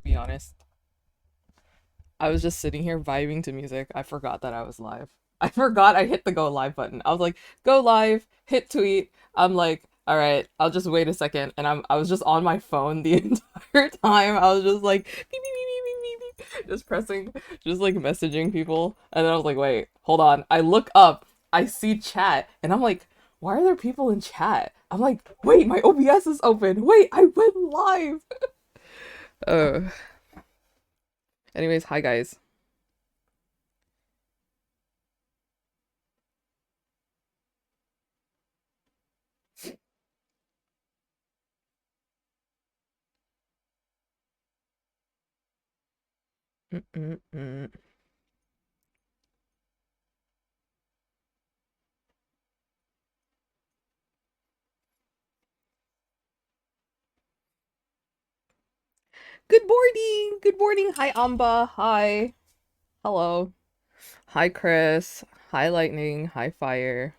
be honest. I was just sitting here vibing to music. I forgot that I was live. I forgot I hit the go live button. I was like, go live, hit tweet. I'm like, all right, I'll just wait a second. And I was just on my phone the entire time. I was just like, beep, beep, beep, beep, beep, beep, just pressing, just like messaging people. And then I was like, wait, hold on. I look up, I see chat, and I'm like, why are there people in chat? I'm like, wait, my OBS is open. Wait, I went live. Uh, anyways, hi guys. Mm-mm-mm. Good morning. Good morning. Hi, Amba. Hi. Hello. Hi, Chris. Hi, Lightning. Hi, Fire.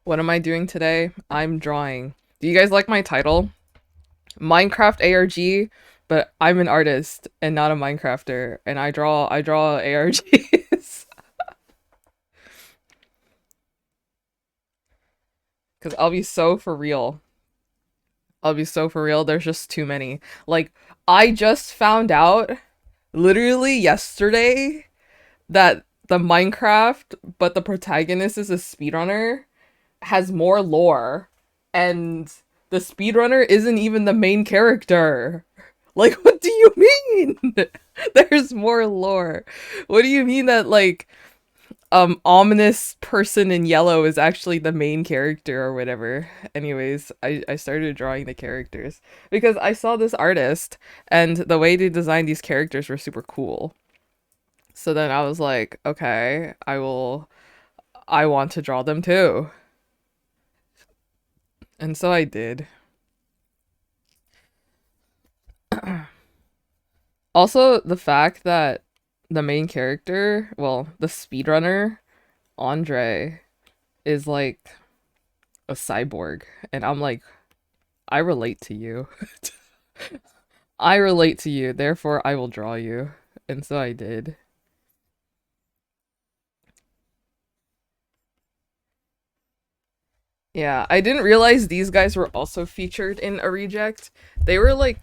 What am I doing today? I'm drawing. Do you guys like my title? Minecraft ARG, but I'm an artist and not a Minecrafter, and I draw ARGs. Cuz I'll be so for real. I'll be so for real. There's just too many. Like I just found out literally yesterday that the Minecraft, but the protagonist is a speedrunner, has more lore, and the speedrunner isn't even the main character. Like, what do you mean? There's more lore. What do you mean that like ominous person in yellow is actually the main character or whatever? Anyways, I started drawing the characters because I saw this artist and the way they designed these characters were super cool. So then I was like, okay, I want to draw them too. And so I did. Also, the fact that the main character, well, the speedrunner, Andre, is like a cyborg. And I'm like, I relate to you. I relate to you, therefore I will draw you. And so I did. Yeah, I didn't realize these guys were also featured in a reject. They were like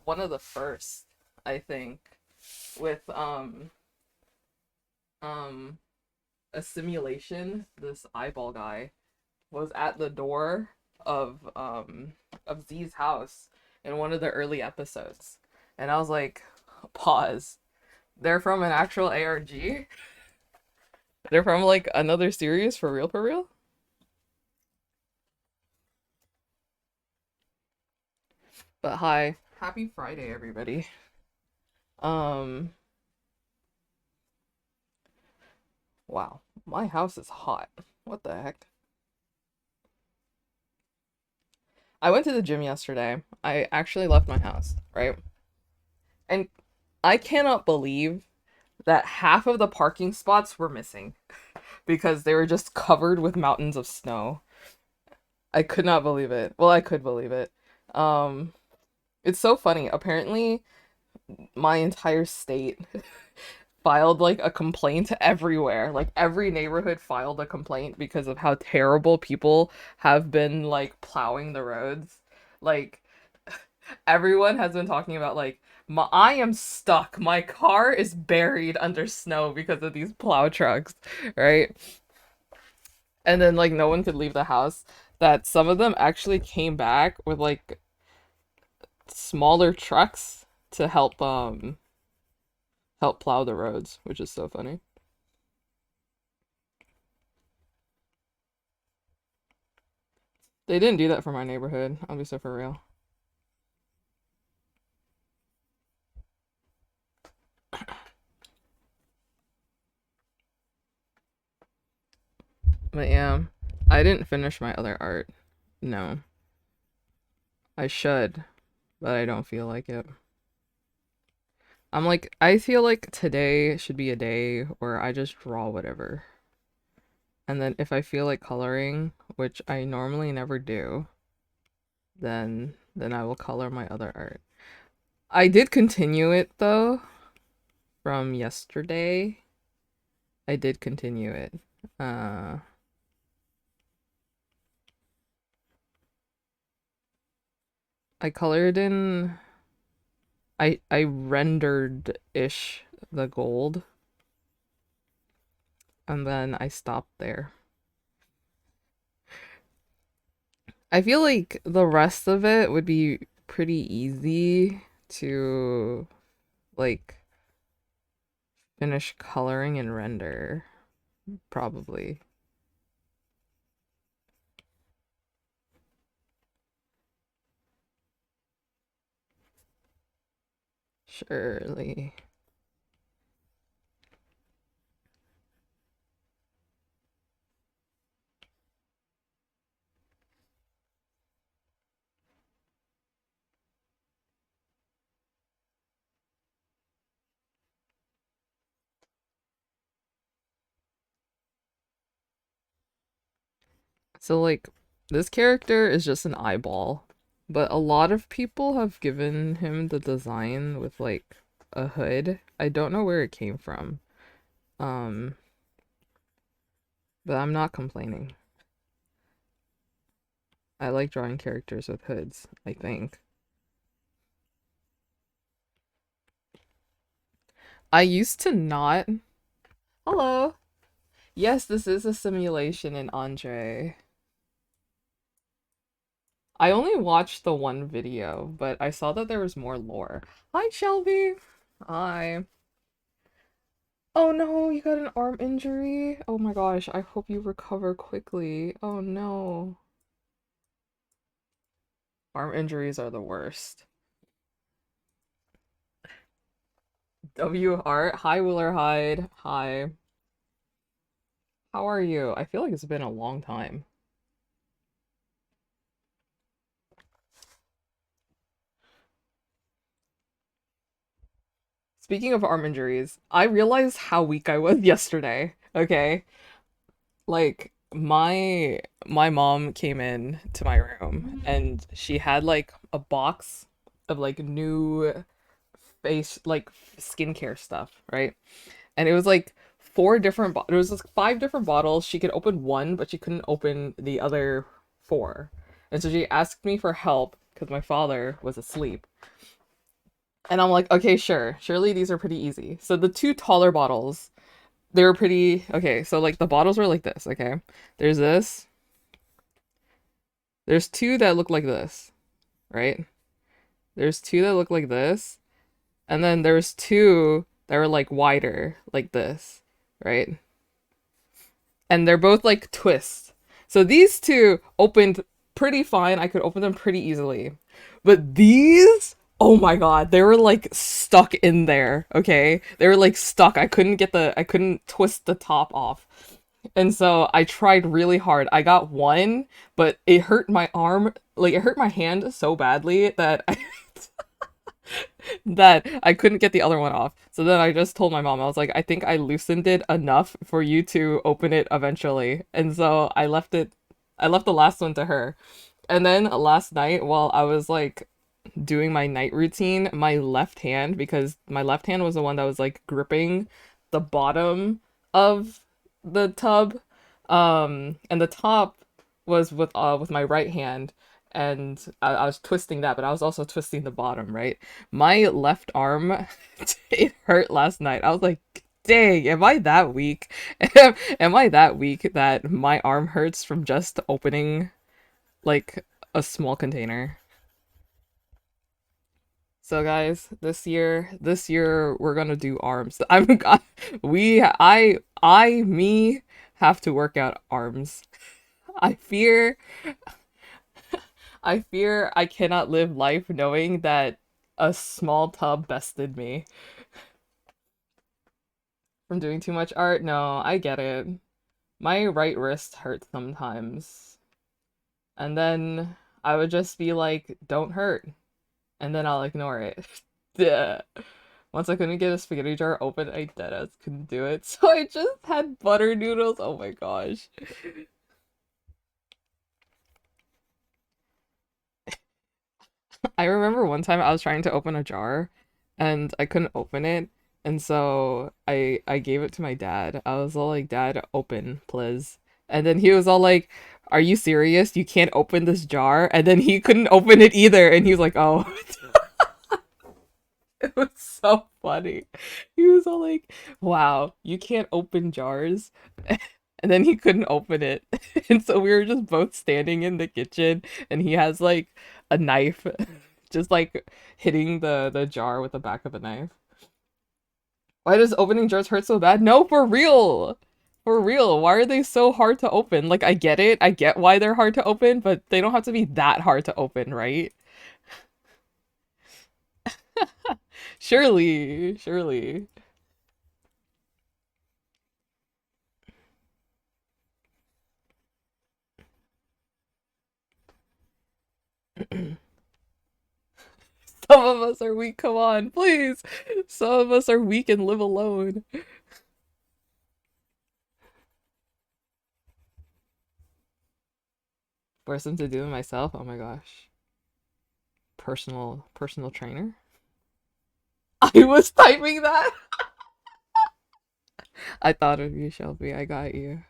one of the first, I think, with um a simulation. This eyeball guy was at the door of Z's house in one of the early episodes. And I was like, pause. They're from an actual ARG? They're from like another series for real for real? But hi. Happy Friday everybody. Um wow. My house is hot. What the heck? I went to the gym yesterday. I actually left my house, right? And I cannot believe that half of the parking spots were missing because they were just covered with mountains of snow. I could not believe it. Well, I could believe it. Um, it's so funny. Apparently, my entire state filed like a complaint everywhere. Like every neighborhood filed a complaint because of how terrible people have been like plowing the roads. Like everyone has been talking about like I am stuck. My car is buried under snow because of these plow trucks, right? And then like no one could leave the house. That some of them actually came back with like smaller trucks to help plow the roads, which is so funny. They didn't do that for my neighborhood. I'll be so for real. But yeah, I didn't finish my other art. No, I should, but I don't feel like it. I'm like, I feel like today should be a day where I just draw whatever. And then if I feel like coloring, which I normally never do, then I will color my other art. I did continue it though from yesterday. I did continue it. Uh I colored in I rendered ish the gold and then I stopped there. I feel like the rest of it would be pretty easy to like finish coloring and render, probably. Surely. So like this character is just an eyeball, but a lot of people have given him the design with like a hood. I don't know where it came from. Um, but I'm not complaining. I like drawing characters with hoods, I think. I used to not. Hello. Yes, this is a simulation in Andre. I only watched the one video, but I saw that there was more lore. Hi, Shelby. Hi. Oh no, you got an arm injury? Oh my gosh, I hope you recover quickly. Oh no. Arm injuries are the worst. W Art. Hi, Willer Hyde. Hi. How are you? I feel like it's been a long time. Speaking of arm injuries, I realized how weak I was yesterday. Okay. Like my mom came in to my room and she had like a box of like new face like skincare stuff, right? And it was like four different it was like five different bottles. She could open one, but she couldn't open the other four. And so she asked me for help because my father was asleep. And I'm like, okay, sure. Surely these are pretty easy. So the two taller bottles, they were pretty okay. So like the bottles were like this, okay? There's this. There's two that look like this, right? There's two that look like this. And then there's two that were like wider, like this, right? And they're both like twists. So these two opened pretty fine. I could open them pretty easily. But these, oh my god, they were like stuck in there, okay? They were like stuck. I couldn't twist the top off. And so I tried really hard. I got one, but it hurt my arm, like it hurt my hand so badly that that I couldn't get the other one off. So then I just told my mom, I was like, I think I loosened it enough for you to open it eventually. And so I left the last one to her. And then last night, while I was like doing my night routine, my left hand, because my left hand was the one that was like gripping the bottom of the tub, and the top was with my right hand, and I was twisting that, but I was also twisting the bottom, right? My left arm, it hurt last night. I was like, dang, am I that weak? Am I that weak that my arm hurts from just opening like a small container? So guys, this year we're gonna do arms. we me have to work out arms. I fear I fear I cannot live life knowing that a small tub bested me from doing too much art. No, I get it. My right wrist hurts sometimes. And then I would just be like, don't hurt. And then I'll ignore it. Duh. Once I couldn't get a spaghetti jar open, I deadass couldn't do it. So I just had butter noodles. Oh my gosh. I remember one time I was trying to open a jar and I couldn't open it. And so I gave it to my dad. I was all like, "Dad, open, please." And then he was all like, "Are you serious? You can't open this jar?" And then he couldn't open it either. And he was like, "Oh." It was so funny. He was all like, "Wow, you can't open jars." And then he couldn't open it. And so we were just both standing in the kitchen and he has like a knife just like hitting the jar with the back of the knife. Why does opening jars hurt so bad? No, for real. For real. Why are they so hard to open? Like I get it. I get why they're hard to open, but they don't have to be that hard to open, right? Surely, surely. Some of us are weak. Come on, please. Some of us are weak and live alone. Force them to do it myself. Oh my gosh. Personal trainer. I was typing that. I thought of you, Shelby. I got you.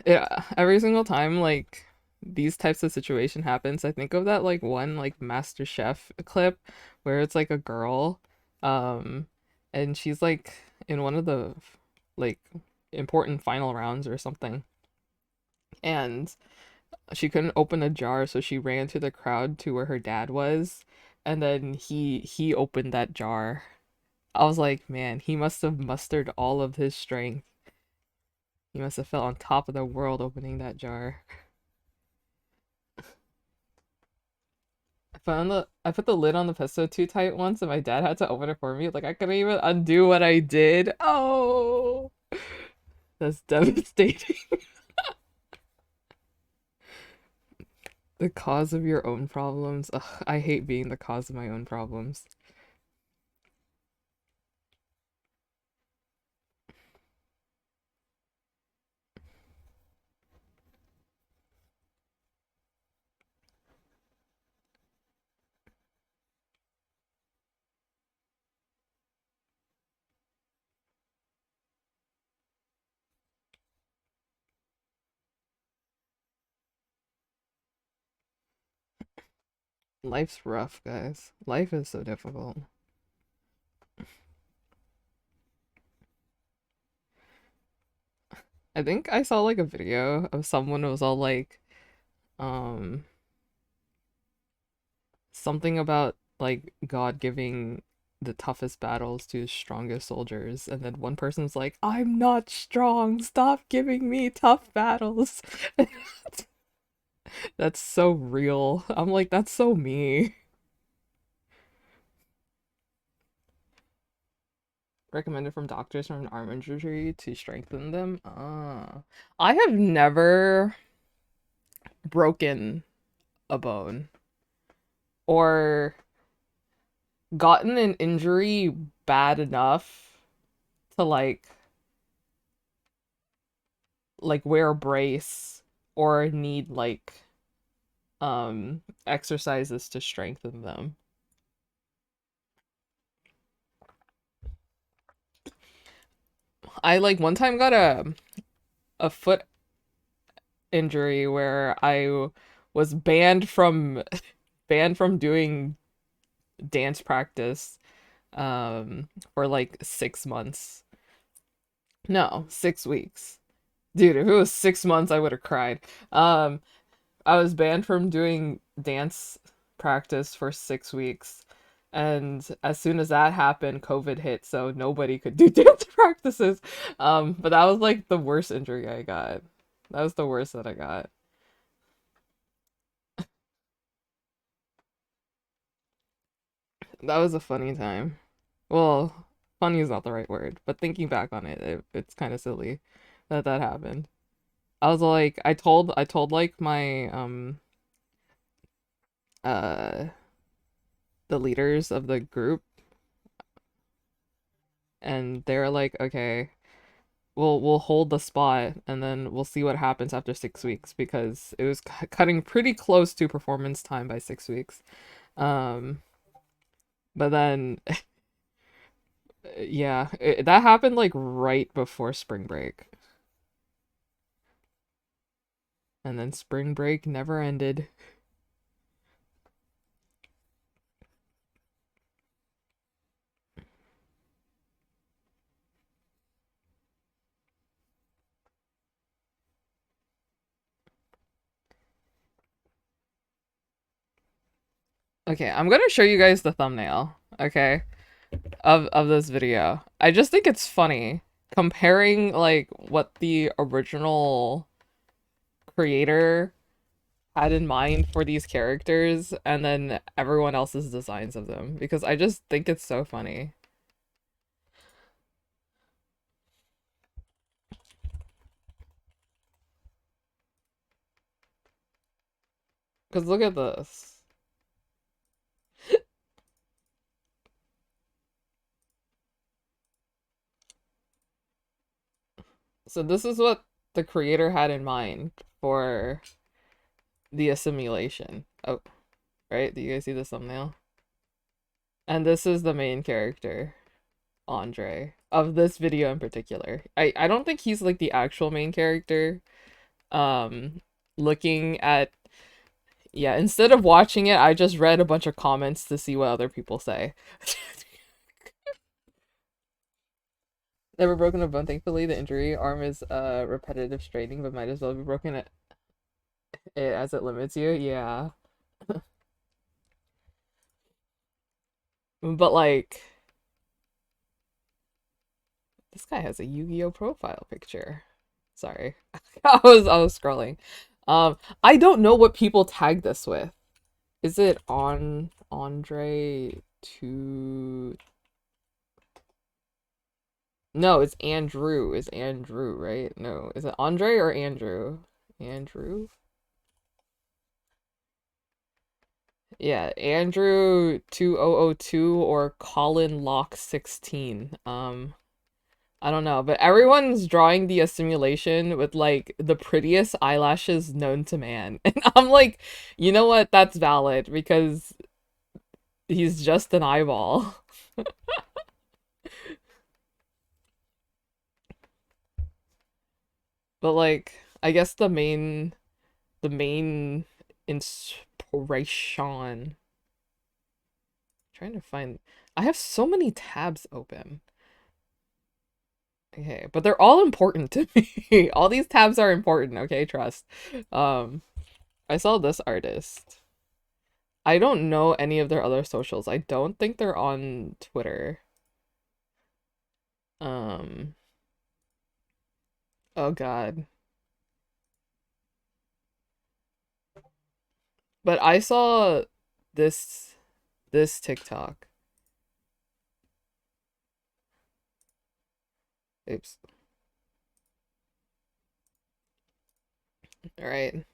Yeah, every single time like these types of situation happens, I think of that like one like Master Chef clip where it's like a girl, um, and she's like in one of the like important final rounds or something, and she couldn't open a jar, so she ran to the crowd to where her dad was, and then he opened that jar. I was like, man, he must have mustered all of his strength. He must have felt on top of the world opening that jar. I put the lid on the pesto too tight once and my dad had to open it for me. Like I couldn't even undo what I did. Oh, that's devastating. The cause of your own problems. Ugh, I hate being the cause of my own problems. Life's rough, guys. Life is so difficult. I think I saw like a video of someone who was all like, um, something about like God giving the toughest battles to his strongest soldiers, and then one person's like, "I'm not strong. Stop giving me tough battles." That's so real. I'm like, that's so me. Recommended from doctors from an arm injury to strengthen them. I have never broken a bone or gotten an injury bad enough to like wear a brace or need like exercises to strengthen them. I like one time got a foot injury where I was banned from doing dance practice for like 6 months. No, 6 weeks. Dude, if it was 6 months, I would have cried. Um, I was banned from doing dance practice for 6 weeks. And as soon as that happened, COVID hit, so nobody could do dance practices. But that was like the worst injury I got. That was the worst that I got. That was a funny time. Well, funny is not the right word, but thinking back on it, it's kind of silly that that happened. I was like, I told like my uh the leaders of the group, and they're like, okay. we'll hold the spot and then we'll see what happens after 6 weeks because it was cutting pretty close to performance time by 6 weeks. Um, but then yeah, that happened like right before spring break, and then spring break never ended. Okay, I'm gonna show you guys the thumbnail, okay, of this video. I just think it's funny comparing like what the original creator had in mind for these characters and then everyone else's designs of them because I just think it's so funny. Because look at this. So this is what the creator had in mind for the assimilation. Oh, right? Do you guys see the thumbnail? And this is the main character, Andre, of this video in particular. I don't think he's like the actual main character. Um, looking at yeah, instead of watching it, I just read a bunch of comments to see what other people say. Never broken a bone, thankfully. The injury arm is repetitive straining, but might as well be broken as it limits you. Yeah. But like this guy has a Yu-Gi-Oh profile picture. Sorry. I was scrolling. I don't know what people tag this with. Is it on Andre to No, it's Andrew. Is Andrew, right? No. Is it Andre or Andrew? Andrew? Yeah, Andrew 2002 or Colin Lock 16. I don't know, but everyone's drawing the assimilation with like the prettiest eyelashes known to man. And I'm like, you know what? That's valid because he's just an eyeball. But like, I guess the main inspiration. Trying to find I have so many tabs open. Okay, but they're all important to me. All these tabs are important, okay? Trust. Um, I saw this artist. I don't know any of their other socials. I don't think they're on Twitter. Um, oh God. But I saw this this TikTok. Oops. All right.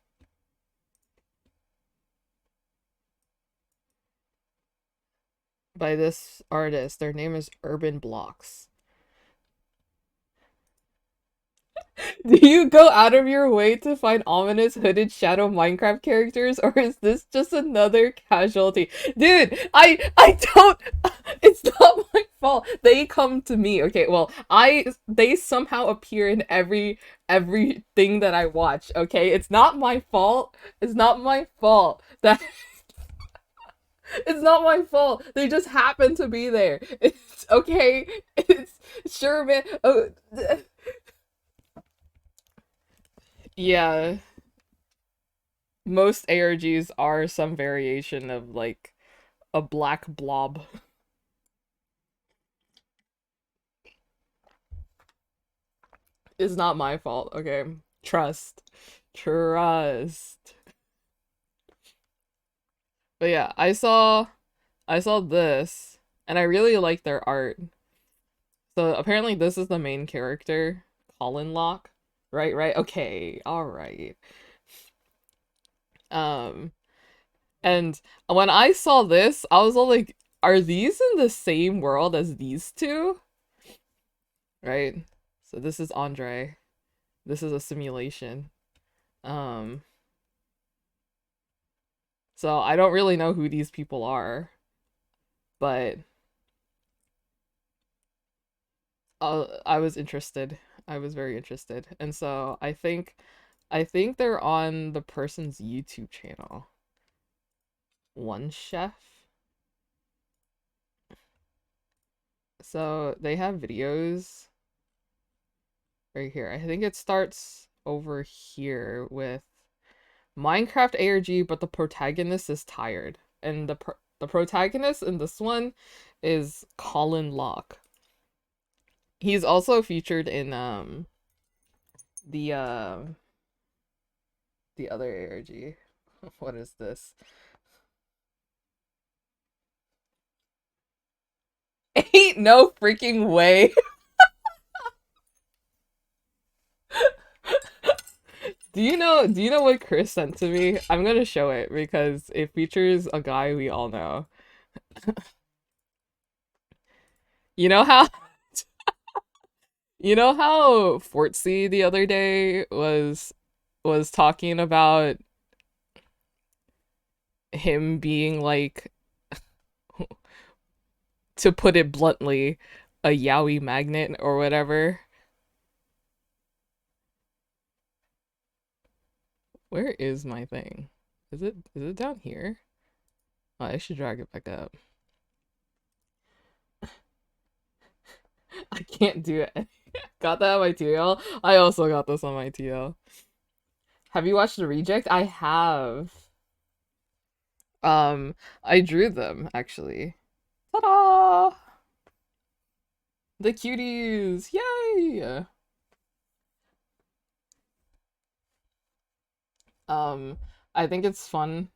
By this artist. Their name is Urban Blocks. Do you go out of your way to find ominous hooded shadow Minecraft characters, or is this just another casualty? Dude, I don't it's not my fault. They come to me. Okay, well, they somehow appear in everything that I watch, okay? It's not my fault. It's not my fault. That it's not my fault. They just happen to be there. It's okay. It's sure man. Oh, yeah. Most ARGs are some variation of like a black blob. It's not my fault, okay? Trust. Trust. But yeah, I saw this and I really like their art. So apparently this is the main character, Colin Locke. Right, right. Okay. All right. Um and when I saw this, I was all like, are these in the same world as these two? Right? So this is Andre. This is a simulation. Um, so I don't really know who these people are, but I was interested. I was very interested. And so I think they're on the person's YouTube channel. One Chef. So they have videos right here. I think it starts over here with Minecraft ARG, but the protagonist is tired. And the protagonist in this one is Colin Locke. He's also featured in the uh the other ARG. What is this? Ain't no freaking way. Do you know what Chris sent to me? I'm gonna show it because it features a guy we all know. You know how you know how Fortsy the other day was talking about him being like, to put it bluntly, a yaoi magnet or whatever. Where is my thing? Is it down here? Oh, I should drag it back up. I can't do it. Got that on my TL. I also got this on my TL. Have you watched The Reject? I have. I drew them actually. Ta-da! The cuties! Yay! Um, I think it's fun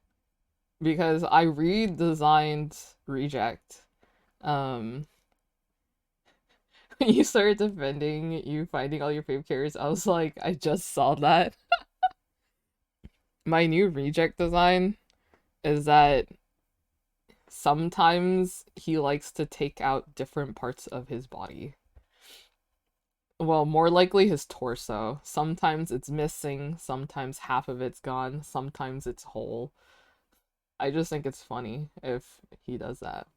because I redesigned Reject. Um, when you started defending you finding all your fave characters, I was like, I just saw that. My new Reject design is that sometimes he likes to take out different parts of his body. Well, more likely his torso. Sometimes it's missing, sometimes half of it's gone, sometimes it's whole. I just think it's funny if he does that.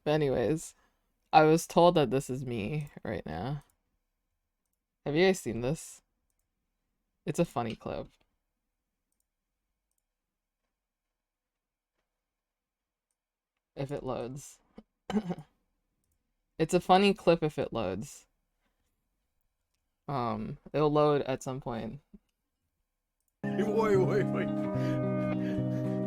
But anyways, I was told that this is me right now. Have you guys seen this? It's a funny clip. If it loads. It's a funny clip if it loads. It'll load at some point. Wait.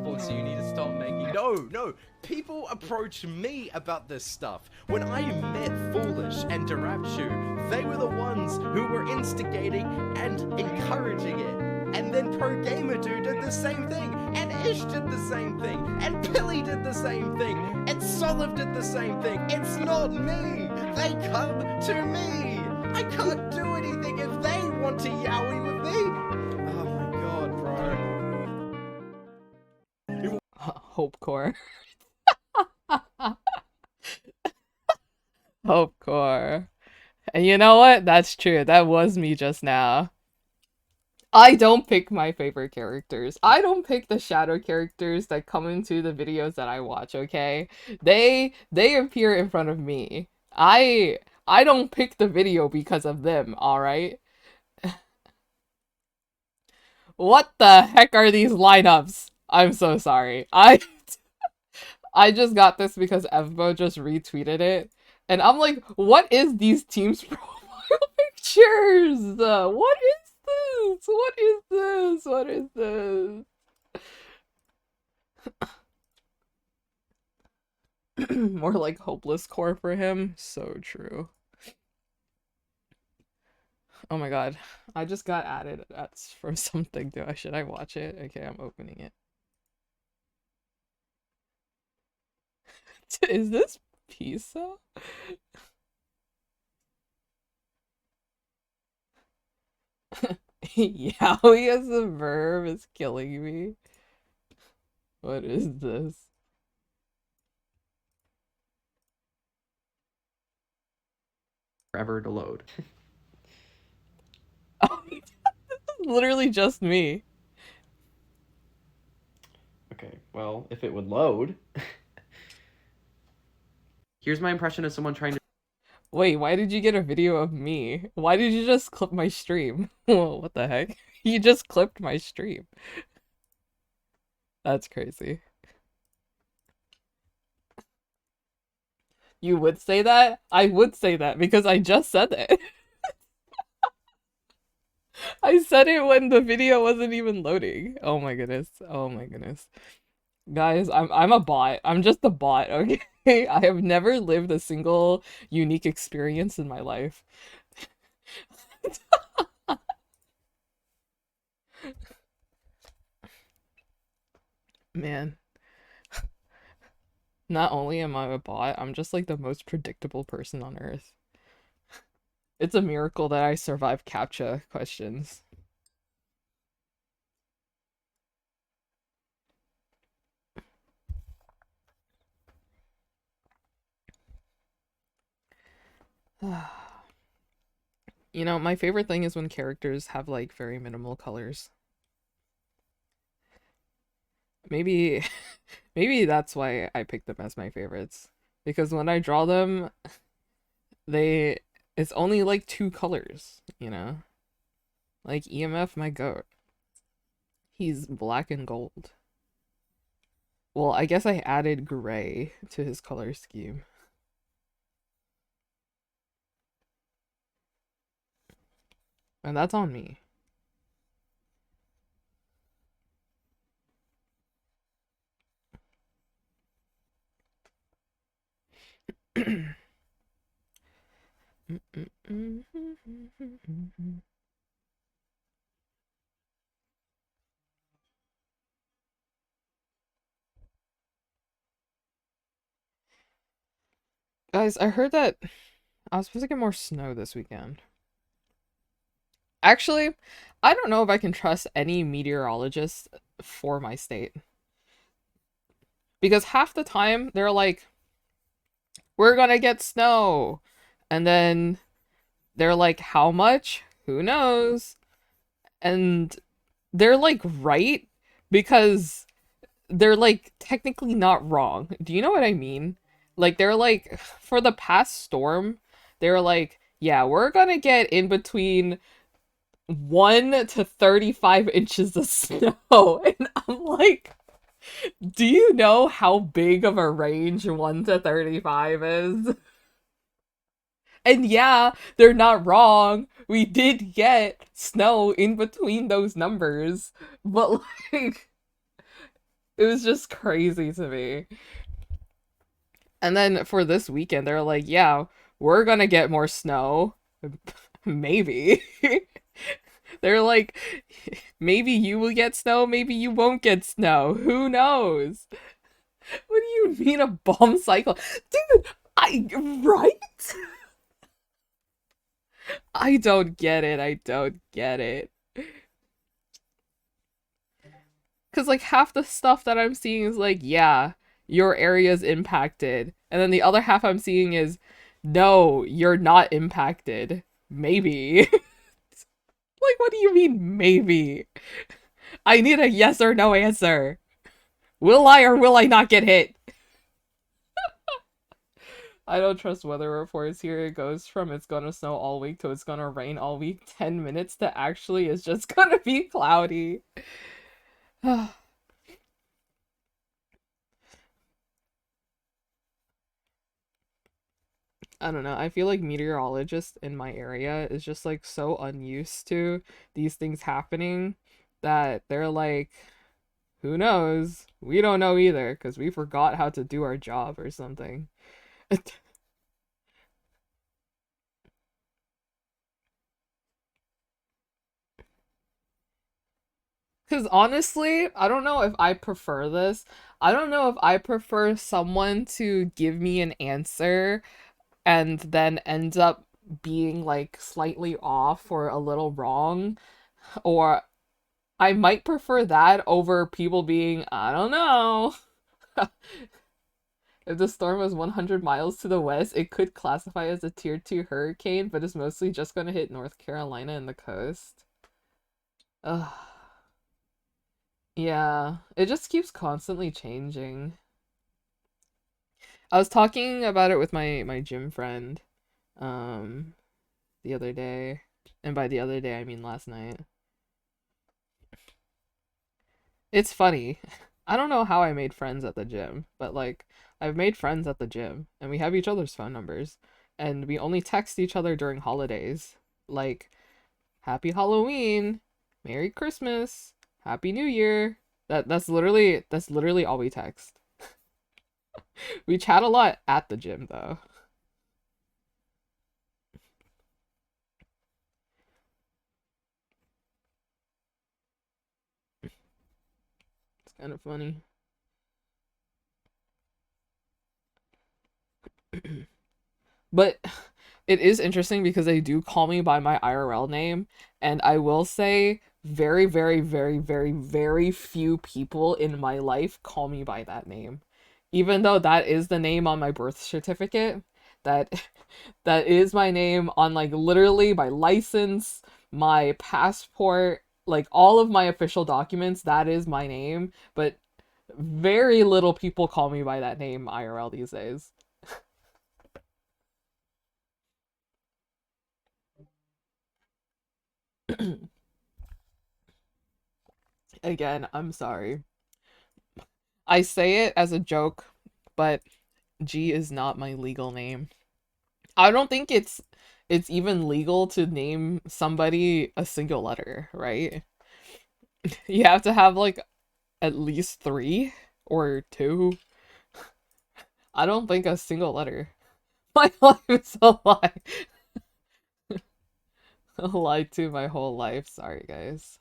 Oh, so you need to start making... No. People approach me about this stuff. When I met Foolish and Darachu, they were the ones who were instigating and encouraging it. And then Pro Gamer Dude did the same thing. And Ish did the same thing. And Pilly did the same thing. And Soliv did the same thing. It's not me. They come to me. I can't do anything if they want to yowie with me. Oh my god, bro. Hope Core. Hope Core. And you know what? That's true. That was me just now. I don't pick my favorite characters. I don't pick the shadow characters that come into the videos that I watch, okay? They appear in front of me. I don't pick the video because of them, alright? What the heck are these lineups? I'm so sorry. I just got this because Evbo just retweeted it. And I'm like, what is these teams' profile pictures? What is this? What is this? What is this? More like hopeless core for him. So true. Oh my god. I just got added from something. Should I watch it? Okay, I'm opening it. Is this pizza? Yaoi as a verb is killing me. What is this? forever to load. Literally just me. Okay, well, if it would load. Here's my impression of someone trying to. Wait, why did you get a video of me? Why did you just clip my stream? Whoa, what the heck? You just clipped my stream. That's crazy. You would say that? I would say that because I just said it. I said it when the video wasn't even loading. Oh my goodness. Oh my goodness. Guys, I'm a bot. I'm just a bot, okay? I have never lived a single unique experience in my life. Man, not only am I a bot, I'm just like the most predictable person on earth. It's a miracle that I survived CAPTCHA questions. You know, my favorite thing is when characters have like very minimal colors. Maybe maybe that's why I picked them as my favorites. Because when I draw them, they it's only like two colors, you know? Like EMF, my goat. He's black and gold. Well, I guess I added gray to his color scheme. And that's on me. Guys, I heard that I was supposed to get more snow this weekend. Actually, I don't know if I can trust any meteorologist for my state. Because half the time they're like, we're gonna get snow. And then they're like, how much? Who knows? And they're like right because they're like technically not wrong. Do you know what I mean? Like they're like for the past storm, they're like, yeah, we're gonna get in between 1 to 35 inches of snow. And I'm like, do you know how big of a range 1 to 35 is? And yeah, they're not wrong. We did get snow in between those numbers, but like it was just crazy to me. And then for this weekend, they're like, yeah, we're gonna get more snow. Maybe. They're like, maybe you will get snow, maybe you won't get snow. Who knows? What do you mean a bomb cycle? Dude, right? I don't get it. I don't get it. Because, like, half the stuff that I'm seeing is like, yeah, your area's impacted. And then the other half I'm seeing is, no, you're not impacted. Maybe. Like, what do you mean, maybe? I need a yes or no answer. Will I or will I not get hit? I don't trust weather reports. Here it goes from it's gonna snow all week to it's gonna rain all week. 10 minutes to actually it's just gonna be cloudy. I don't know. I feel like meteorologists in my area is just like so unused to these things happening that they're like, who knows? We don't know either because we forgot how to do our job or something. Because honestly, I don't know if I prefer this. I don't know if I prefer someone to give me an answer and then ends up being like slightly off or a little wrong, or I might prefer that over people being, I don't know. If the storm was 100 miles to the west, it could classify as a tier 2 hurricane, but it's mostly just going to hit North Carolina and the coast. Ugh. Yeah, it just keeps constantly changing. I was talking about it with my gym friend um the other day. And by the other day, I mean last night. It's funny. I don't know how I made friends at the gym, but like I've made friends at the gym and we have each other's phone numbers and we only text each other during holidays. Like Happy Halloween, Merry Christmas, Happy New Year. That's literally all we text. We chat a lot at the gym though. It's kind of funny. But it is interesting because they do call me by my IRL name, and I will say very, very, very, very, very few people in my life call me by that name. Even though that is the name on my birth certificate, that that is my name on like literally my license, my passport, like all of my official documents, that is my name, but very little people call me by that name IRL these days. Again, I'm sorry. I say it as a joke, but G is not my legal name. I don't think it's even legal to name somebody a single letter, right? You have to have like at least three or two. I don't think a single letter. My life is a lie. A lie to my whole life. Sorry, guys.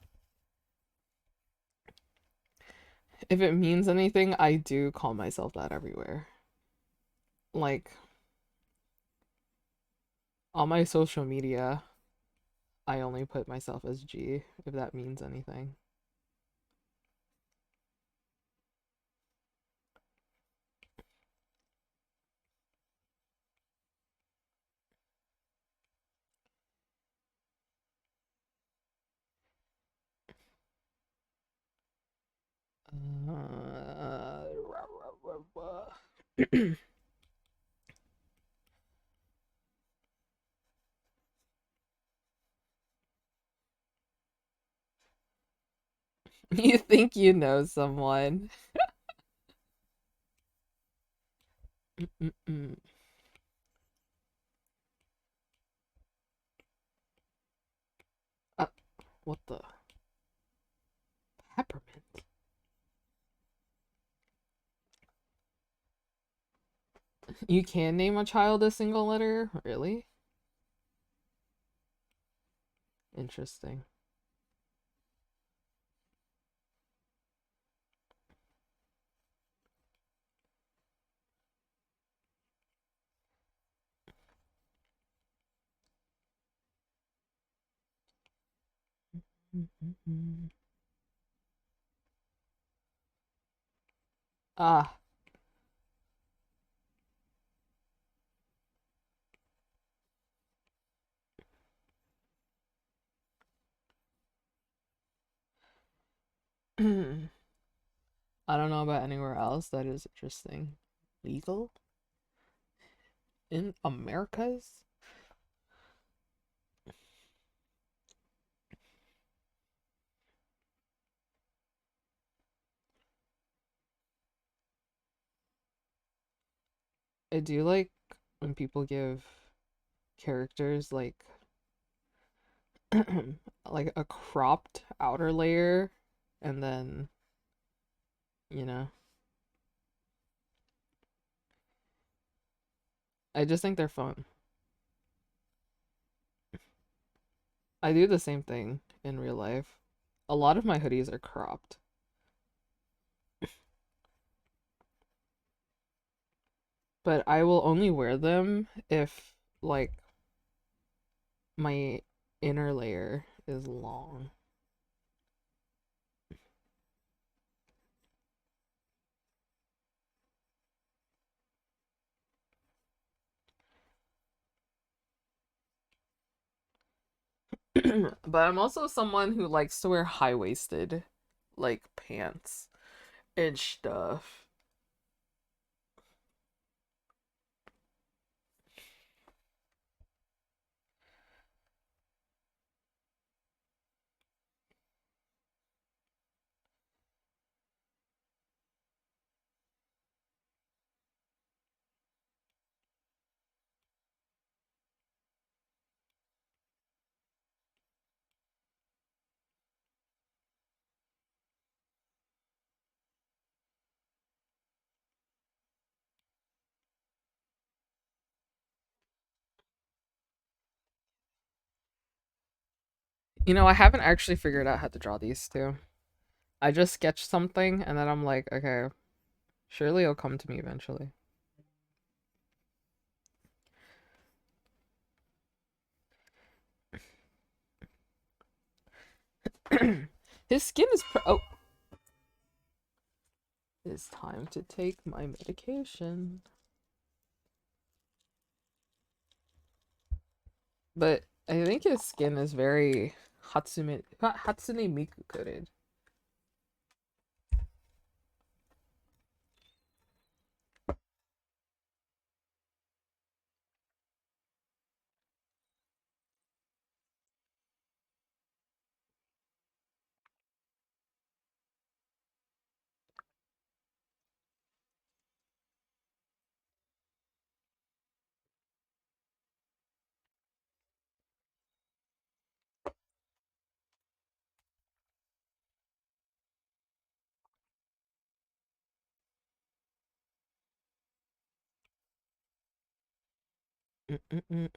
If it means anything, I do call myself that everywhere. Like on my social media, I only put myself as G, if that means anything. Uh, you think you know someone. Mm-mm-mm. Uh, what the? Peppermint? You can name a child a single letter? Really? Interesting. Mm-mm-mm. Ah. I don't know about anywhere else that is interesting. Legal? In Americas? I do like when people give characters like a cropped outer layer and then, you know, I just think they're fun. I do the same thing in real life. A lot of my hoodies are cropped, but I will only wear them if like my inner layer is long. But I'm also someone who likes to wear high-waisted like pants and stuff. You know, I haven't actually figured out how to draw these two. I just sketch something and then I'm like, okay, surely it'll come to me eventually. His skin is oh, it's time to take my medication. But I think his skin is very Hatsune Miku coated. Mm-mm-mm.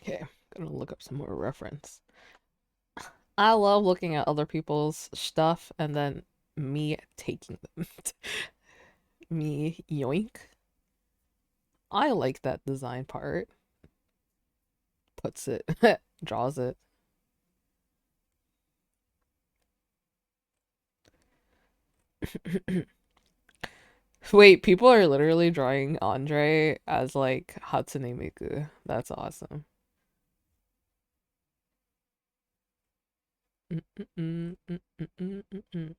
Okay, gonna look up some more reference. I love looking at other people's stuff and then me taking them. Me yoink. I like that design part. Puts it, draws it. Wait, people are literally drawing Andre as like Hatsune Miku. That's awesome. Mm-mm-mm, mm-mm-mm, mm-mm.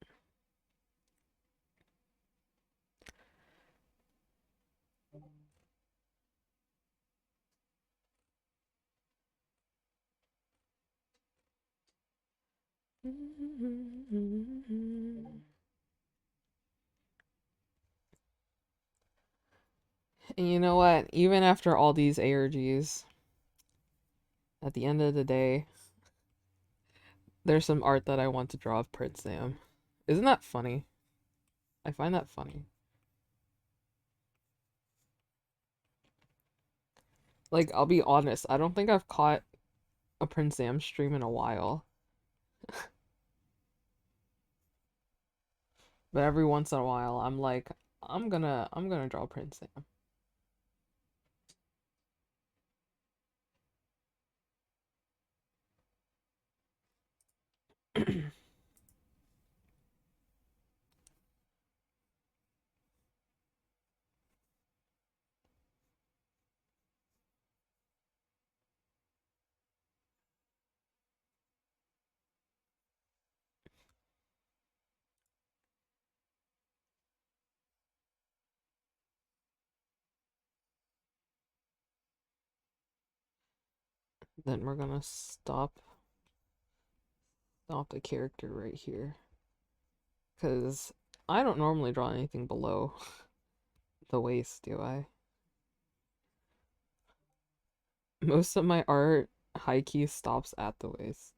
And you know what? Even after all these ARGs, at the end of the day, there's some art that I want to draw of Prince Sam. Isn't that funny? I find that funny. Like, I'll be honest, I don't think I've caught a Prince Sam stream in a while. But every once in a while, I'm like, I'm gonna draw Prince Sam. Then we're gonna stop the character right here. Because I don't normally draw anything below the waist, do I? Most of my art high key stops at the waist.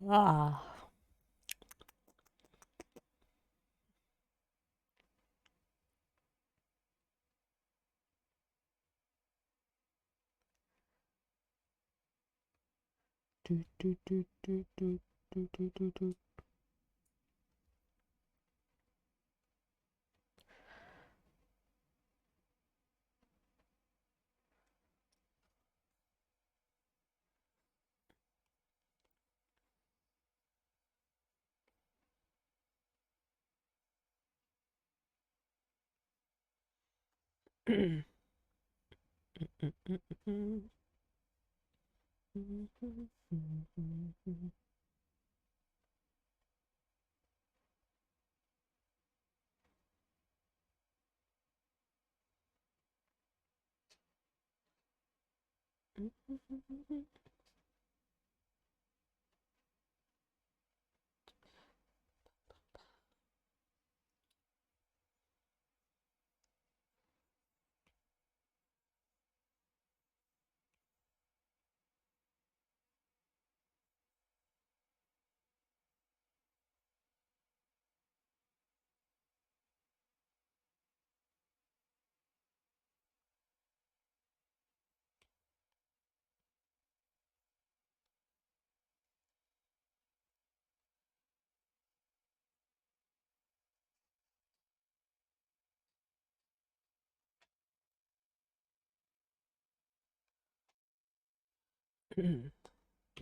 Ah.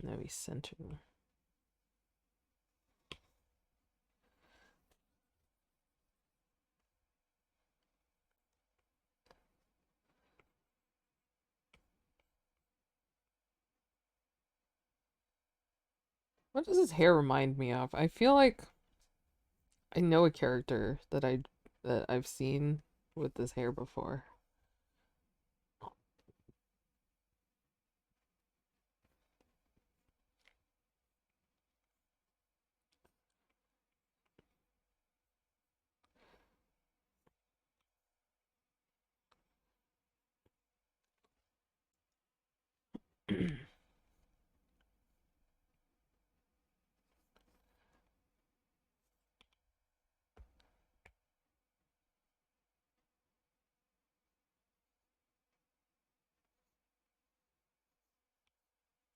Now we center. What does his hair remind me of? I feel like I know a character that I've seen with this hair before.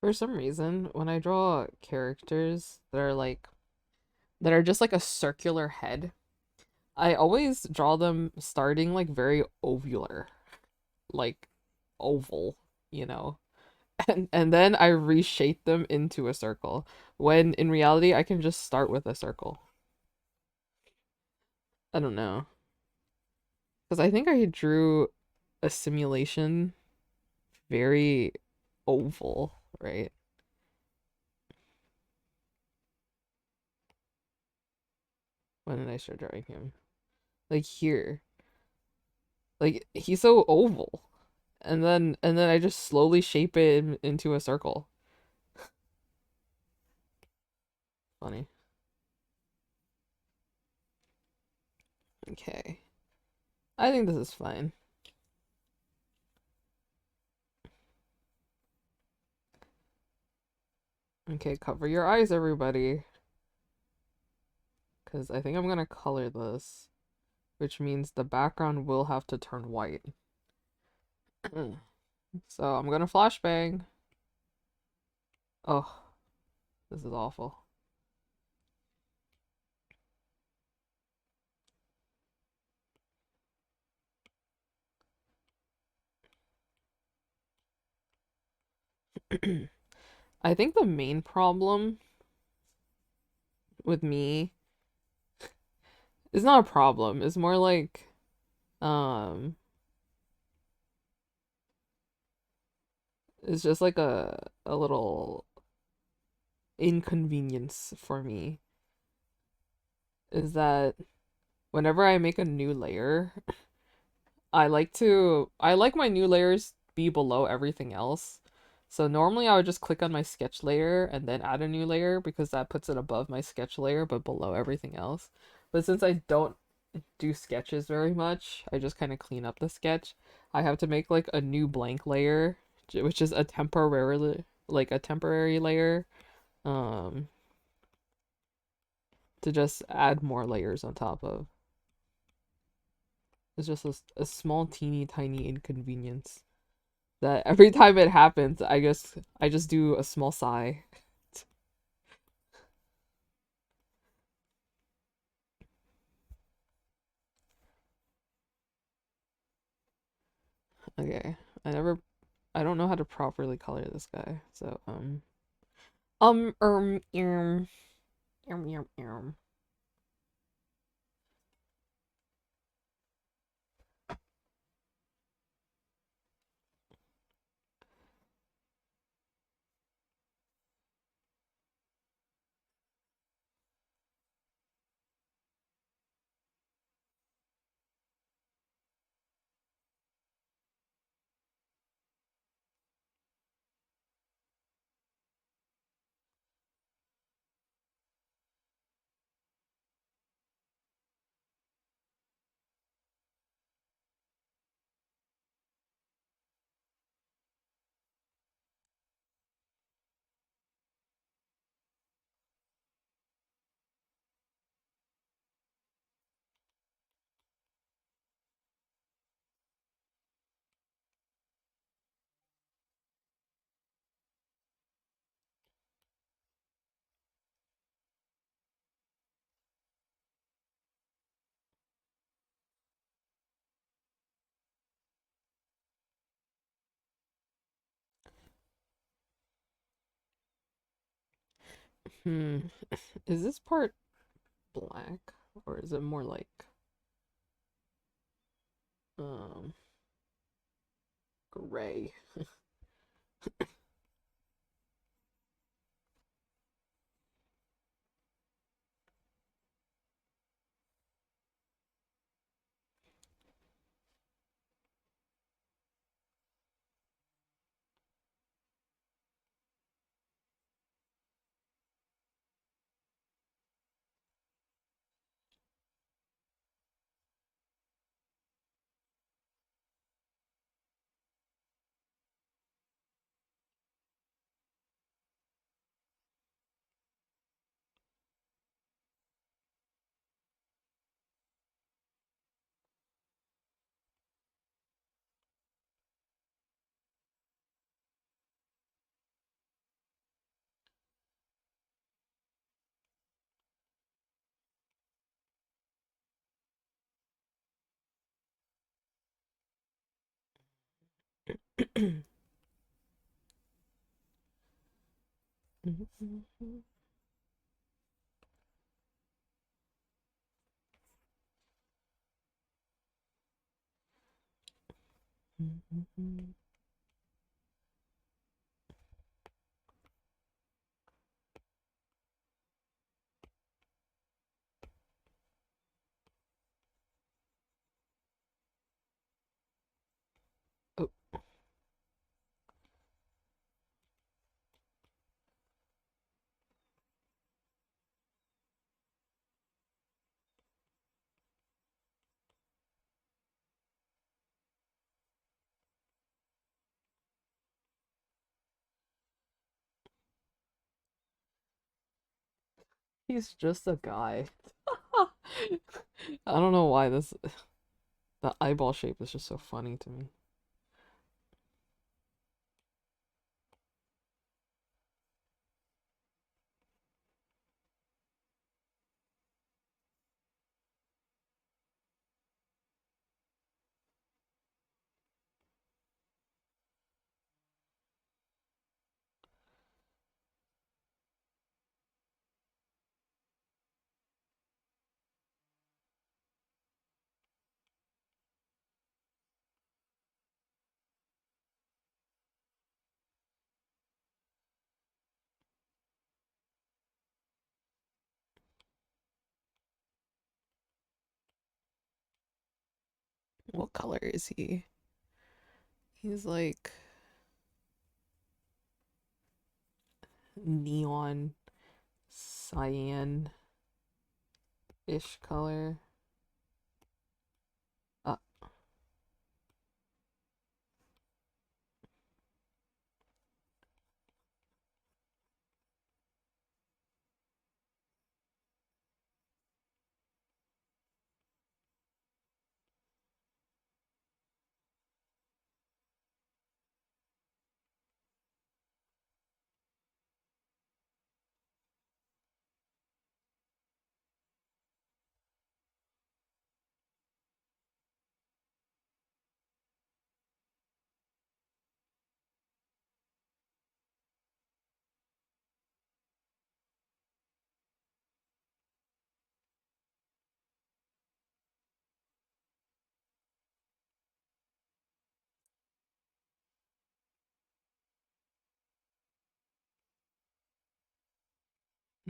For some reason, when I draw characters that are just like a circular head, I always draw them starting like very ovular, like oval, you know. And then I reshape them into a circle. When in reality I can just start with a circle. I don't know. Because I think I drew a simulation very oval, right? When did I start drawing him? Like here. Like he's so oval. And then I just slowly shape it into a circle. Funny. Okay. I think this is fine. Okay, cover your eyes, everybody. Because I think I'm gonna color this, which means the background will have to turn white. So I'm gonna flashbang. Oh, this is awful. I think the main problem with me is not a problem. It's more like, um, it's just like a little inconvenience for me. Is that whenever I make a new layer, I like my new layers be below everything else. So normally I would just click on my sketch layer and then add a new layer because that puts it above my sketch layer but below everything else. But since I don't do sketches very much, I just kind of clean up the sketch. I have to make like a new blank layer, which is a temporary layer, um, to just add more layers on top of. It's just a small teeny tiny inconvenience that every time it happens, I just do a small sigh. Okay. I don't know how to properly color this guy. So, erm. Erm, erm, erm. Hmm. Is this part black or is it more like um gray? Oh, he's just a guy. I don't know why the eyeball shape is just so funny to me. What color is he? He's like neon cyan-ish color. Uh,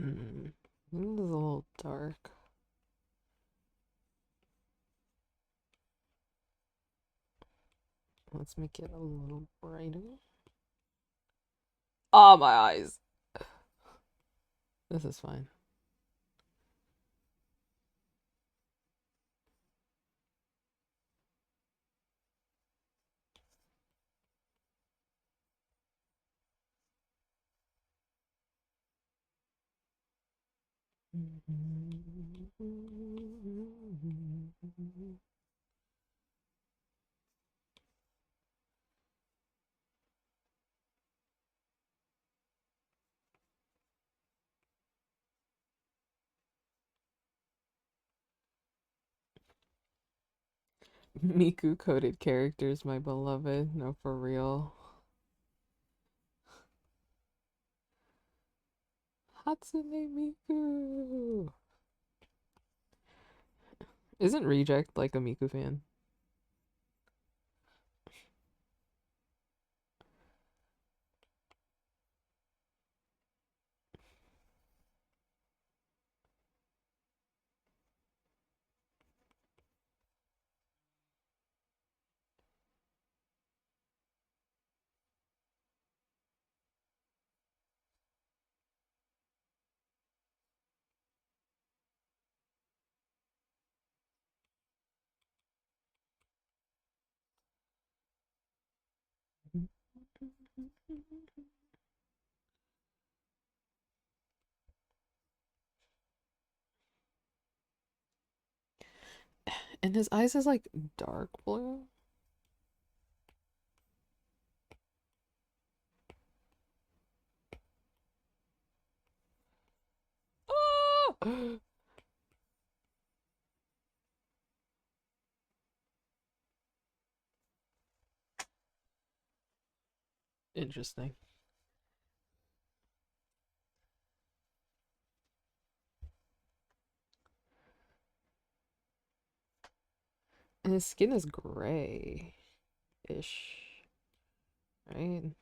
Mm. This is a little dark. Let's make it a little brighter. Ah, my eyes. This is fine. Miku coded characters, my beloved. No, for real. Hatsune Miku. Isn't Reject like a Miku fan? And his eyes is like dark blue. Ah! Interesting. And his skin is gray-ish, right?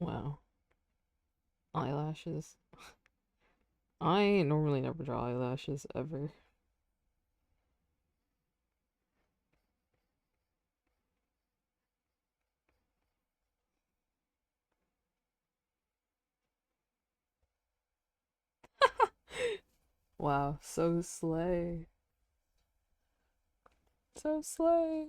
Wow. Eyelashes. I normally never draw eyelashes ever. Wow, so slay. So slay.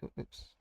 Oops.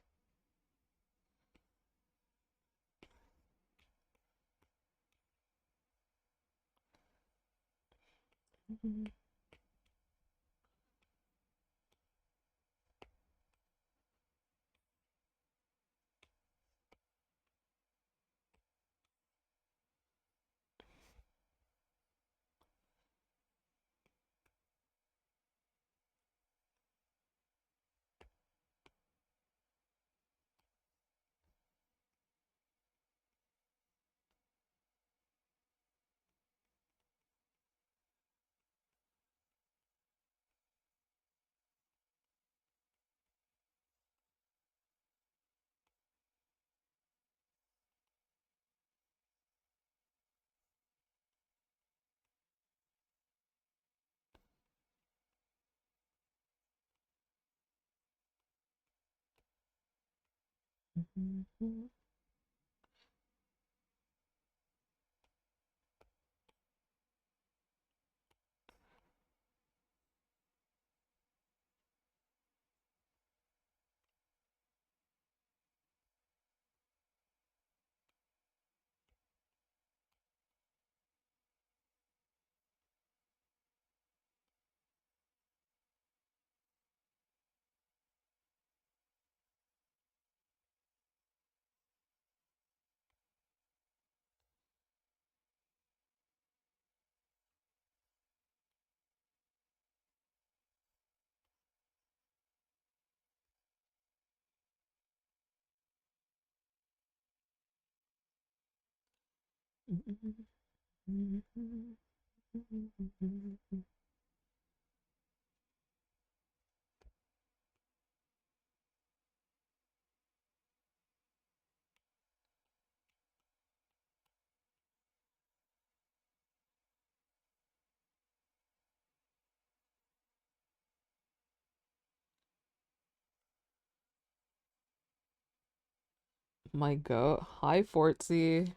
My goat. Hi, Fortsy.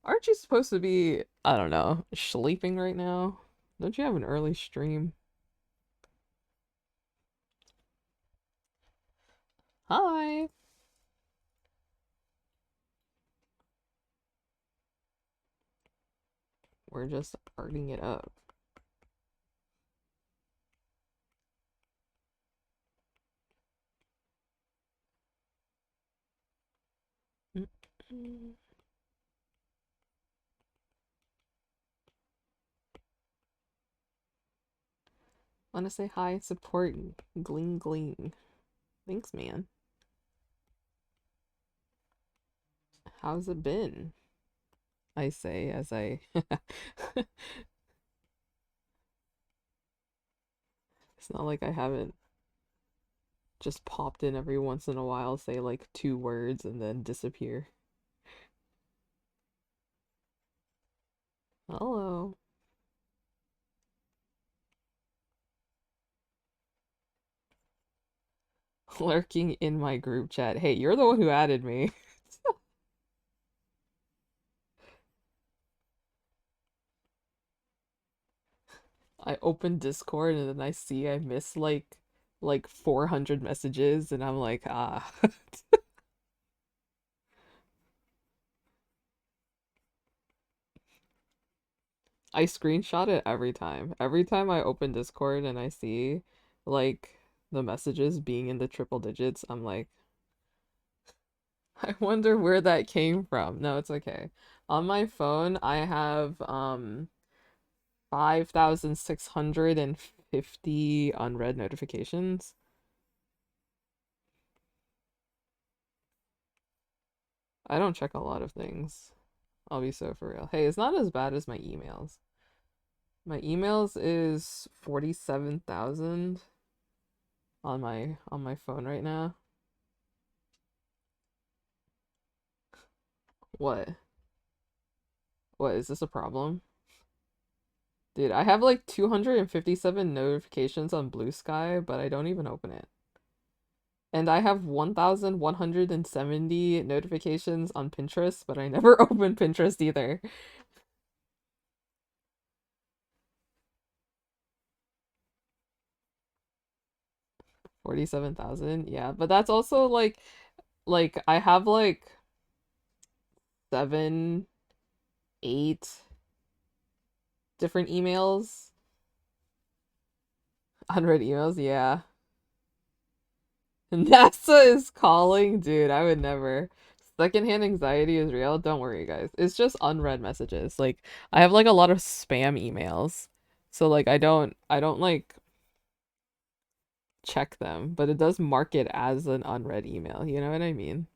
Aren't you supposed to be, I don't know, sleeping right now? Don't you have an early stream? Hi. We're just arting it up. Want to say hi, support, gling gling. Thanks, man. How's it been? I say as I. It's not like I haven't just popped in every once in a while, say like 2 words, and then disappear. Hello. Lurking in my group chat. Hey, you're the one who added me. I open Discord and then I see I missed like 400 messages and I'm like, ah. I screenshot it every time. Every time I open Discord and I see like the messages being in the triple digits, I'm like, I wonder where that came from. No, it's okay. On my phone, I have 5,650 unread notifications. I don't check a lot of things. I'll be so for real. Hey, it's not as bad as my emails. My emails is 47,000 on my phone right now. What? What is this a problem? Dude, I have like 257 notifications on Blue Sky, but I don't even open it. And I have 1,170 notifications on Pinterest, but I never open Pinterest either. 47,000, yeah, but that's also like I have like 7, 8 different emails. 100 emails, yeah. NASA is calling, dude. I would never. Secondhand anxiety is real. Don't worry, guys. It's just unread messages. Like I have like a lot of spam emails. So like I don't like check them, but it does mark it as an unread email. You know what I mean?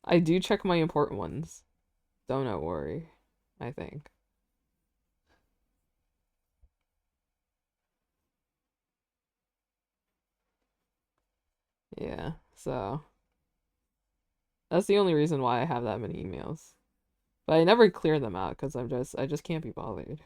I do check my important ones. Don't worry, I think. Yeah. So that's the only reason why I have that many emails. But I never clear them out because I just can't be bothered.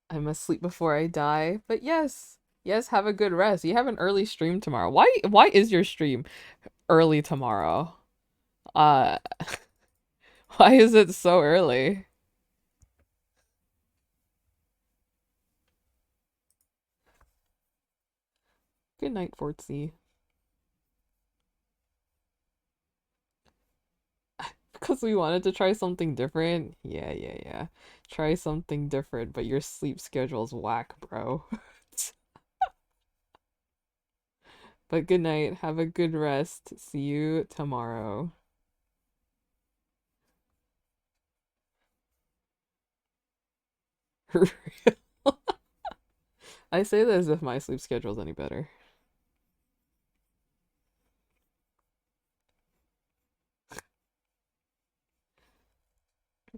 I must sleep before I die. But yes, yes, have a good rest. You have an early stream tomorrow. Why is your stream early tomorrow? Uh why is it so early? Good night, Fortsy. Because we wanted to try something different. Yeah, yeah, yeah. Try something different, but your sleep schedule's whack, bro. But good night. Have a good rest. See you tomorrow. I say that as if my sleep schedule's any better.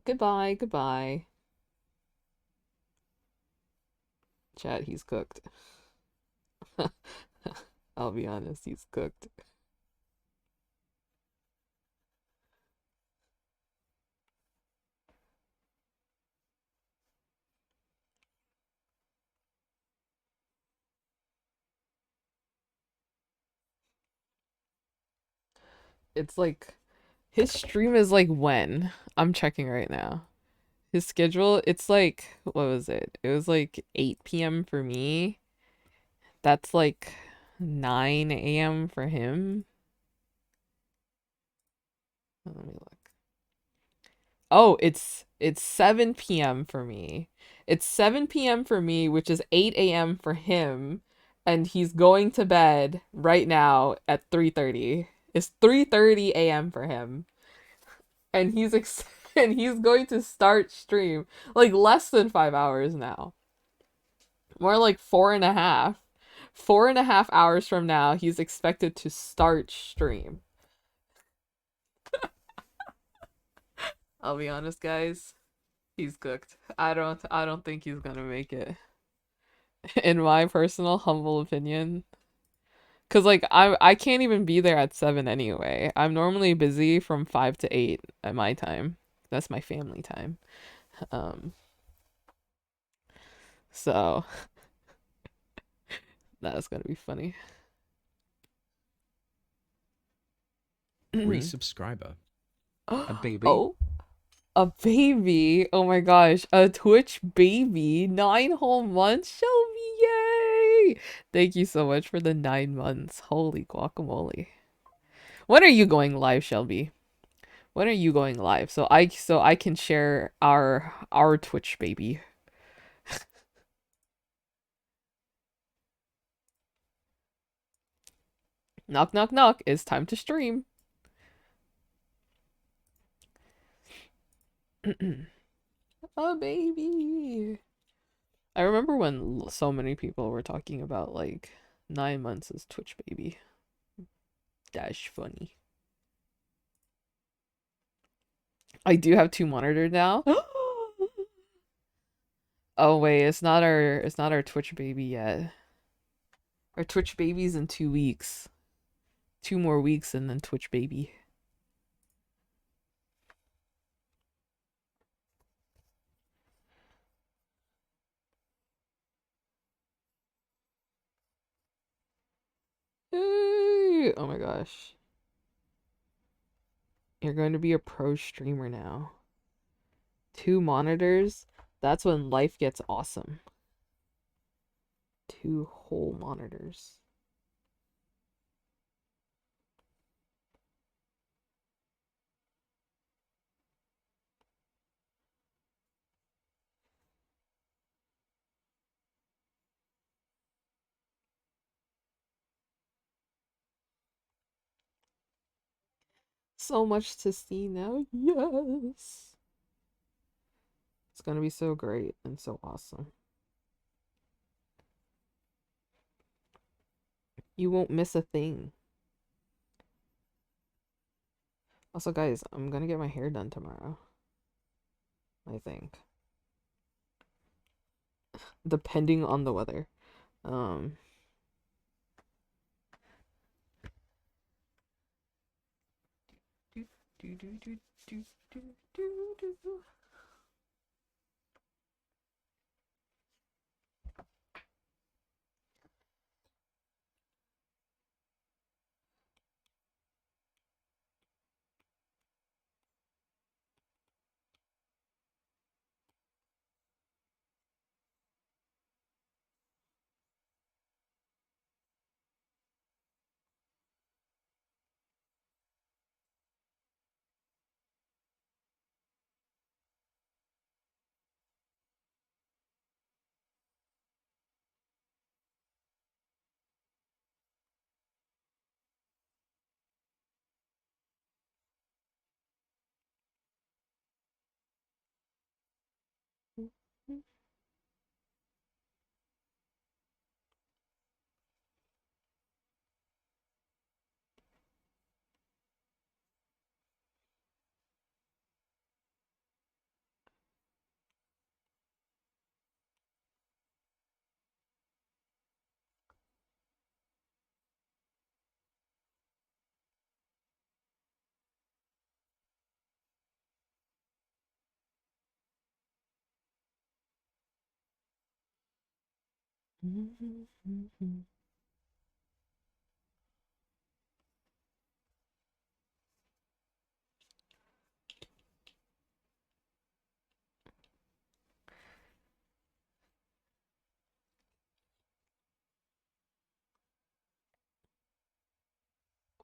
Goodbye, goodbye. Chat, he's cooked. I'll be honest, he's cooked. It's like his stream is like when? I'm checking right now. His schedule, it's like what was it? It was like 8 p.m. for me. That's like 9 a.m. for him. Let me look. Oh, it's 7 p.m. for me. It's 7 p.m. for me, which is 8 a.m. for him, and he's going to bed right now at 3:30. It's 3:30 a.m. for him. And and he's going to start stream like less than 5 hours now. More like 4.5. 4.5 hours from now, he's expected to start stream. I'll be honest, guys. He's cooked. I don't think he's gonna make it. In my personal humble opinion. Cause like I can't even be there at 7 anyway. I'm normally busy from 5 to 8 at my time. That's my family time. Um so that's gonna be funny. Resubscriber. A baby. Oh, a baby. Oh my gosh. A Twitch baby. 9 whole months, Shelby. Yay. Thank you so much for the 9 months. Holy guacamole. When are you going live, Shelby? When are you going live? So I can share our Twitch baby. Knock knock knock. It's time to stream. A baby. I remember when so many people were talking about like 9 months as Twitch baby. Dash funny. I do have two monitors now. Oh wait, it's not our Twitch baby yet. Our Twitch baby's in 2 weeks. 2 more weeks and then Twitch baby. Hey! Oh my gosh. You're going to be a pro streamer now. 2 monitors. That's when life gets awesome. 2 whole monitors. So much to see now. Yes. It's gonna be so great and so awesome. You won't miss a thing. Also, guys, I'm gonna get my hair done tomorrow. I think. Depending on the weather. Um, do, do, do, do, do, do, do.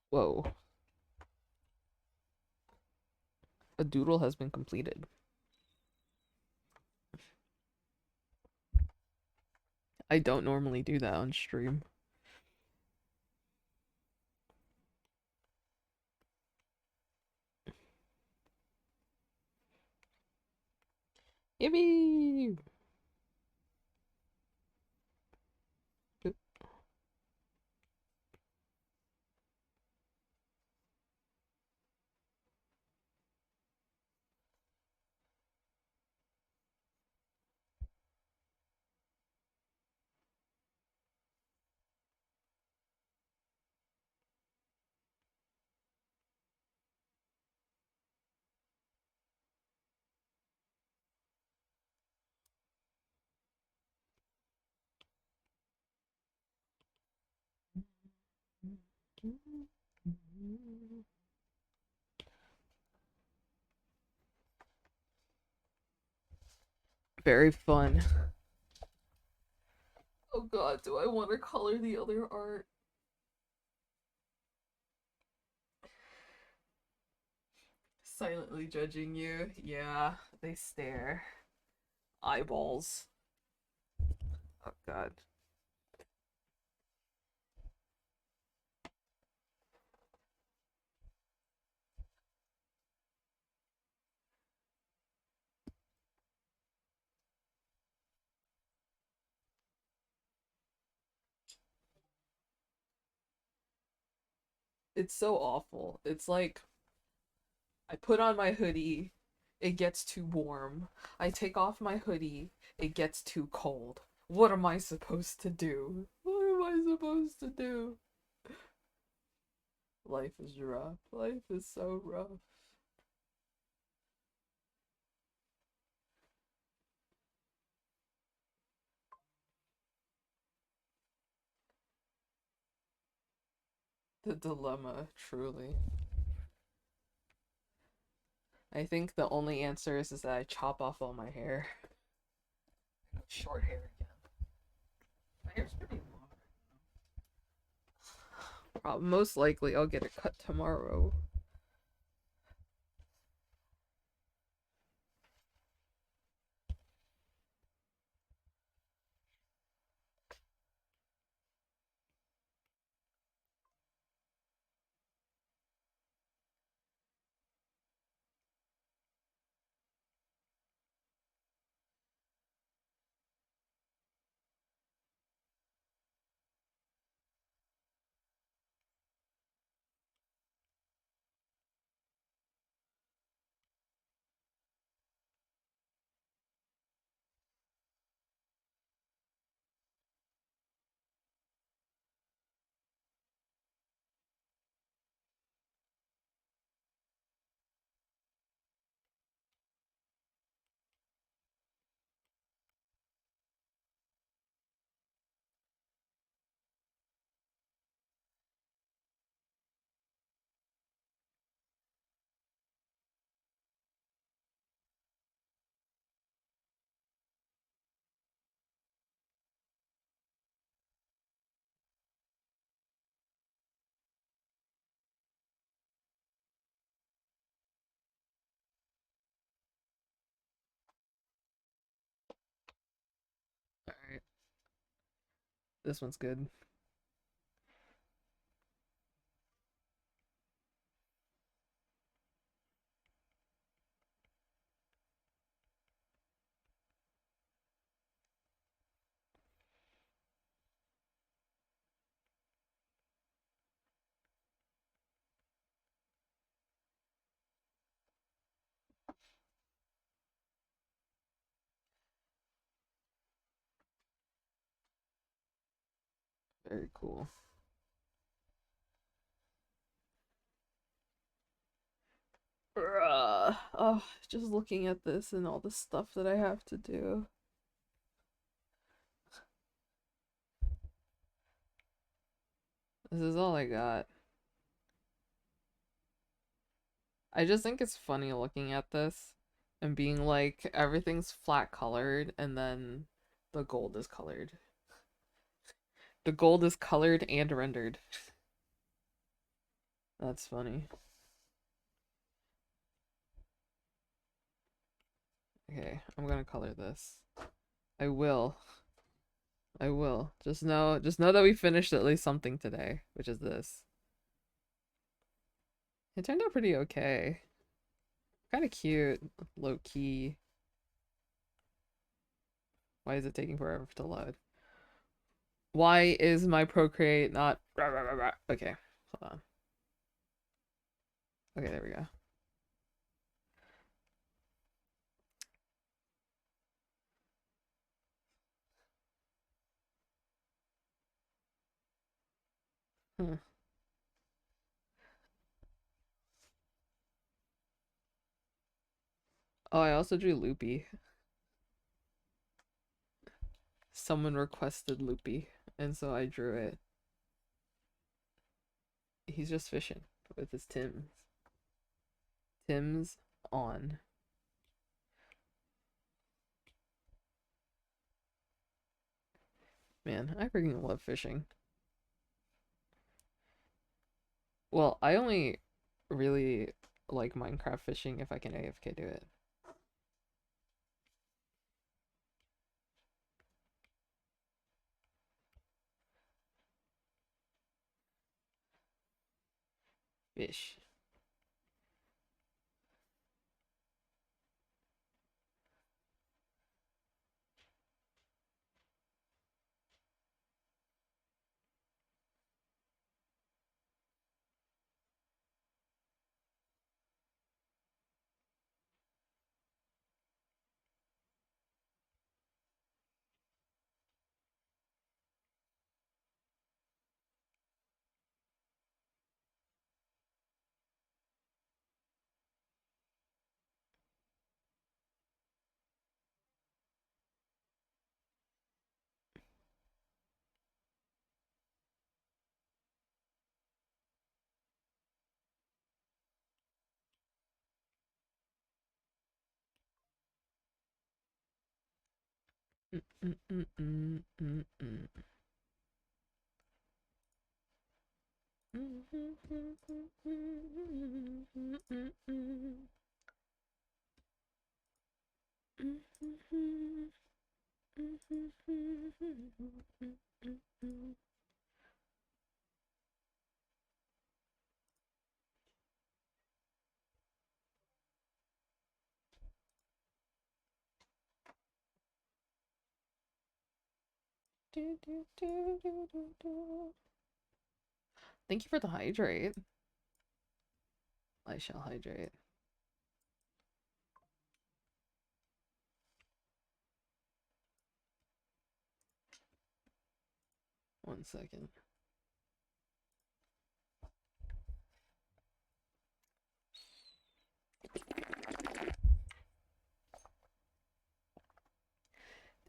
Whoa. A doodle has been completed. I don't normally do that on stream. Yippee! Very fun. Oh god, do I want to color the other art? Silently judging you. Yeah, they stare. Eyeballs. Oh god. It's so awful. It's like I put on my hoodie, it gets too warm. I take off my hoodie, it gets too cold. What am I supposed to do? What am I supposed to do? Life is rough. Life is so rough. The dilemma, truly. I think the only answer is that I chop off all my hair. Short hair again. My hair's pretty long. Most likely I'll get it cut tomorrow. Alright. This one's good. Very cool. Oh, just looking at this and all the stuff that I have to do. This is all I got. I just think it's funny looking at this and being like, everything's flat colored and then the gold is colored. The gold is colored and rendered. That's funny. Okay, I'm gonna color this. I will. I will. Just know that we finished at least something today, which is this. It turned out pretty okay. Kind of cute, low key. Why is it taking forever to load? Why is my Procreate not... Okay, hold on. Okay, there we go. Hmm. Oh, I also drew Loopy. Someone requested Loopy, and so I drew it. He's just fishing with his Tims. Tims on. Man, I freaking love fishing. Well, I only really like Minecraft fishing if I can AFK do it. Fish. Thank you for the hydrate. I shall hydrate. One second.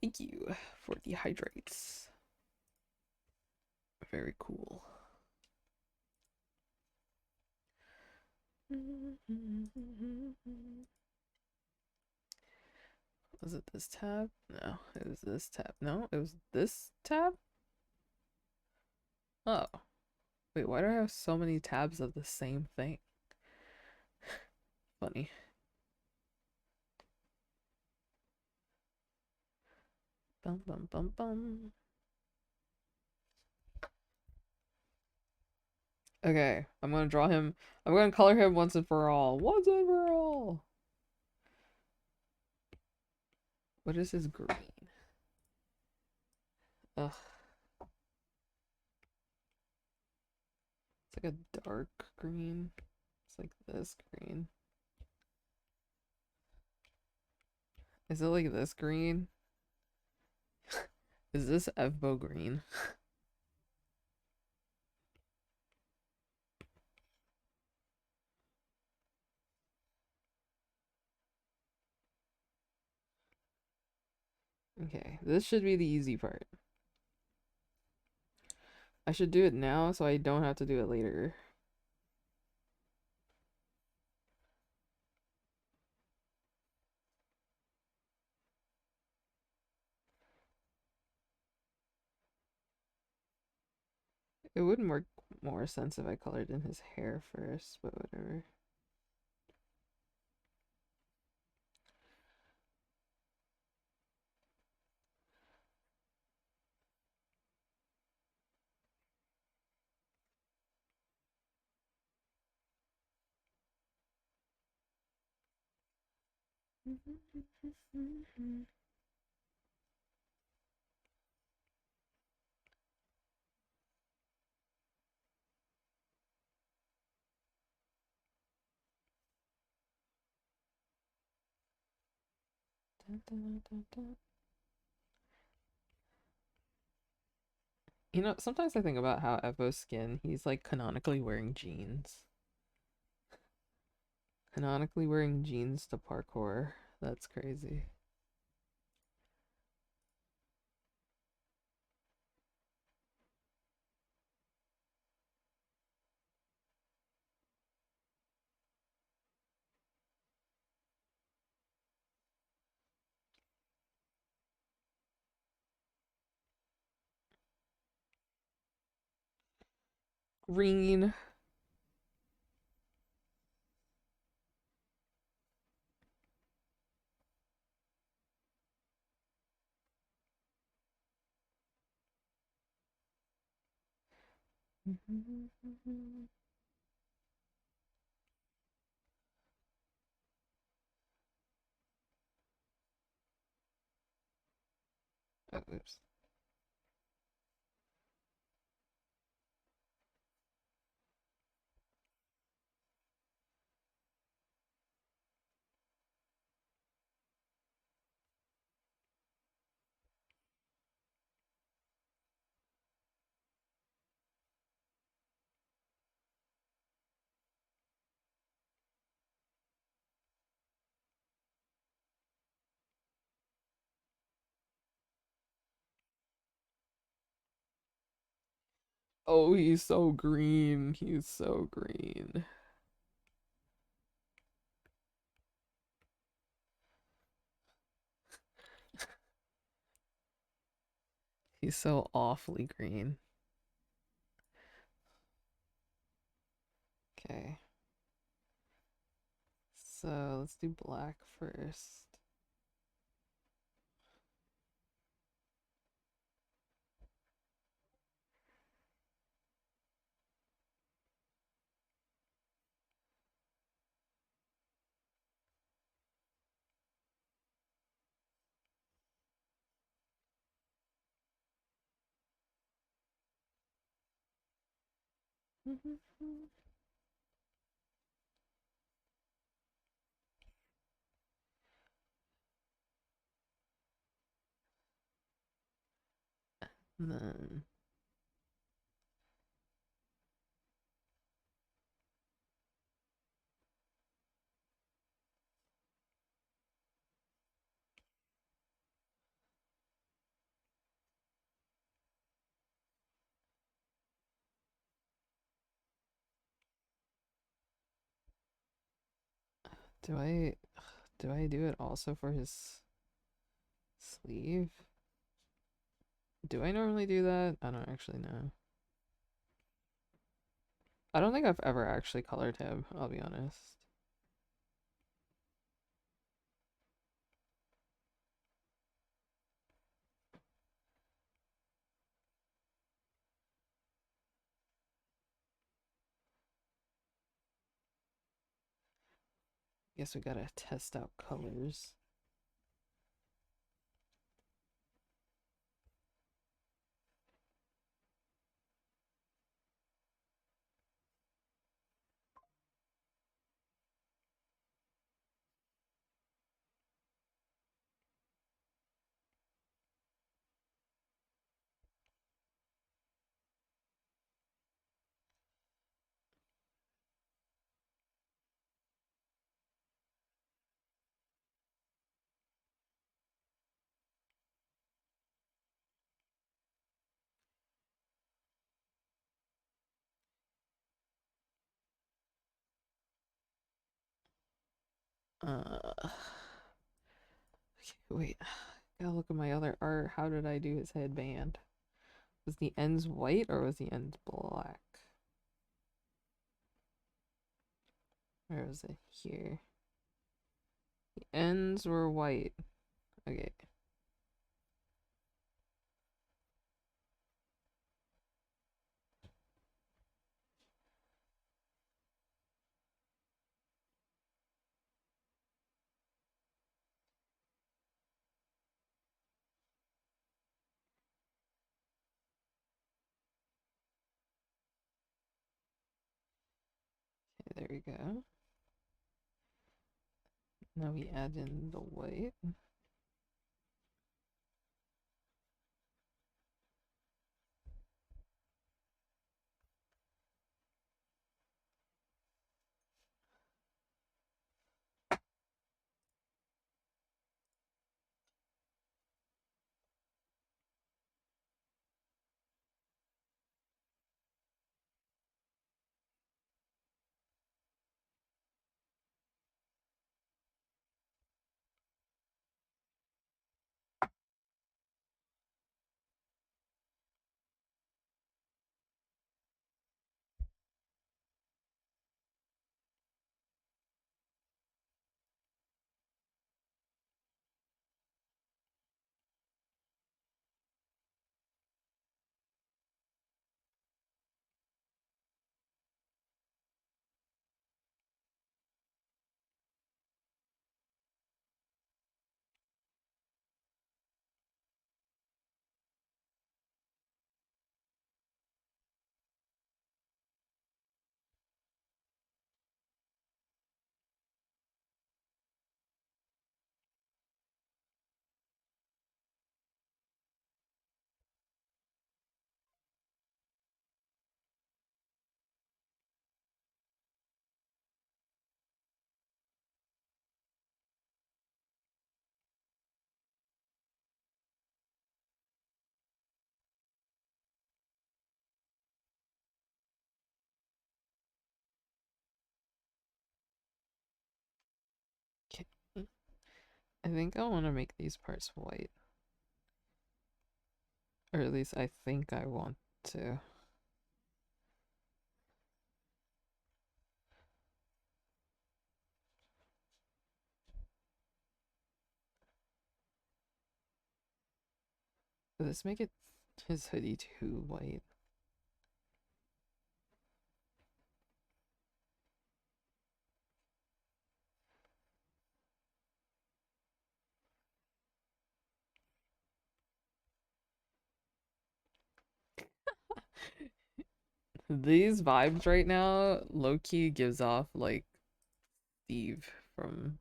Thank you for the hydrates. Very cool. Was it this tab? No, it was this tab. No, it was this tab? Oh. Wait, why do I have so many tabs of the same thing? Funny. Bum bum bum bum. Okay, I'm gonna draw him. I'm gonna color him once and for all. Once and for all! What is his green? Ugh. It's like a dark green. It's like this green. Is it like this green? Is this Evbo green? Okay, this should be the easy part. I should do it now so I don't have to do it later. It would make more sense if I colored in his hair first, but whatever. You know, sometimes I think about how Evo's skin, he's like canonically wearing jeans. Canonically wearing jeans to parkour. That's crazy. Green. Oh, oops. Oh, he's so green. He's so green. He's so awfully green. Okay. So let's do black first. And then do I do it also for his sleeve? Do I normally do that? I don't actually know. I don't think I've ever actually colored him, I'll be honest. Guess we gotta test out colors. Okay, wait. Gotta look at my other art. How did I do his headband? Was the ends white or was the ends black? Where was it? Here. The ends were white. Okay. Okay, there we go. Now we add in the white. Okay. I think I want to make these parts white. Or at least I think I want to. Does this make it his hoodie too white? These vibes right now, low-key gives off like Steve from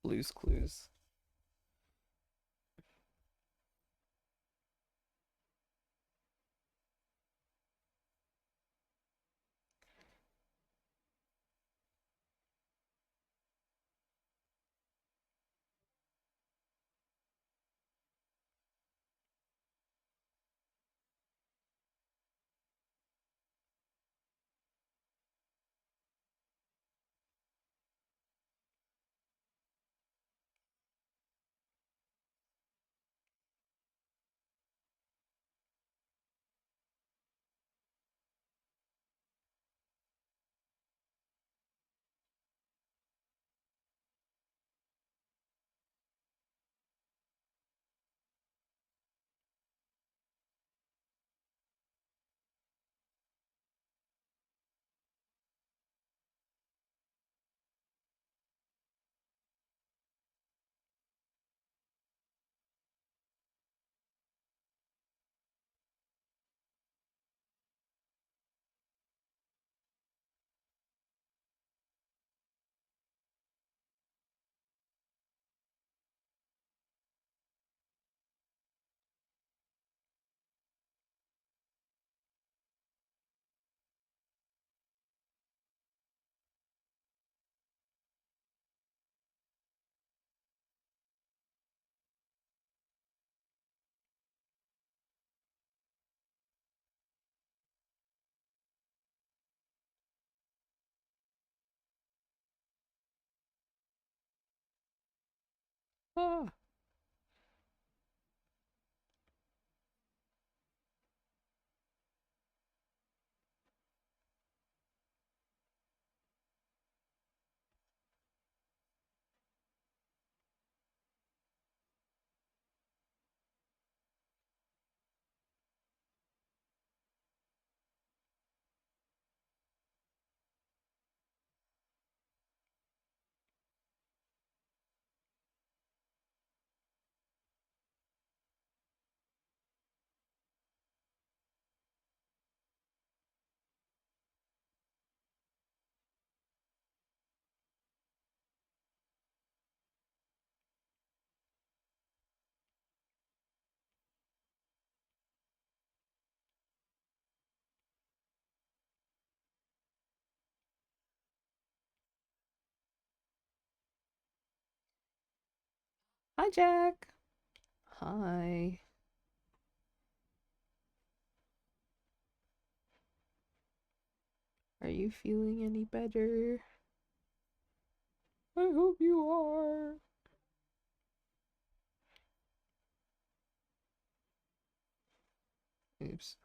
Blue's Clues. Ah. Hi, Jack. Hi. Are you feeling any better? I hope you are. Oops.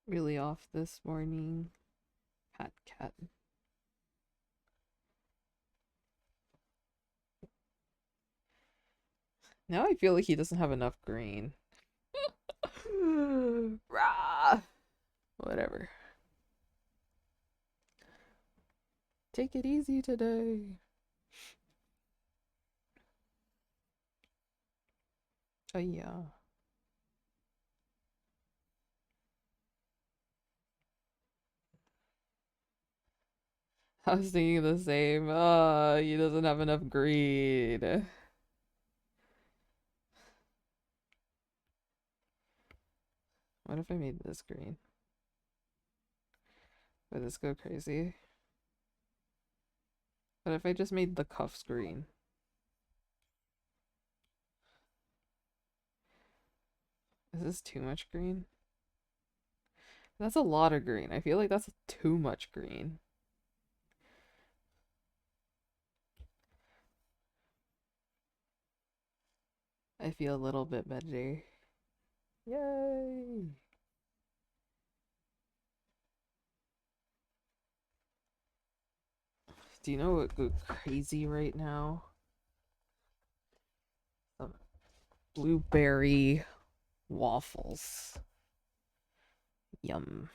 Really off this morning. Cat, cat. Now I feel like he doesn't have enough green. Rah! Whatever. Take it easy today. Oh, yeah. I was thinking the same. He doesn't have enough green. What if I made this green? Would this go crazy? What if I just made the cuffs green? Is this too much green? That's a lot of green. I feel like that's too much green. I feel a little bit better. Yay! Do you know what go crazy right now? Some blueberry waffles. Yum.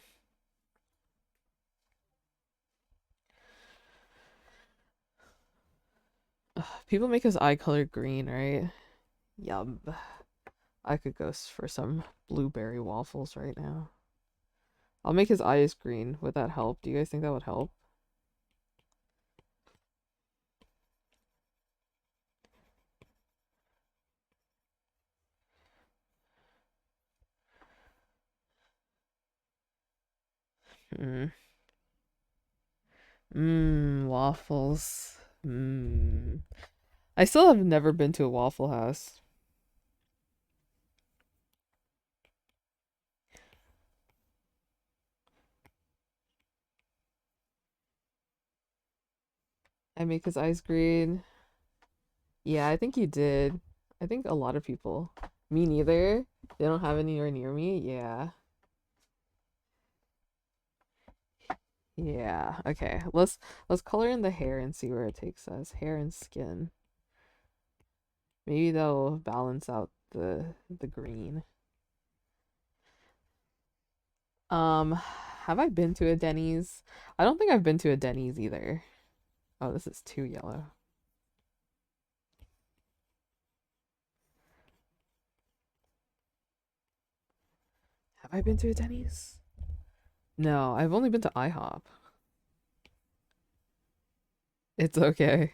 Ugh, people make his eye color green, right? Yum. I could go for some blueberry waffles right now. I'll make his eyes green. Would that help? Do you guys think that would help? Hmm. Mmm, waffles. Mmm. I still have never been to a Waffle House. I make his eyes green. Yeah, I think you did. I think a lot of people. Me neither. They don't have anywhere near me. Yeah. Yeah. Okay. Let's color in the hair and see where it takes us. Hair and skin. Maybe that'll balance out the green. Have I been to a Denny's? I don't think I've been to a Denny's either. Oh, this is too yellow. Have I been to a Denny's? No, I've only been to IHOP. It's okay.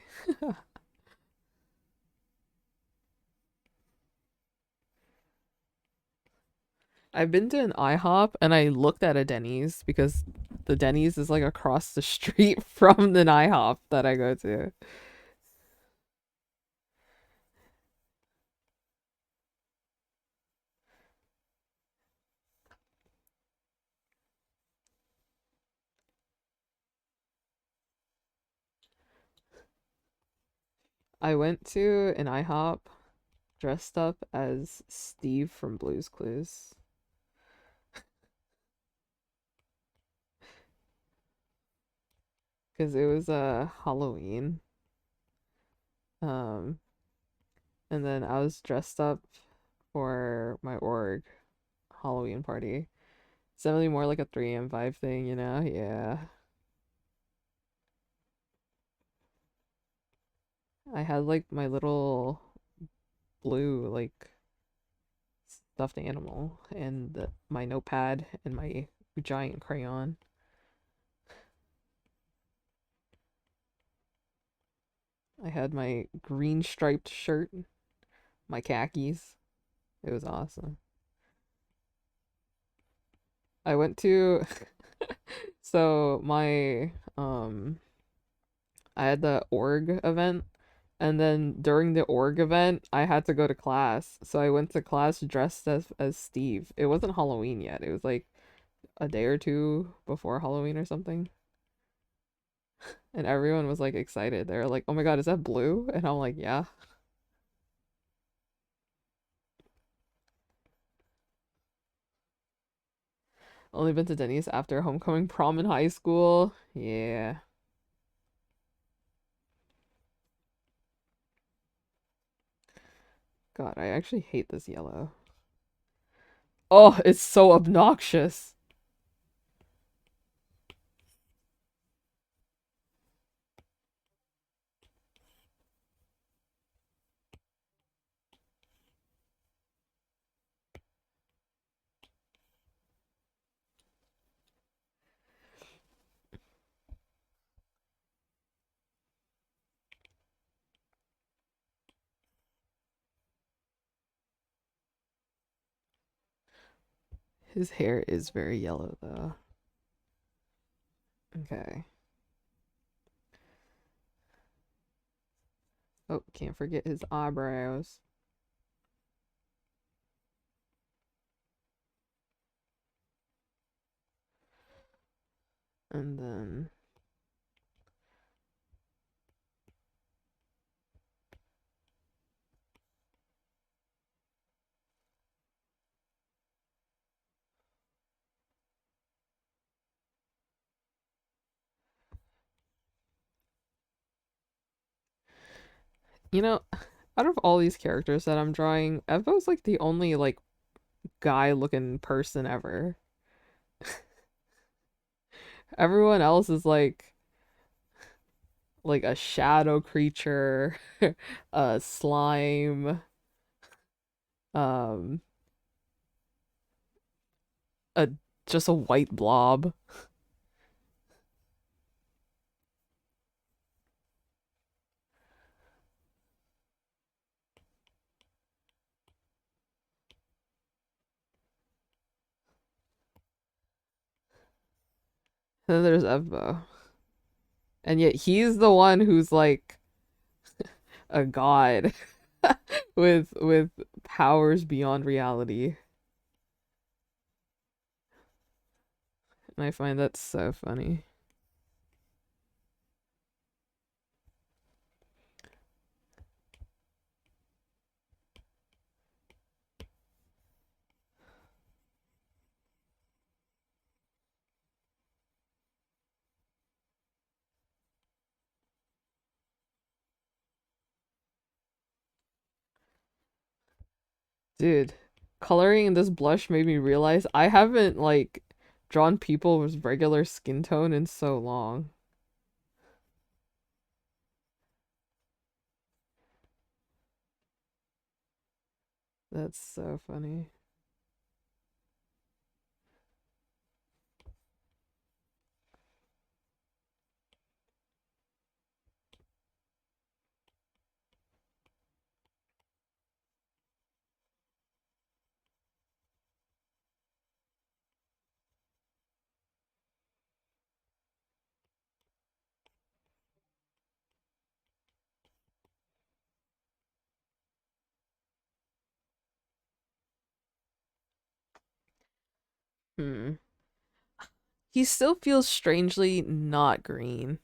I've been to an IHOP and I looked at a Denny's because the Denny's is like across the street from the IHOP that I go to. I went to an IHOP dressed up as Steve from Blue's Clues because it was Halloween. Um, and then I was dressed up for my org Halloween party. It's definitely more like a 3 and 5 thing, you know? Yeah. I had like my little blue like stuffed animal and my notepad and my giant crayon. I had my green striped shirt, my khakis. It was awesome. I went to so my I had the org event and then during the org event I had to go to class. So I went to class dressed as Steve. It wasn't Halloween yet. It was like a day or two before Halloween or something. And everyone was like excited. They were like, "Oh my God, is that Blue?" And I'm like, "Yeah." Only been to Denny's after homecoming prom in high school. Yeah. God, I actually hate this yellow. Oh, it's so obnoxious. His hair is very yellow though. Okay. Oh, can't forget his eyebrows. And then, out of all these characters that I'm drawing, Evo's like the only like guy looking person ever. Everyone else is like a shadow creature, a slime, um, a just a white blob. And then there's Evo. And yet he's the one who's like a god with powers beyond reality. And I find that so funny. Dude, coloring this blush made me realize I haven't like drawn people with regular skin tone in so long. That's so funny. Hmm. He still feels strangely not green.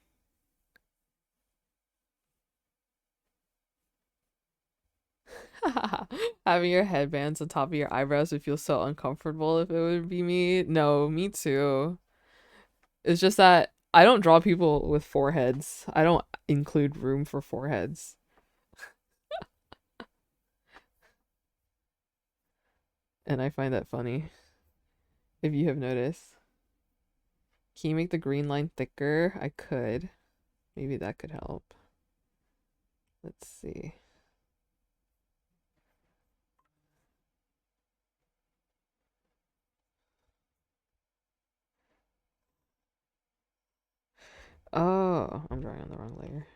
Having your headbands on top of your eyebrows would feel so uncomfortable if it would be me. No, me too. It's just that I don't draw people with foreheads. I don't include room for foreheads. And I find that funny, if you have noticed. Can you make the green line thicker? I could. Maybe that could help. Let's see. Oh, I'm drawing on the wrong layer.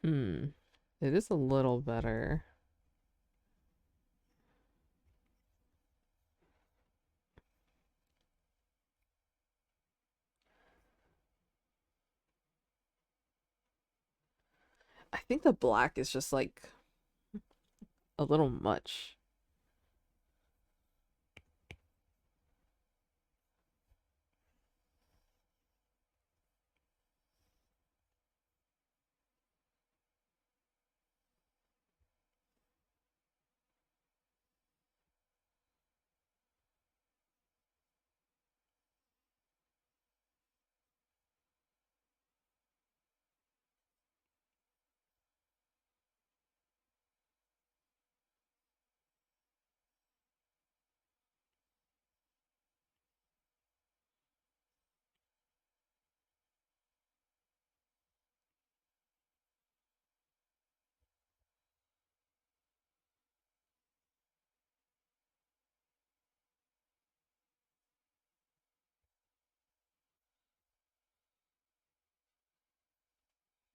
Hmm. It is a little better. I think the black is just like a little much.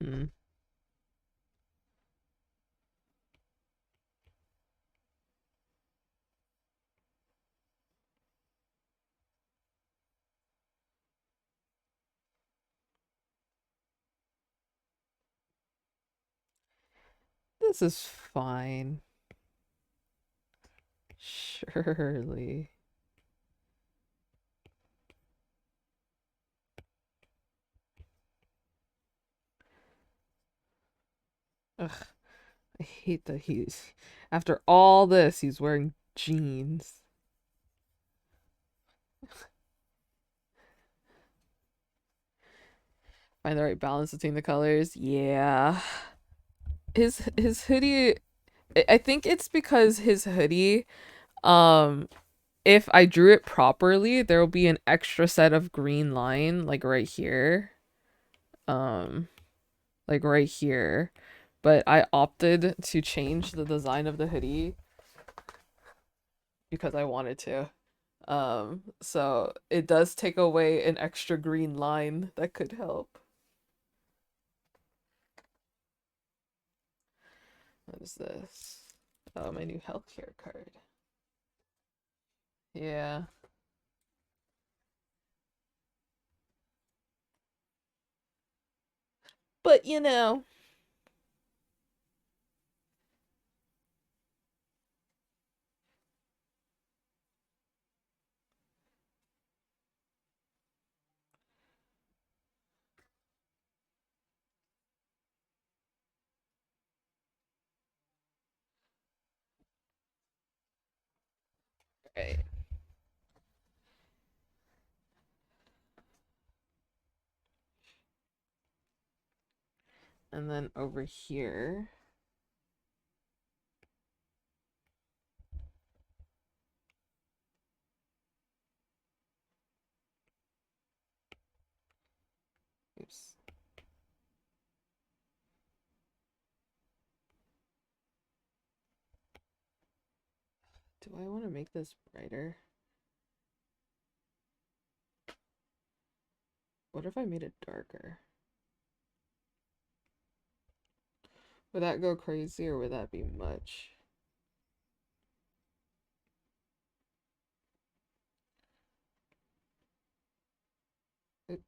Hmm. This is fine. Surely. Ugh, I hate that he's after all this he's wearing jeans. Find the right balance between the colors. Yeah. His hoodie I think it's because his hoodie um if I drew it properly, there will be an extra set of green line like right here. Um like right here. But I opted to change the design of the hoodie because I wanted to. So it does take away an extra green line that could help. What is this? Oh, my new healthcare card. Yeah. But you know, right. And then over here, oops. Do I want to make this brighter? What if I made it darker? Would that go crazy or would that be much? It,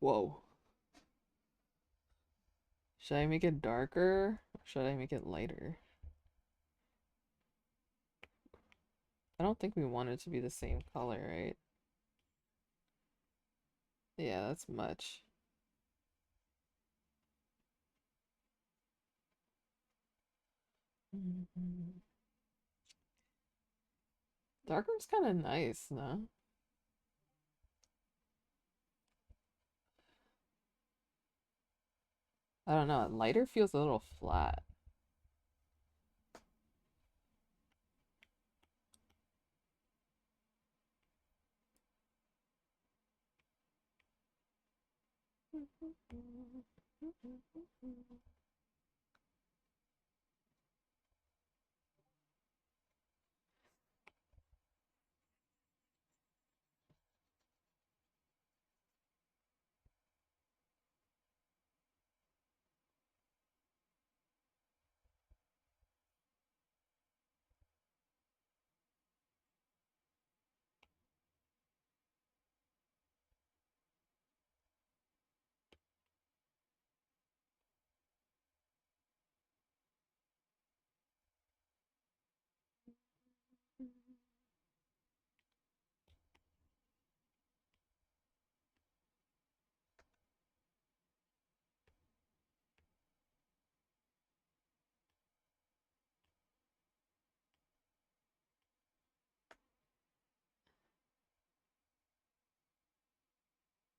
whoa. Should I make it darker or should I make it lighter? I don't think we want it to be the same color, right? Yeah, that's much. Darker's kind of nice, no? I don't know. Lighter feels a little flat.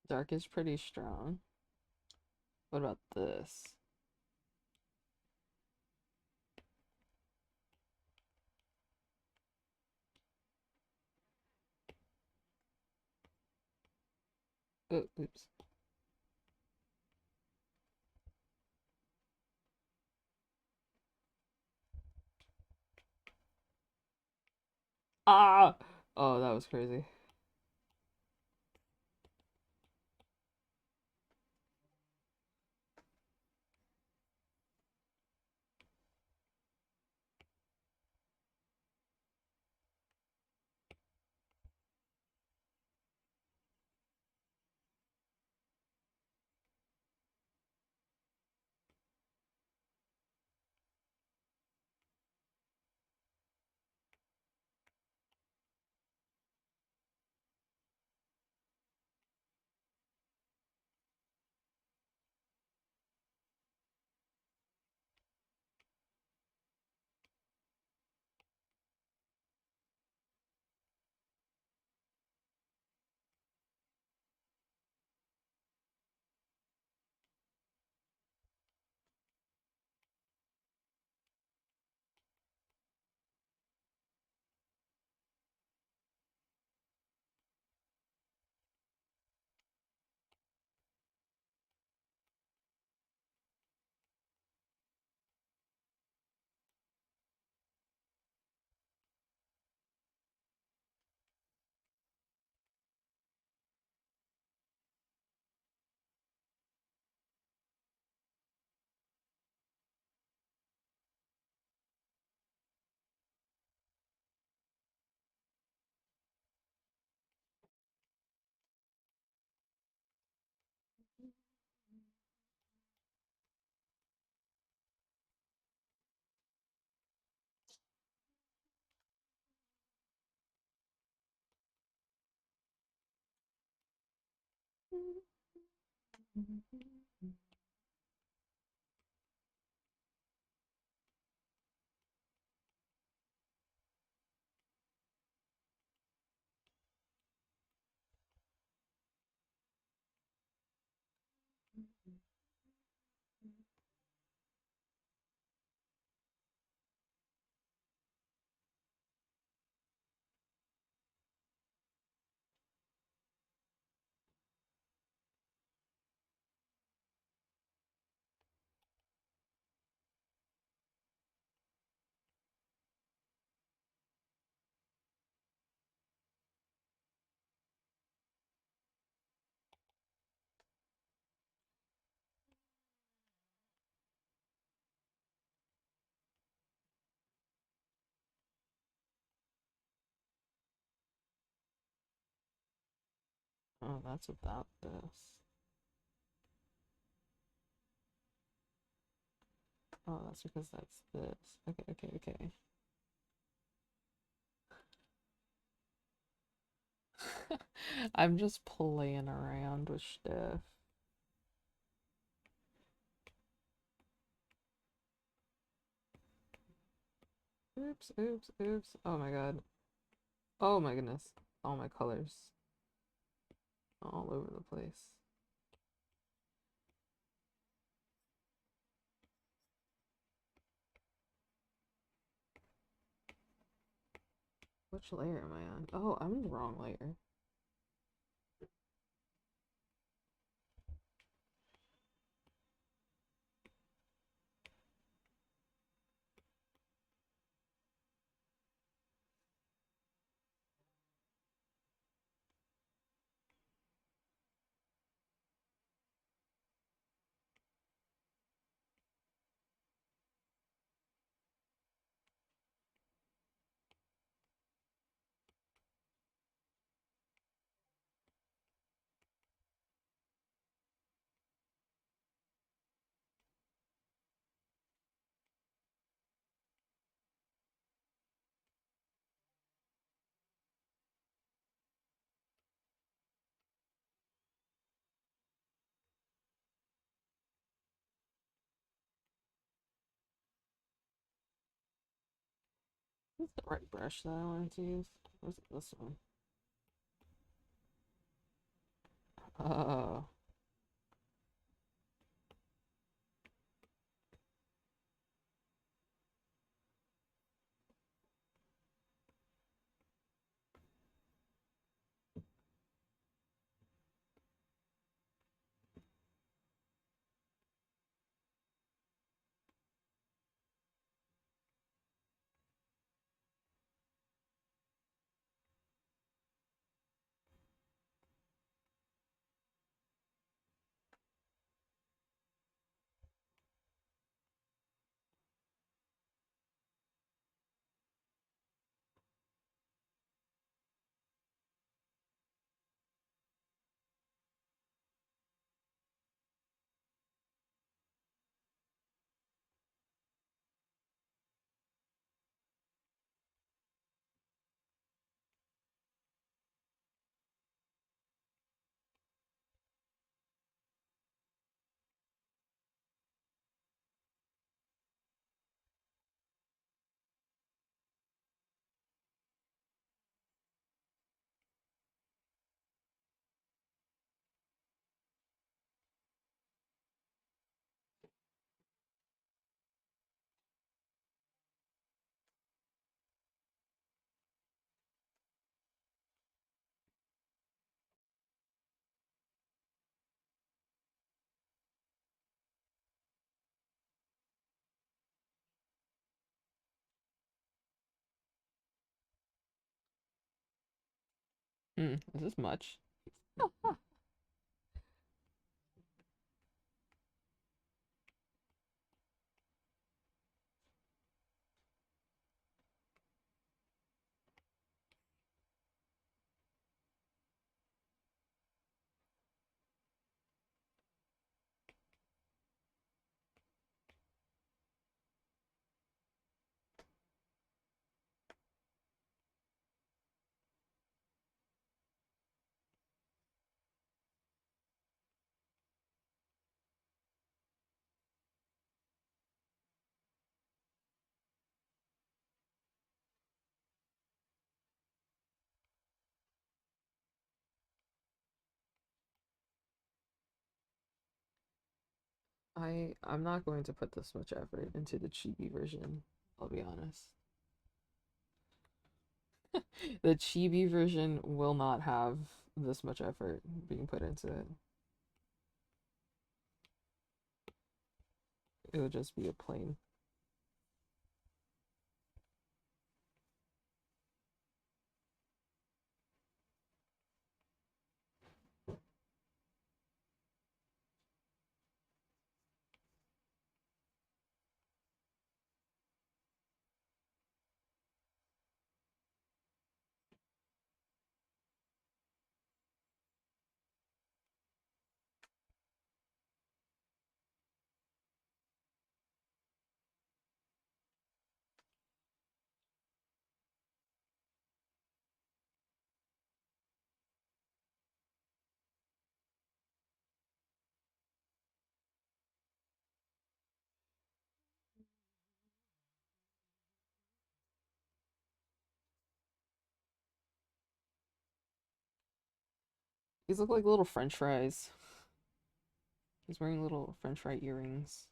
Dark is pretty strong. What about this? Oh, oops. Ah! Oh, that was crazy. Oh, that's without this. Oh, that's because that's this. Okay, okay, okay. I'm just playing around with stuff. Oops, oops, oops. Oh my god. Oh my goodness. All my colors all over the place. Which layer am I on? Oh, I'm the wrong layer. What's the right brush that I wanted to use? Was it this one? Oh. Is this much? I'm not going to put this much effort into the chibi version, I'll be honest. The chibi version will not have this much effort being put into it. It would just be a plain. These look like little French fries. He's wearing little French fry earrings.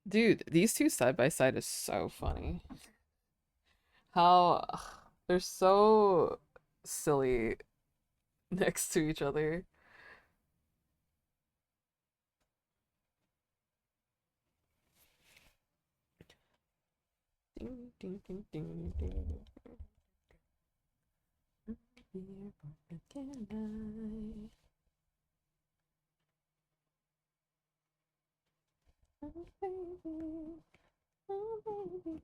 Dude, these two side by side is so funny. How they're so silly next to each other. Ding, ding, ding, ding, ding. Can I? Oh, baby. Oh, baby.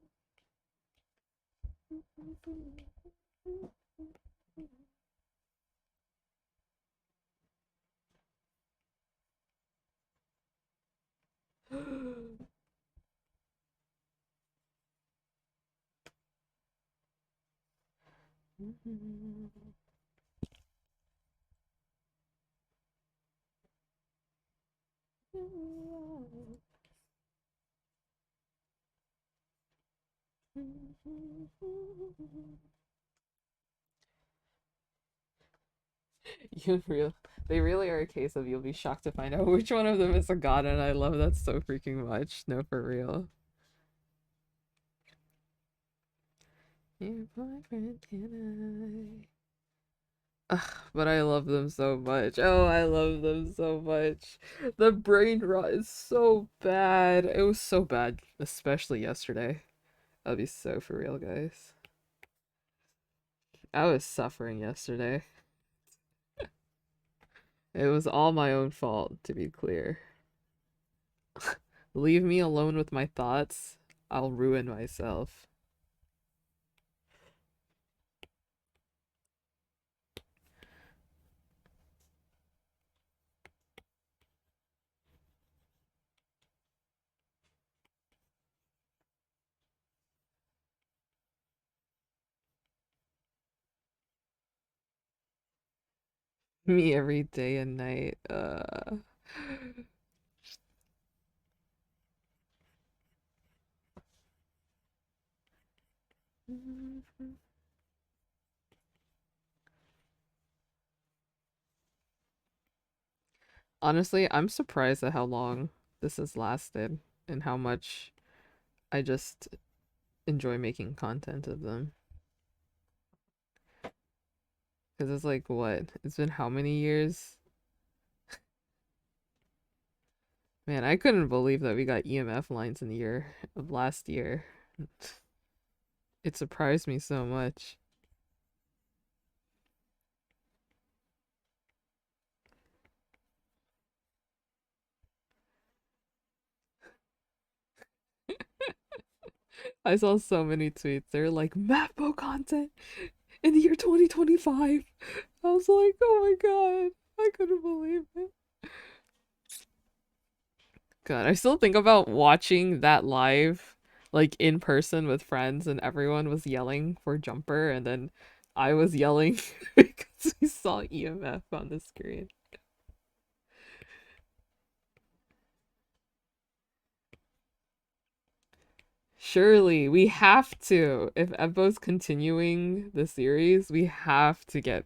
You real They really are a case of you'll be shocked to find out which one of them is a god, and I love that so freaking much. No, for real. Your boyfriend, can I? Ugh, but I love them so much. Oh, I love them so much. The brain rot is so bad. It was so bad, especially yesterday. I'll be so for real, guys. I was suffering yesterday. It was all my own fault, to be clear. Leave me alone with my thoughts. I'll ruin myself. Me every day and night. Honestly, I'm surprised at how long this has lasted and how much I just enjoy making content of them. Because it's like, what? It's been how many years? Man, I couldn't believe that we got EMF lines in the year of last year. It surprised me so much. I saw so many tweets. They're like Mappo content in the year 2025. I was like, oh my god, I couldn't believe it. God, I still think about watching that live, like in person with friends, and everyone was yelling for Jumper, and then I was yelling because we saw EMF on the screen. Surely, we have to. If Evo's continuing the series, we have to get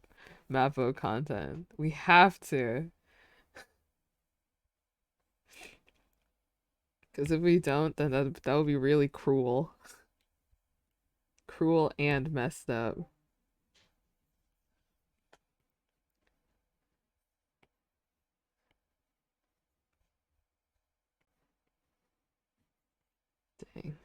Mappo content. We have to. Because if we don't, then that would be really cruel. Cruel and messed up. Dang.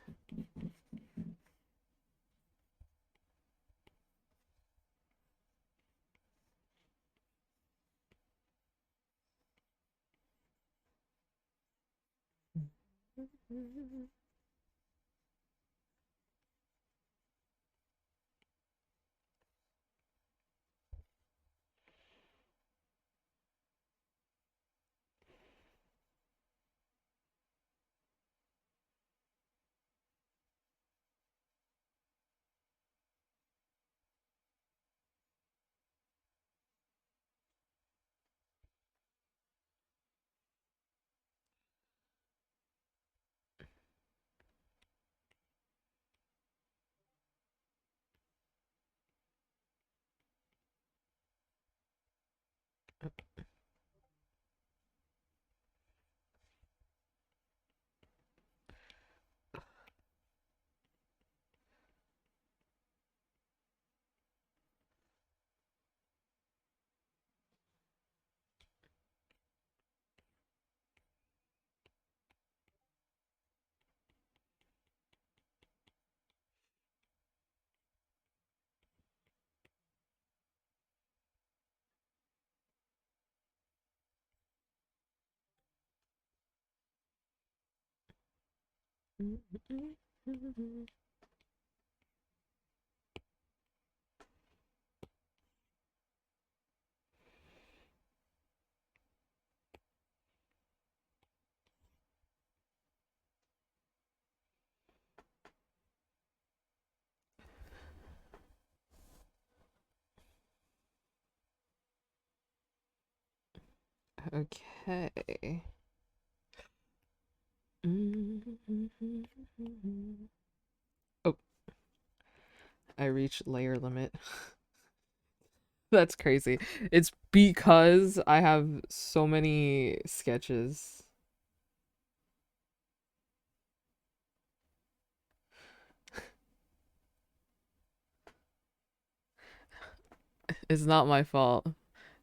Okay. Oh, I reached layer limit. That's crazy. It's because I have so many sketches. It's not my fault.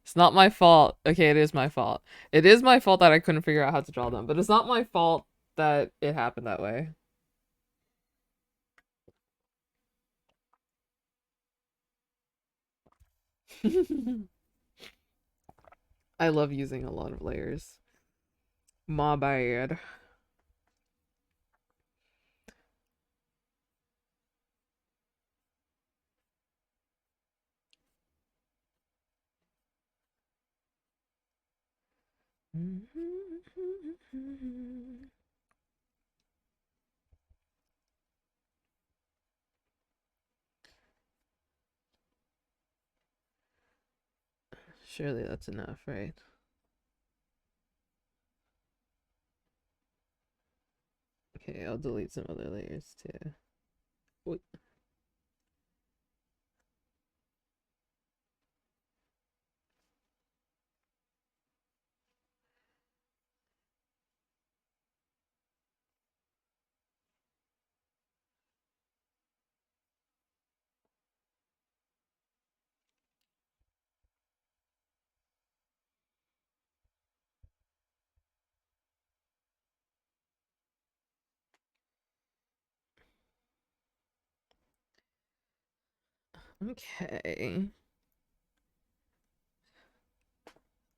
It's not my fault. Okay, it is my fault. It is my fault that I couldn't figure out how to draw them, but it's not my fault that it happened that way. I love using a lot of layers. My bad. Surely that's enough, right? Okay, I'll delete some other layers too. What? Okay.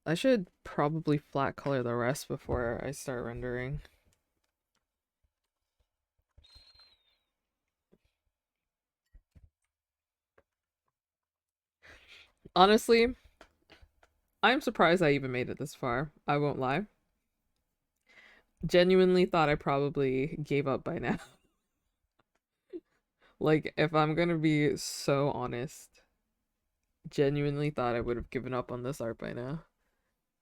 I should probably flat color the rest before I start rendering. Honestly, I'm surprised I even made it this far. I won't lie. Genuinely thought I probably gave up by now. Like, if I'm gonna be so honest, genuinely thought I would have given up on this art by now.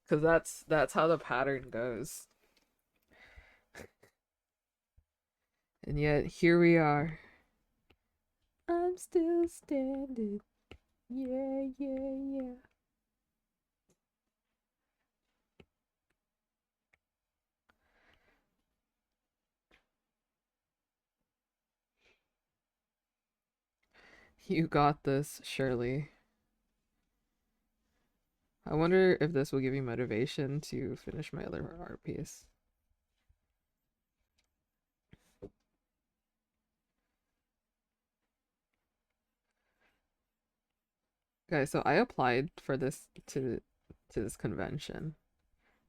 Cause that's how the pattern goes. And yet here we are. I'm still standing. Yeah, yeah, yeah. You got this, Shirley. I wonder if this will give you motivation to finish my other art piece. Guys, so I applied for this to this convention,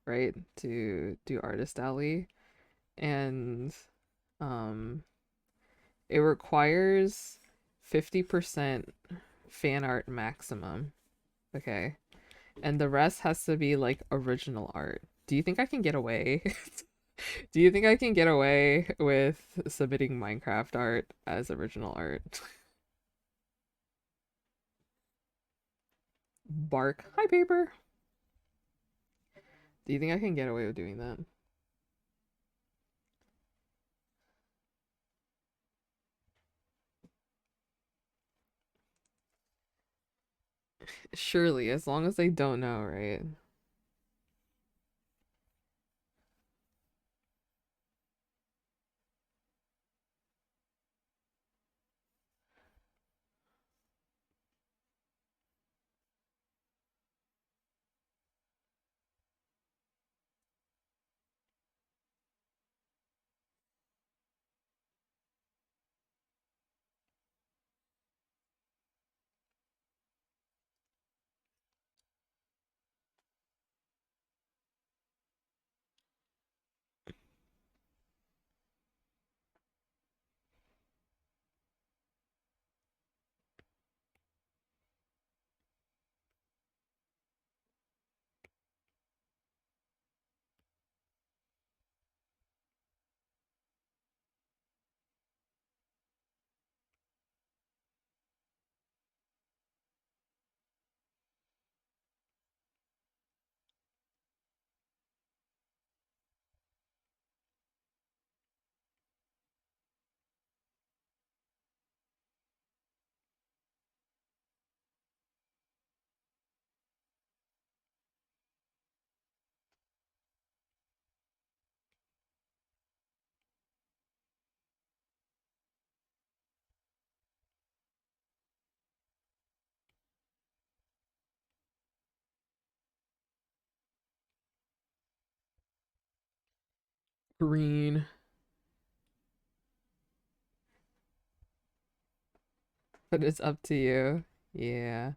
right? To do Artist Alley, and um it requires 50% fan art maximum, okay? And the rest has to be like original art. Do you think I can get away? Do you think I can get away with submitting Minecraft art as original art? Bark. Hi, paper. Do you think I can get away with doing that? Surely, as long as they don't know, right? Green. But it's up to you. Yeah.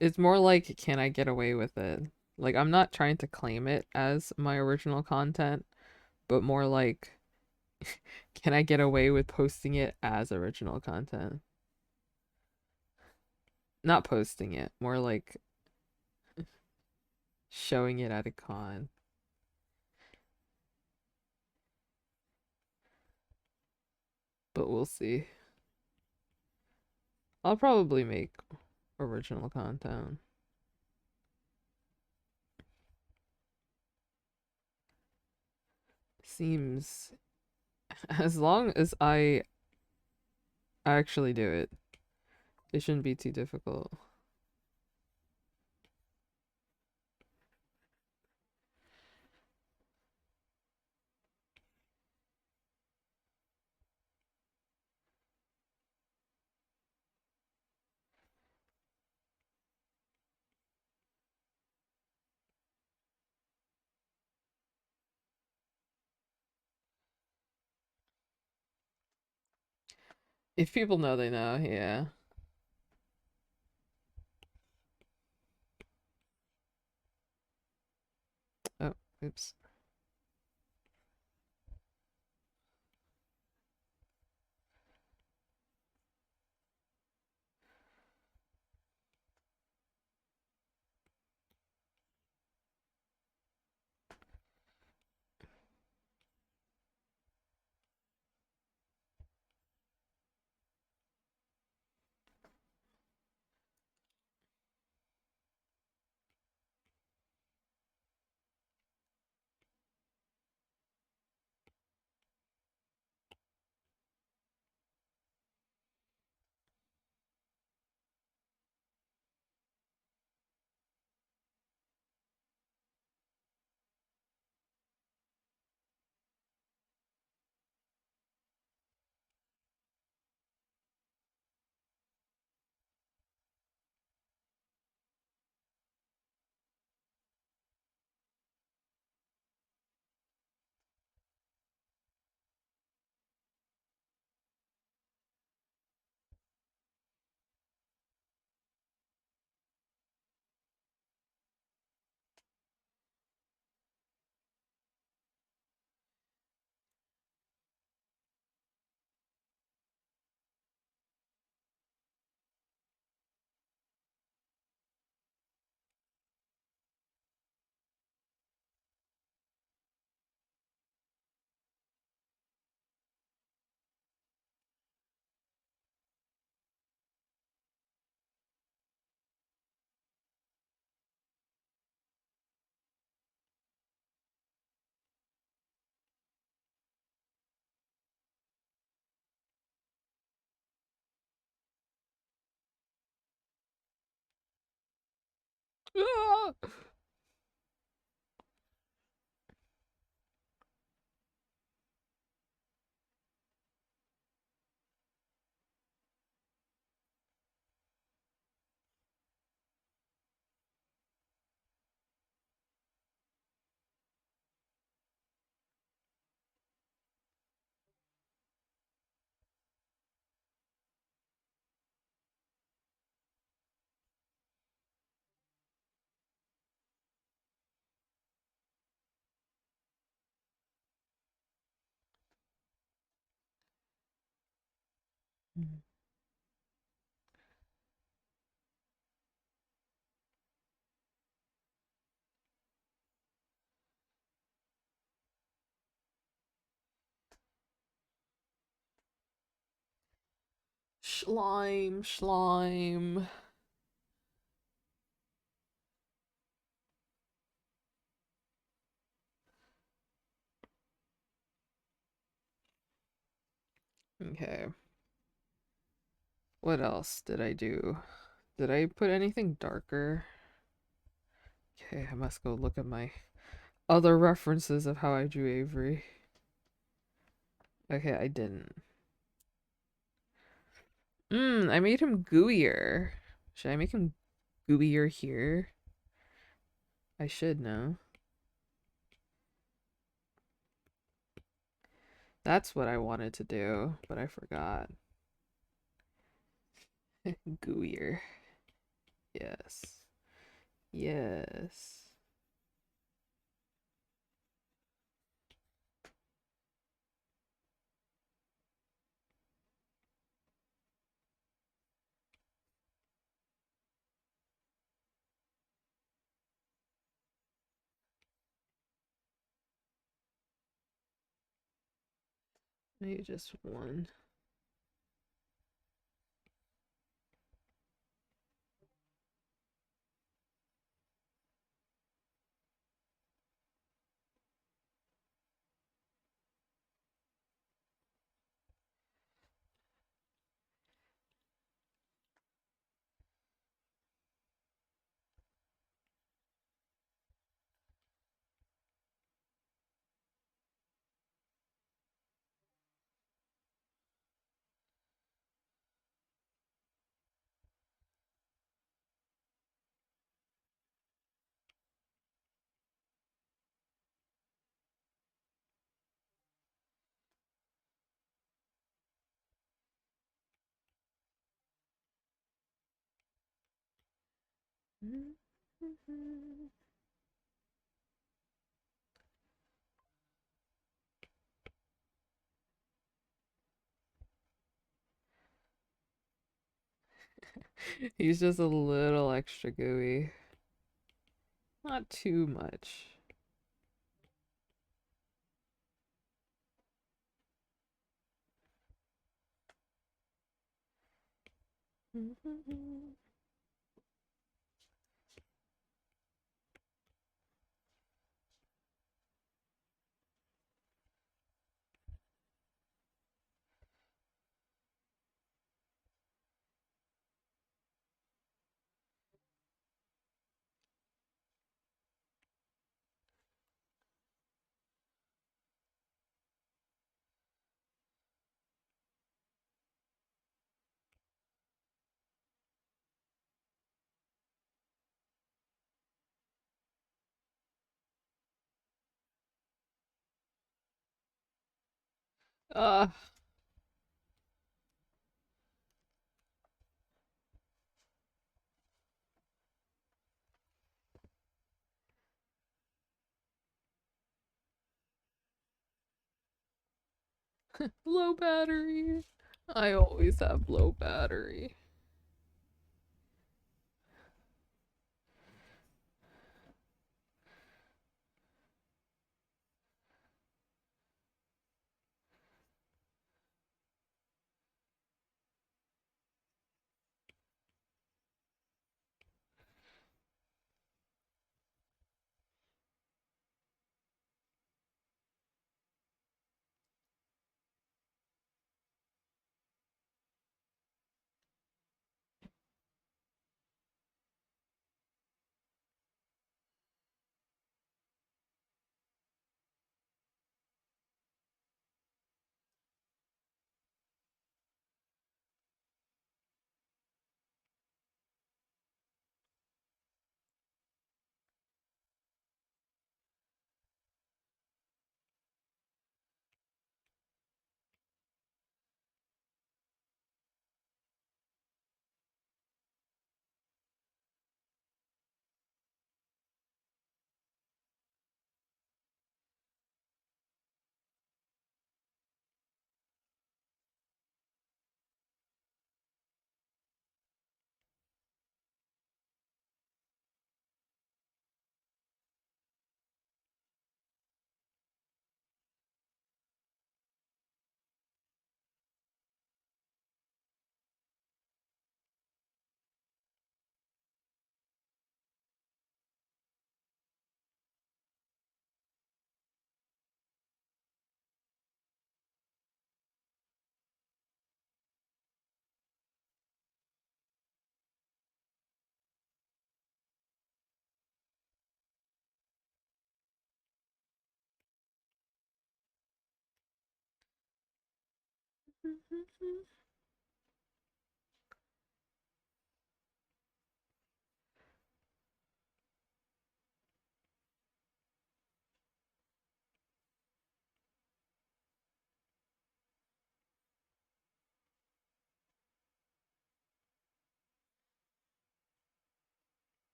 It's more like, can I get away with it? Like, I'm not trying to claim it as my original content, but more like, can I get away with posting it as original content? Not posting it, more like showing it at a con. But we'll see. I'll probably make original content. Seems as long as I actually do it, it shouldn't be too difficult. If people know, they know, yeah. Oh, oops. Ah! Slime, slime. Okay. What else did I do? Did I put anything darker? Okay, I must go look at my other references of how I drew Avery. Okay, I didn't. I made him gooier. Should I make him gooier here? I should know. That's what I wanted to do, but I forgot. Gooier. Yes. Yes. Maybe just one. He's just a little extra gooey. Not too much. Uh, low battery. I always have low battery.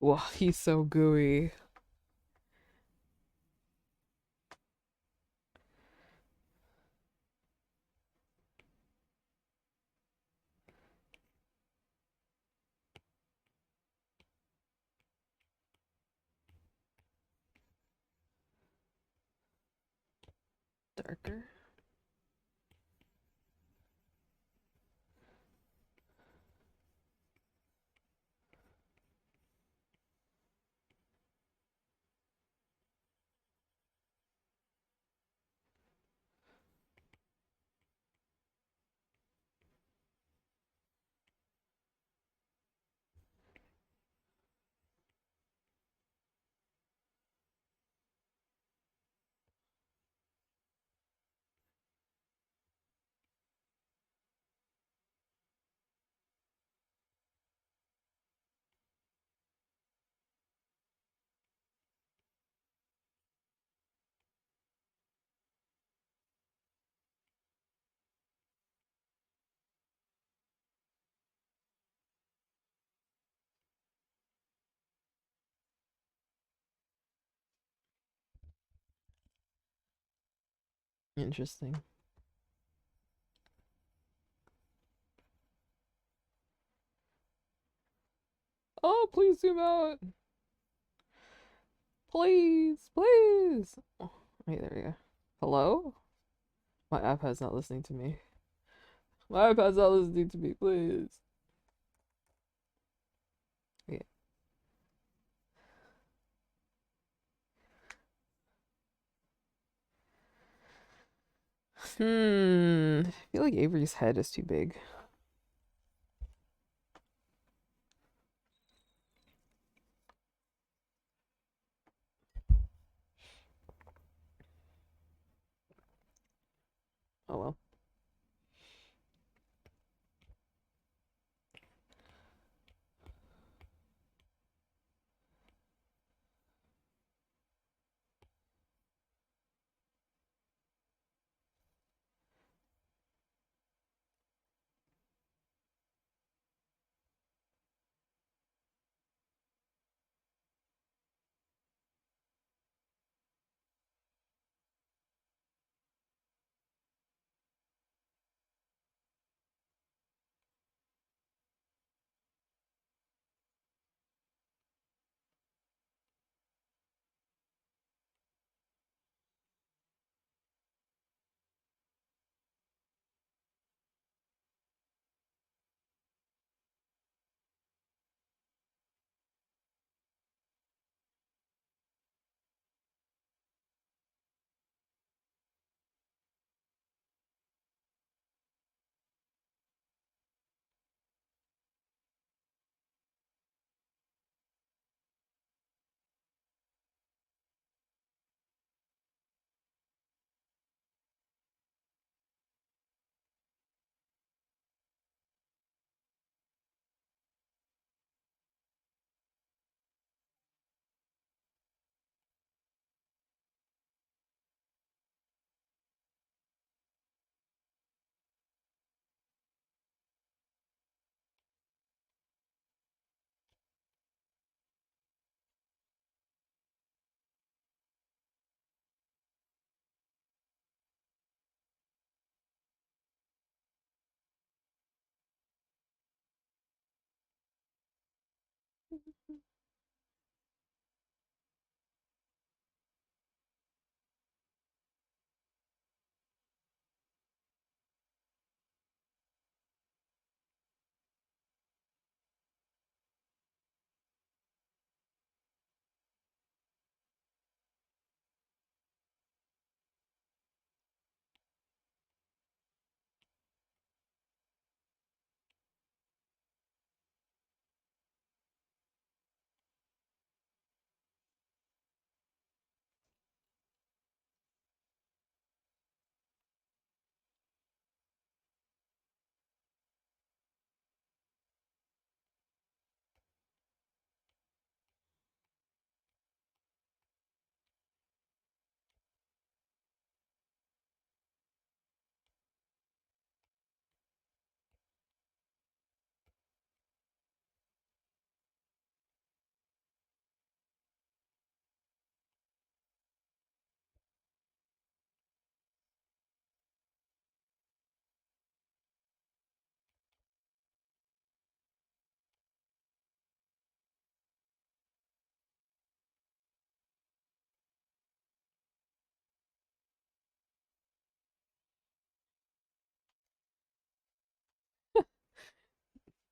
Wow, he's so gooey. Darker. Interesting. Oh, please zoom out. Please, please. Oh, wait, there we go. Hello? My iPad's not listening to me. My iPad's not listening to me, please. Yeah. I feel like Avery's head is too big. Oh well.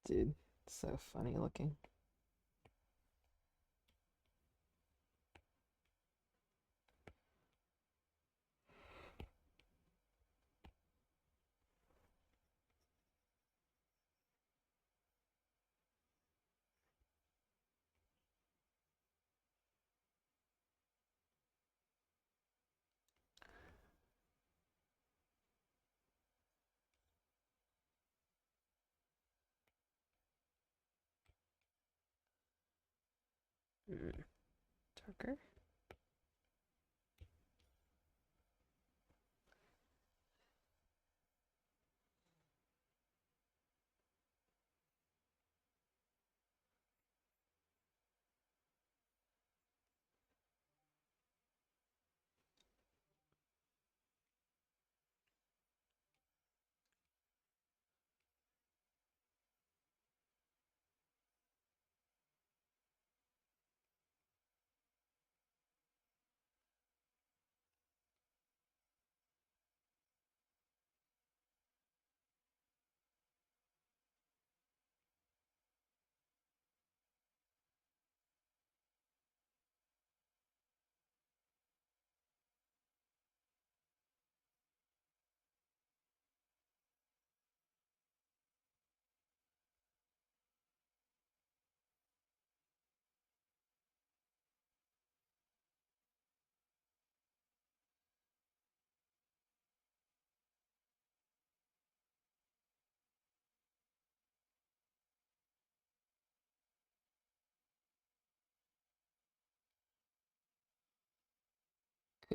Dude, so funny looking. Darker.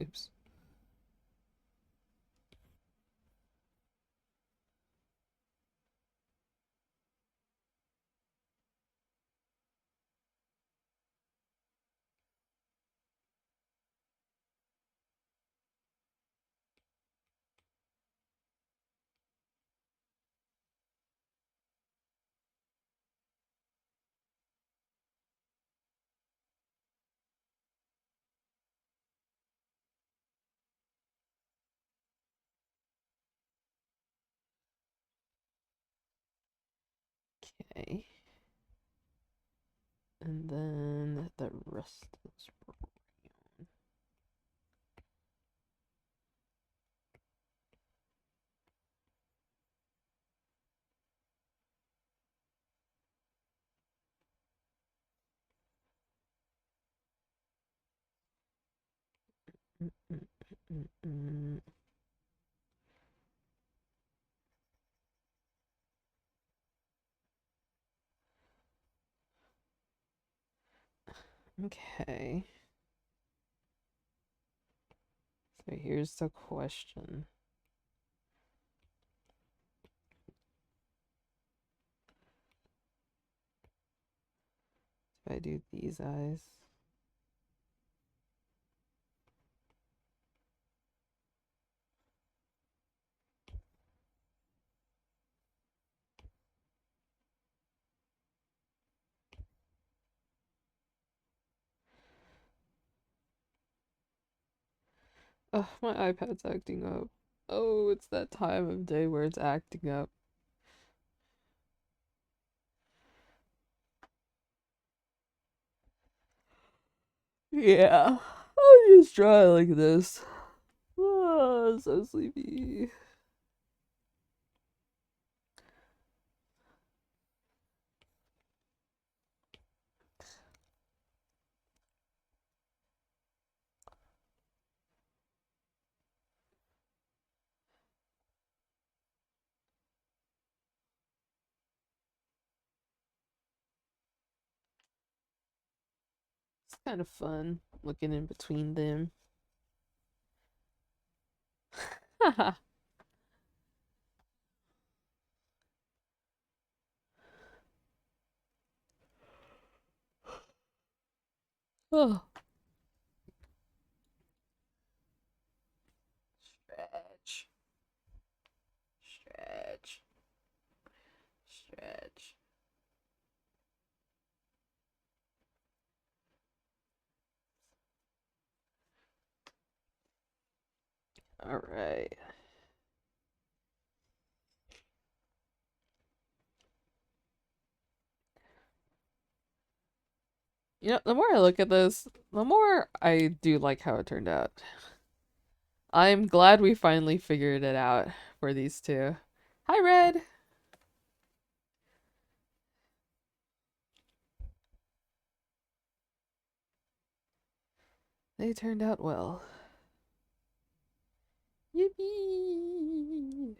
Oops. Okay. And then the rest is brown. Mm, mm, mm, mm. Okay. So here's the question. If I do these eyes. Oh, my iPad's acting up. Oh, it's that time of day where it's acting up. Yeah, I'll just try like this. Oh, so sleepy. It's kind of fun looking in between them. Haha. Oh. Stretch. Stretch. Stretch. All right. You know, the more I look at this, the more I do like how it turned out. I'm glad we finally figured it out for these two. Hi, Red. They turned out well. Yippee!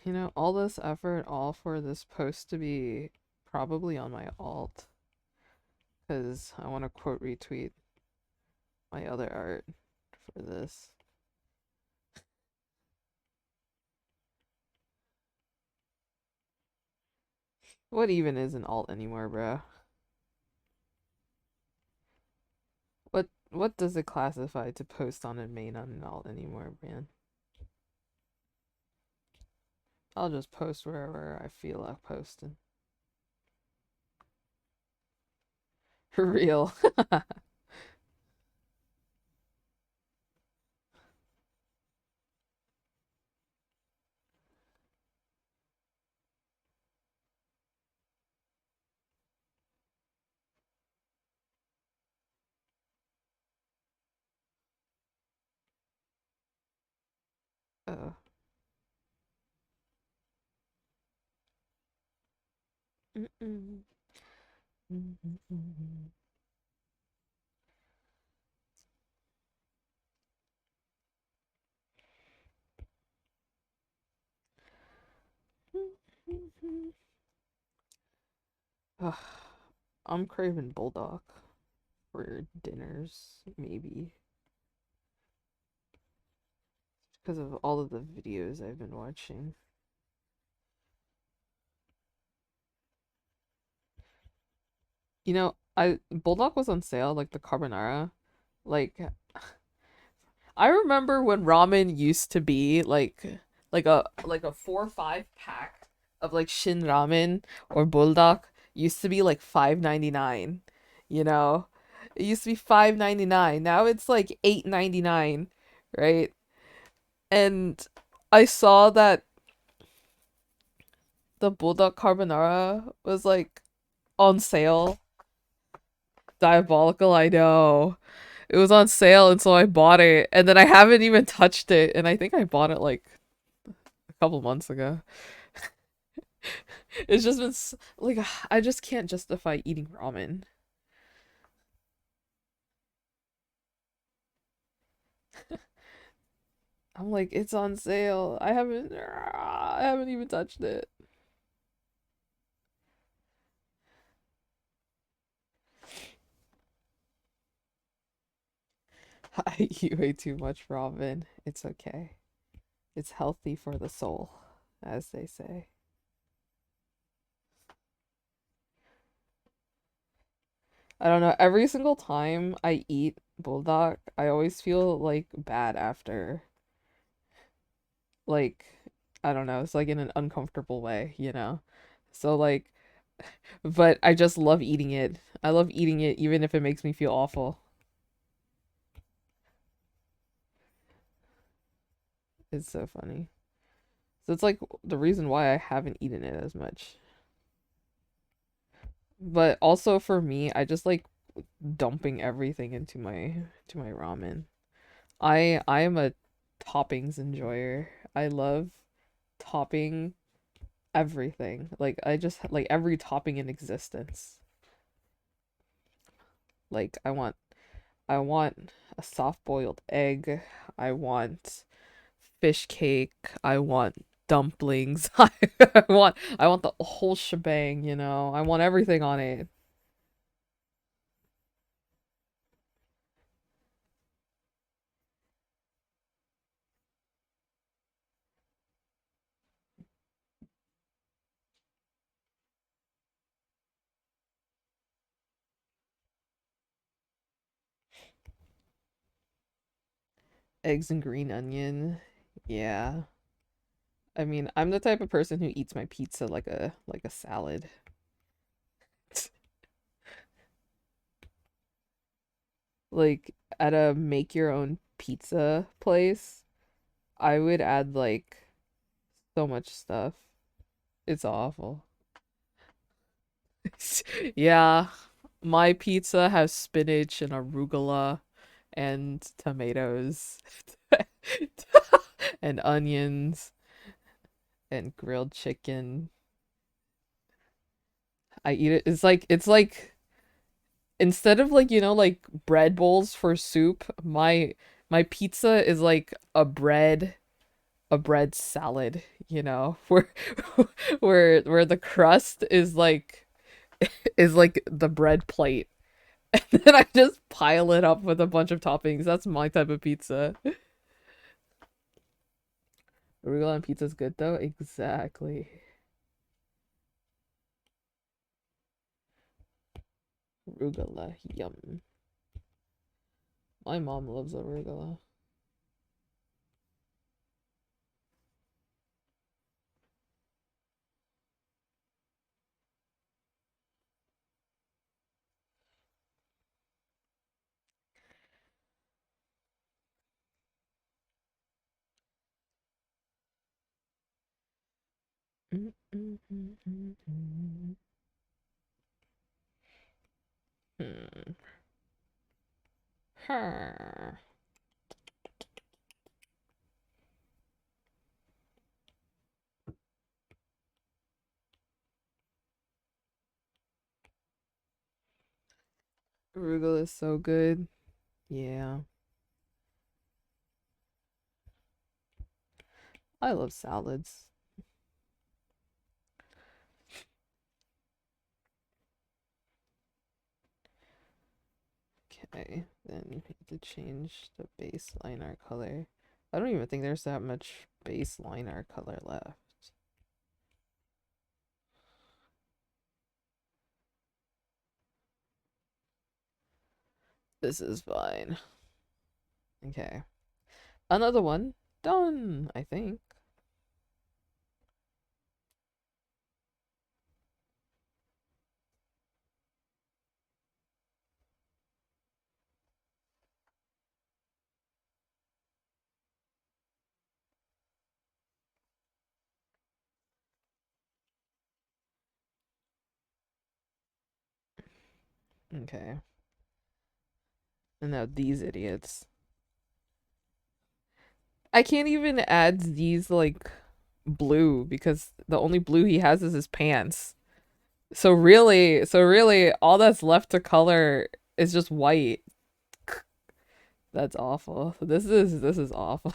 You know, all this effort, all for this post to be probably on my alt, because I want to quote retweet my other art for this. What even is an alt anymore, bro? What does it classify to post on a main on an alt anymore, man? I'll just post wherever I feel like posting. For real. uh. Mm-mm. Mm-mm. Ugh, I'm craving bulldog for dinners, maybe, because of all of the videos I've been watching. You know, I bulldog was on sale, like the carbonara. Like I remember when ramen used to be like a 4 or 5 pack of like Shin ramen or bulldog used to be like 5.99. You know, it used to be 5.99. Now it's like 8.99, right? And I saw that the bulldog carbonara was like on sale. Diabolical, I know. It was on sale, and so I bought it, and then I haven't even touched it, and I think I bought it like a couple months ago. It's just been like I just can't justify eating ramen. I'm like, it's on sale. I haven't even touched it. I eat way too much ramen. It's okay. It's healthy for the soul, as they say. I don't know. Every single time I eat bulldog, I always feel like bad after. Like, I don't know. It's like in an uncomfortable way, you know? So, like, but I just love eating it. I love eating it even if it makes me feel awful. It's so funny. So, it's like the reason why I haven't eaten it as much. But also for me, I just like dumping everything into my ramen. I am a toppings enjoyer. I love topping everything. Like I just like every topping in existence. Like I want a soft-boiled egg. I want fish cake. I want dumplings. I want the whole shebang, you know. I want everything on it. Eggs and green onion. Yeah. I mean, I'm the type of person who eats my pizza like a salad. Like at a make your own pizza place, I would add like so much stuff. It's awful. Yeah, my pizza has spinach and arugula and tomatoes and onions and grilled chicken. I eat it. It's like instead of like, like bread bowls for soup, my pizza is like a bread salad, where where the crust is like the bread plate. And then I just pile it up with a bunch of toppings. That's my type of pizza. Arugula on pizza's good though? Exactly. Arugula, yum. My mom loves arugula. Mm, mm, mm, mm, mm. Hmm. Huh. Arugula is so good. Yeah. I love salads. Okay, then we need to change the base liner color. I don't even think there's that much base liner color left. This is fine. Okay. Another one. Done, I think. Okay. And now these idiots. I can't even add these like blue because the only blue he has is his pants. So really all that's left to color is just white. That's awful. This is awful.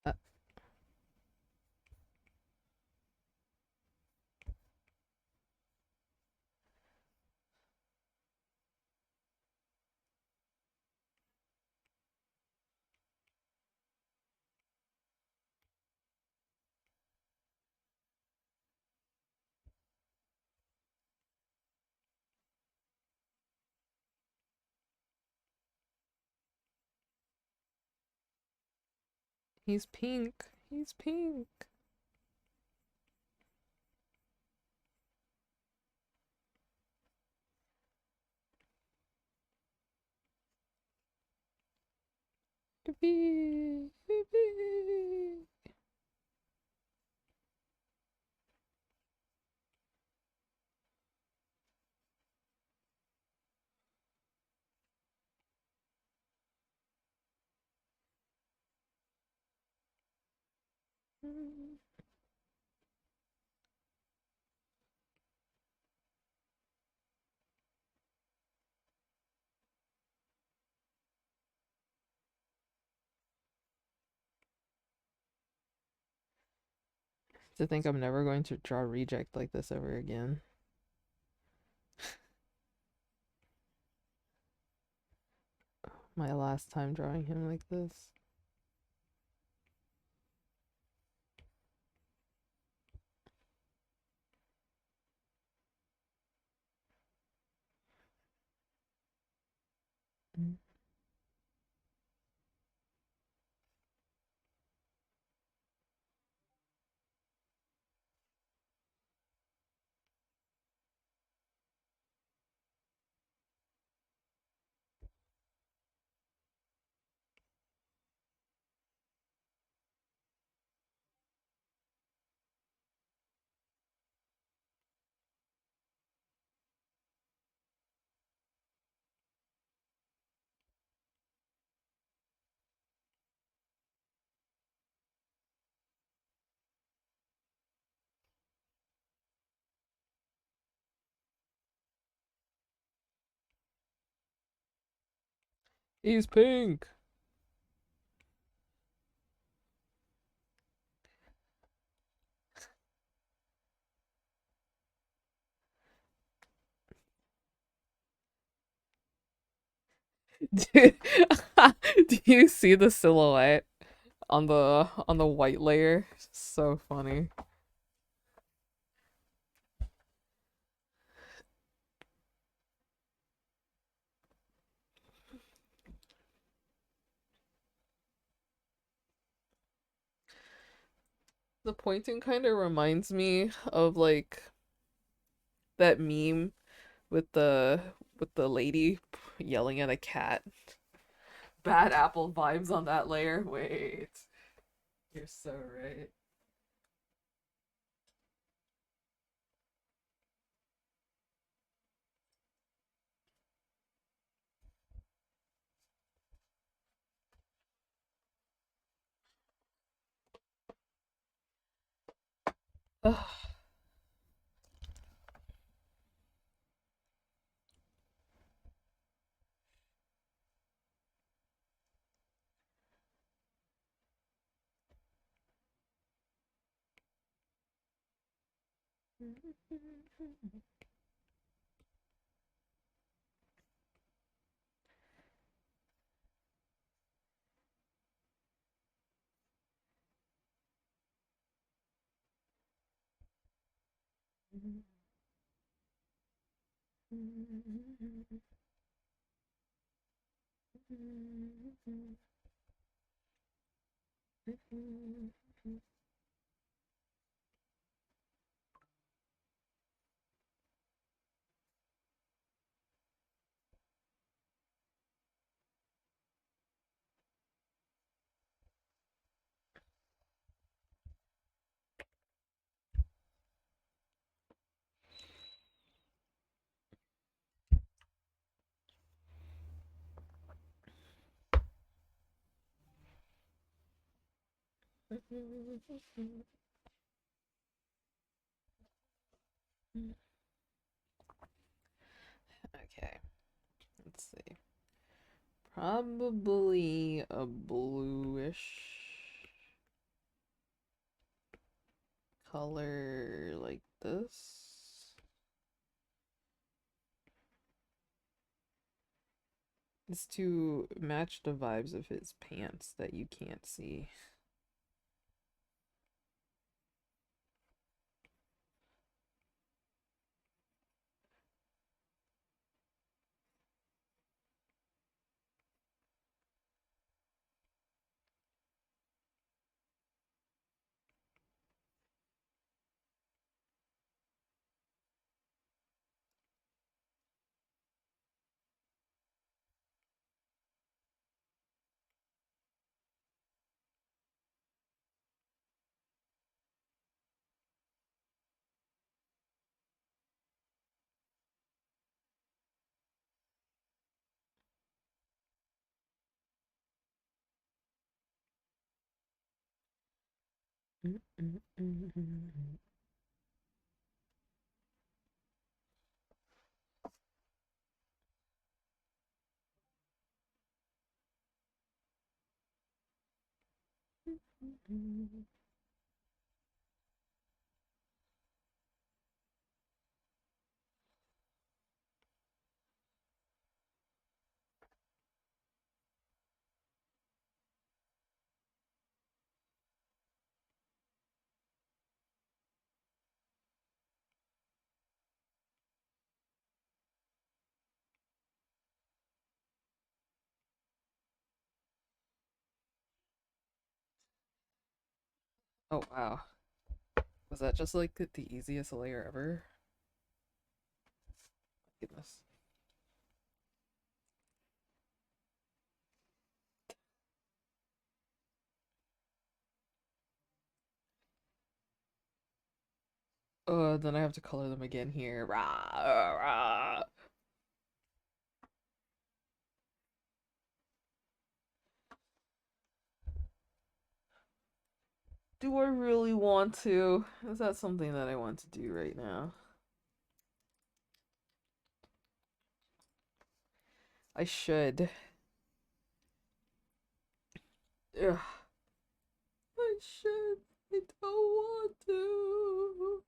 Uh, he's pink. He's pink. Yippee, yippee. To think I'm never going to draw reject like this ever again. My last time drawing him like this. Mm. He's pink. Dude, do you see the silhouette on the white layer? So funny. The pointing kind of reminds me of like that meme with the lady yelling at a cat. Bad apple vibes on that layer. Wait. You're so right. Ugh. Okay, let's see. Probably a bluish color like this. It's to match the vibes of his pants that you can't see. Oh wow. Was that just like the easiest layer ever? Goodness. Then I have to color them again here. Rah, rah. Do I really want to? Is that something that I want to do right now? I should. Ugh, I should. I don't want to.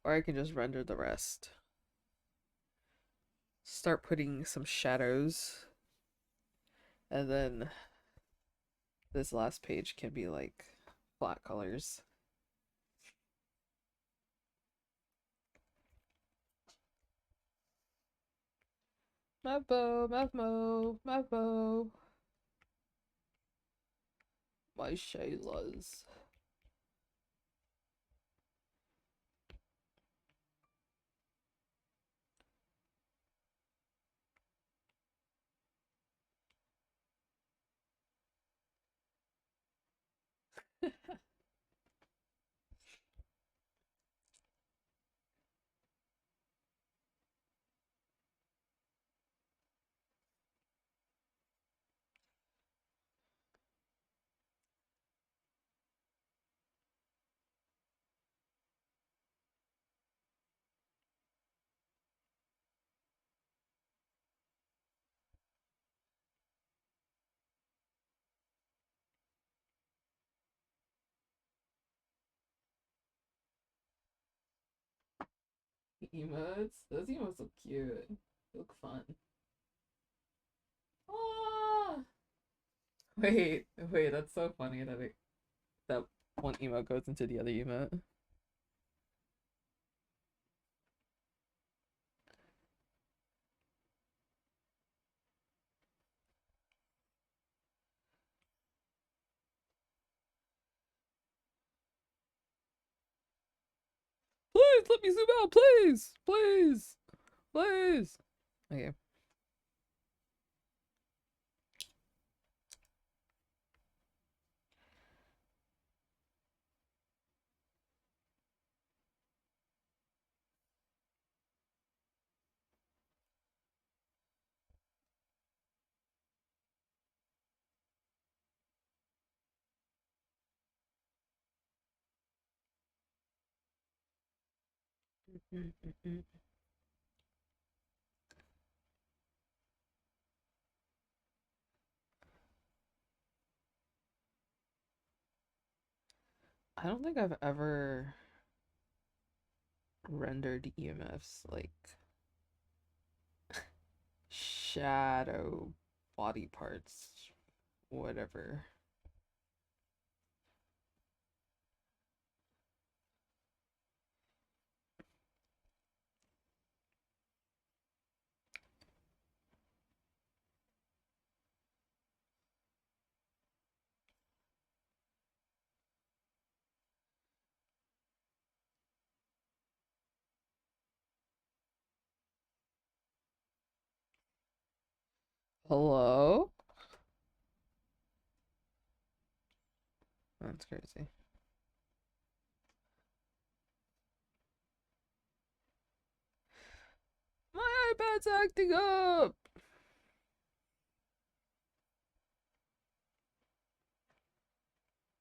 Or I can just render the rest. Start putting some shadows. And then this last page can be like flat colors. Mavbo, Mavmo, Mavbo. My Shaylas. Emotes? Those emotes look cute. They look fun. Ah! Wait, that's so funny that one emote goes into the other emote. Please let me zoom out, please! Please! Please! Okay. I don't think I've ever rendered EMFs like shadow body parts, whatever. Hello? That's crazy. My iPad's acting up!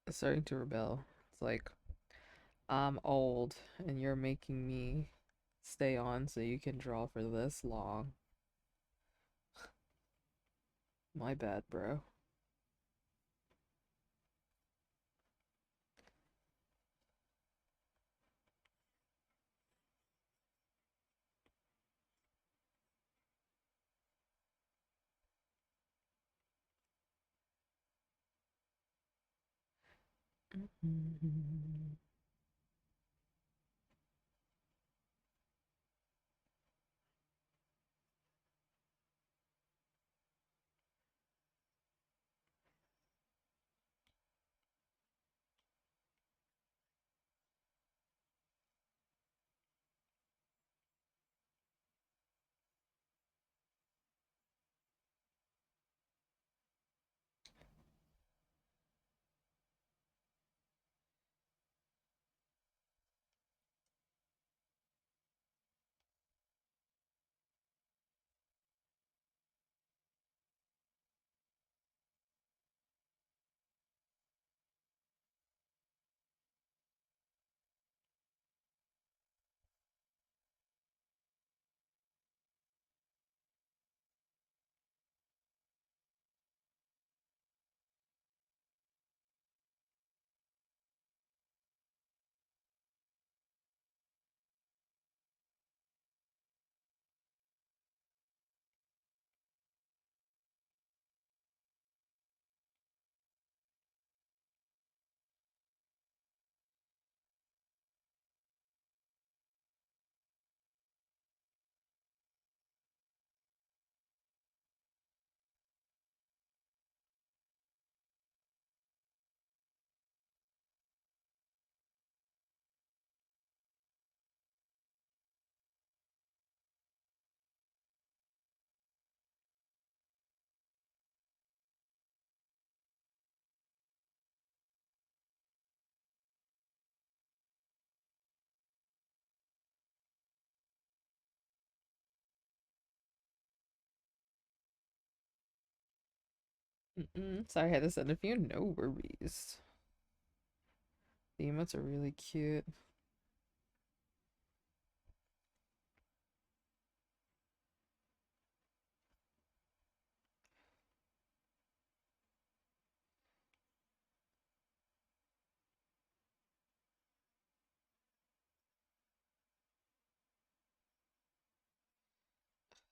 It's starting to rebel. It's like, I'm old and you're making me stay on so you can draw for this long. My bad, bro. Sorry, I had to send a few. No worries. The emotes are really cute.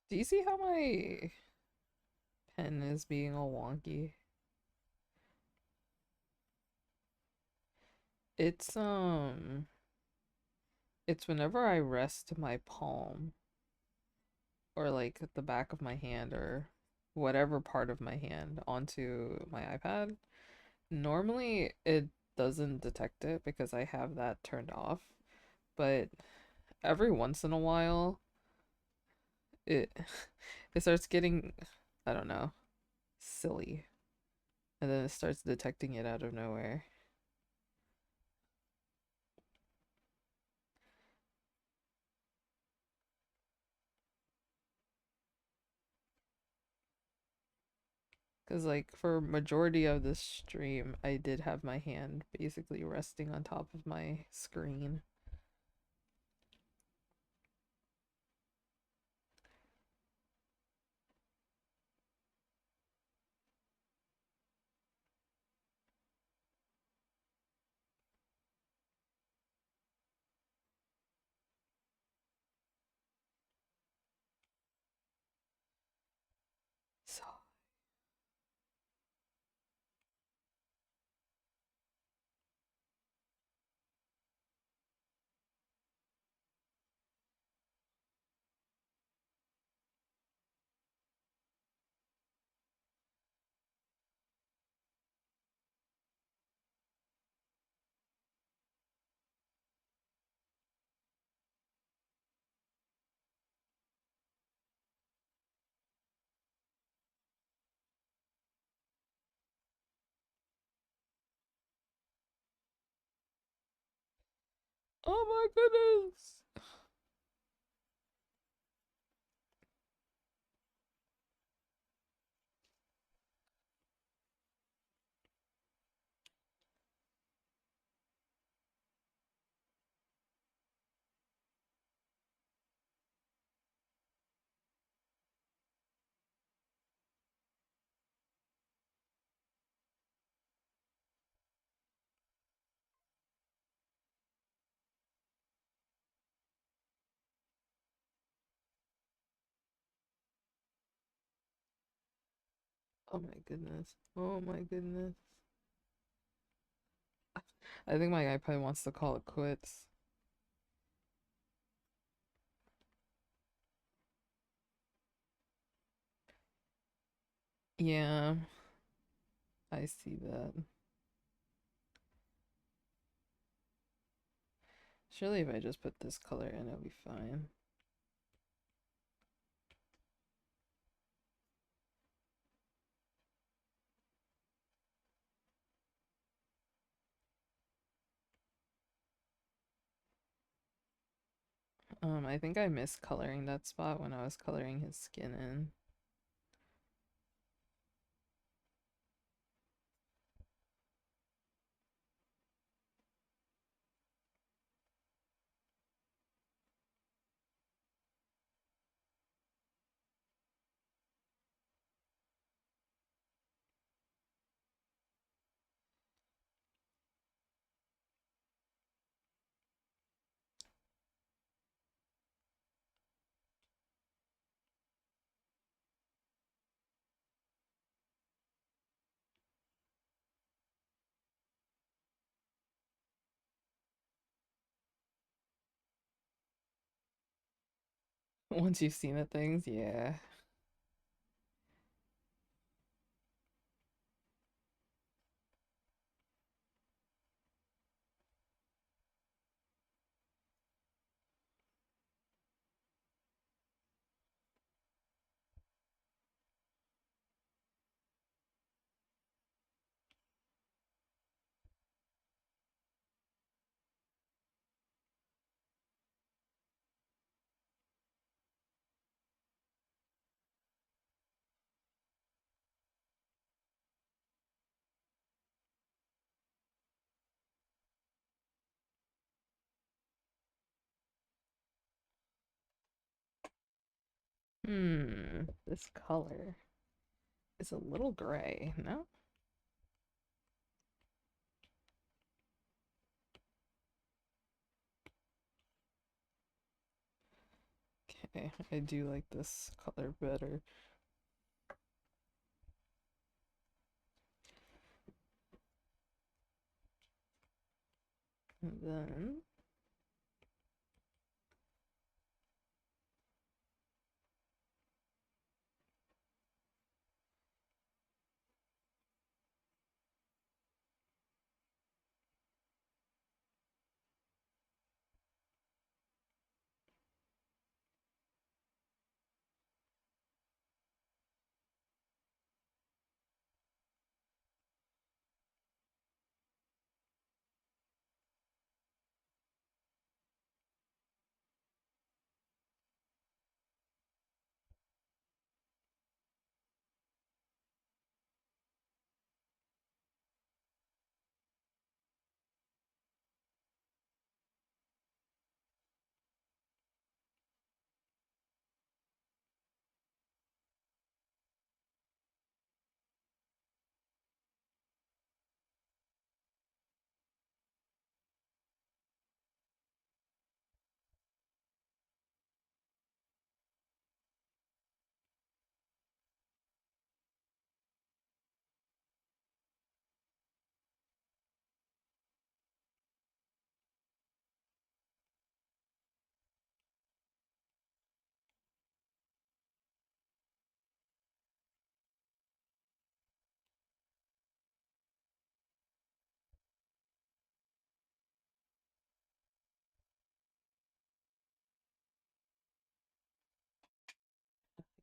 Do you see how my pen is being all wonky? It's it's whenever I rest my palm or like the back of my hand or whatever part of my hand onto my iPad. Normally it doesn't detect it because I have that turned off, but every once in a while it it starts getting, I don't know, silly, and then it starts detecting it out of nowhere. Because, like, for majority of this stream, I did have my hand basically resting on top of my screen. So, oh my goodness! Oh my goodness. Oh my goodness. I think my iPad wants to call it quits. Yeah, I see that. Surely if I just put this color in, it'll be fine. I think I missed coloring that spot when I was coloring his skin in. Once you've seen the things, yeah. This color is a little gray, no? Okay, I do like this color better. And then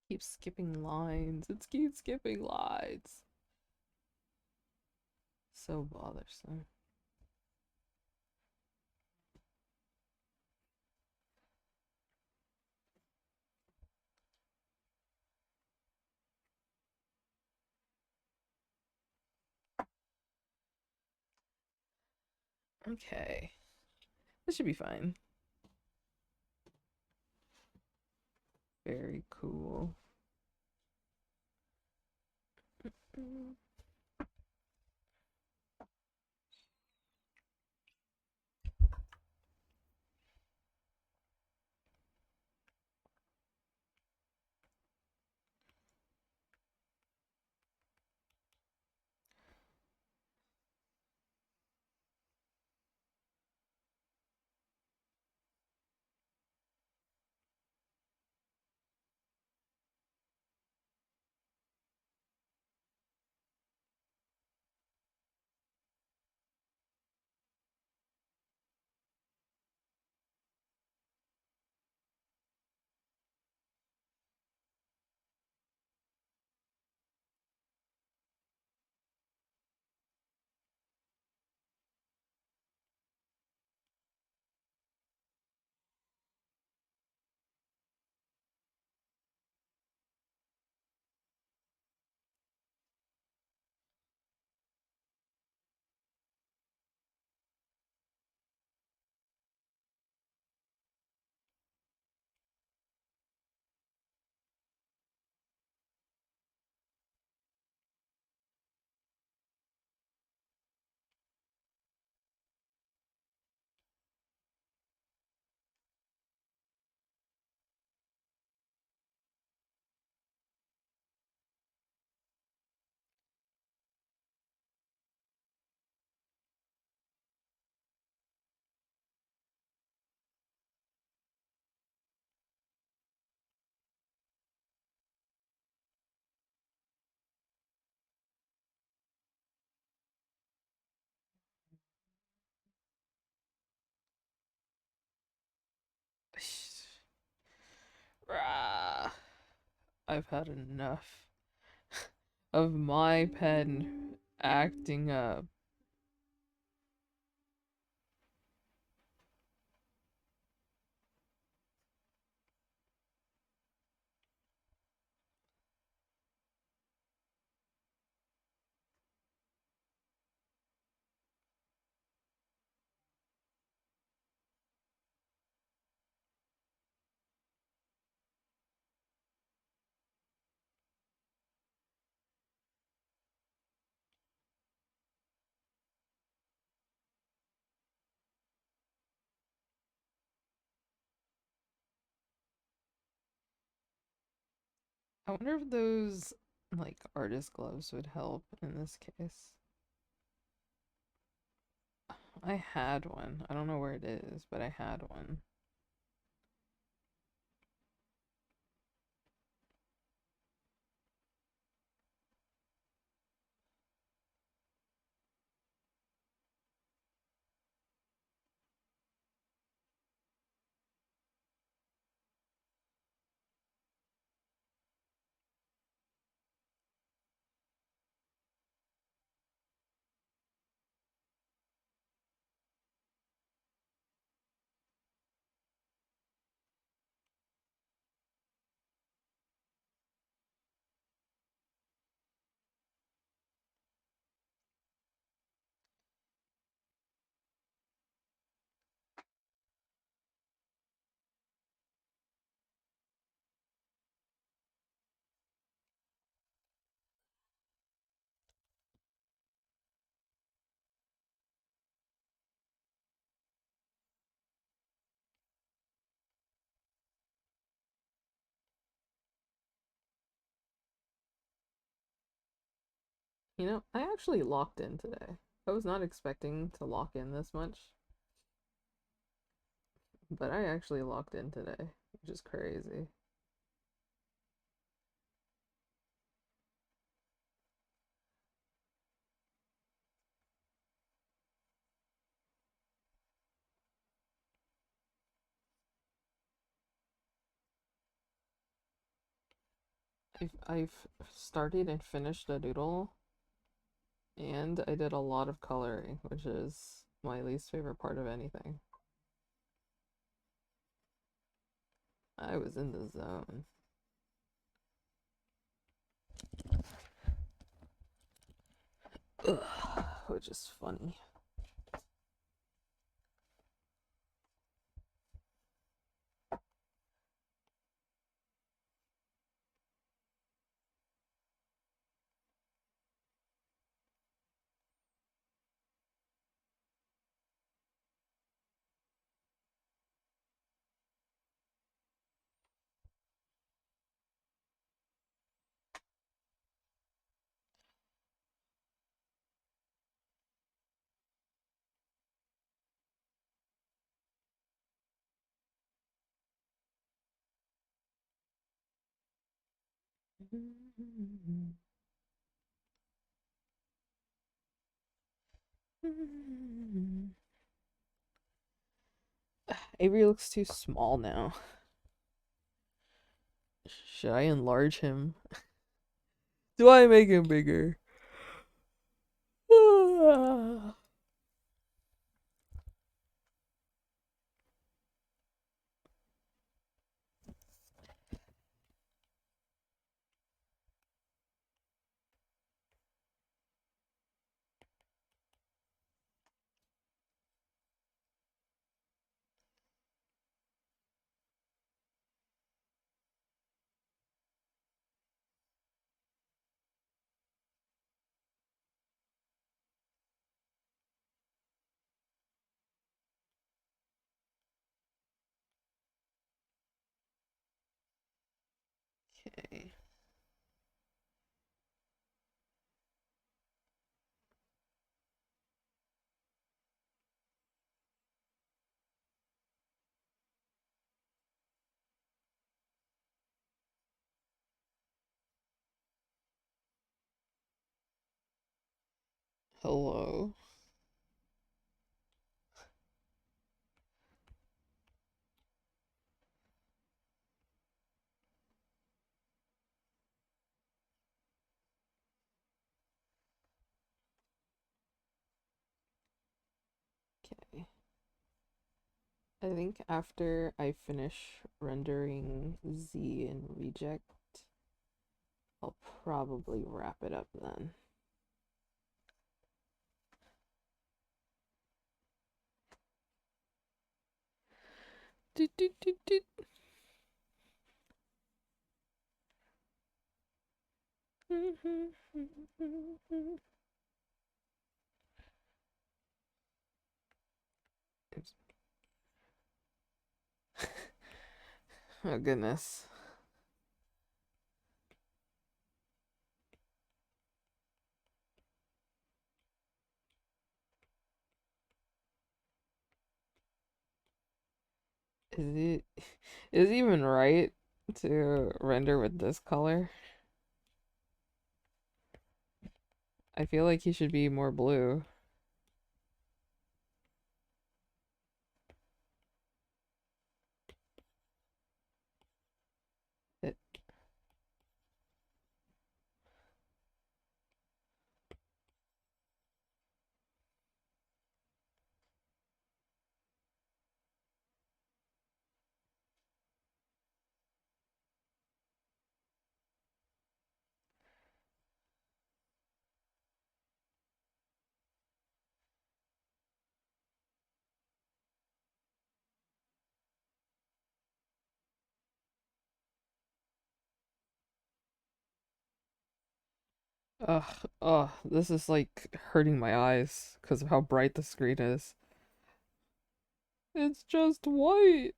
keep skipping lines. It keeps skipping lines. So bothersome. Okay. This should be fine. Very cool. Mm. Rah. I've had enough of my pen acting up. I wonder if those like artist gloves would help in this case. I had one. I don't know where it is, but I had one. You know, I actually locked in today. I was not expecting to lock in this much, but I actually locked in today, which is crazy. I've started and finished a doodle, and I did a lot of coloring, which is my least favorite part of anything. I was in the zone. Ugh, which is funny. Avery looks too small now. Should I enlarge him? Do I make him bigger? Okay. Hello. Okay. I think after I finish rendering Z in reject, I'll probably wrap it up then. Doot, doot, doot, doot. Oh goodness. Is it is it even right to render with this color? I feel like he should be more blue. It, ugh, this is like hurting my eyes because of how bright the screen is. It's just white.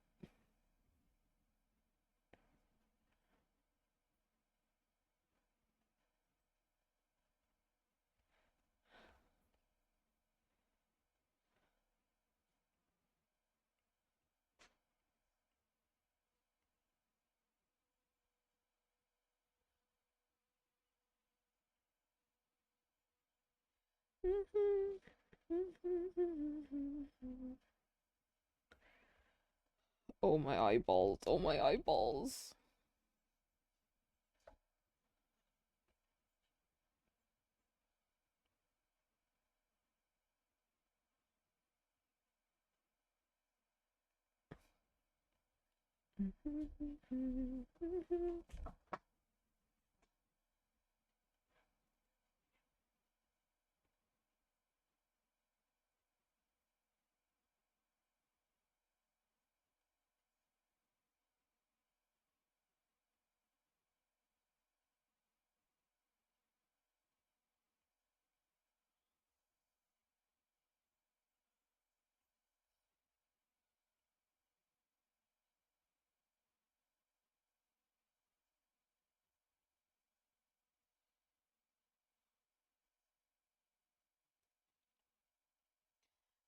Oh my eyeballs. Oh my eyeballs.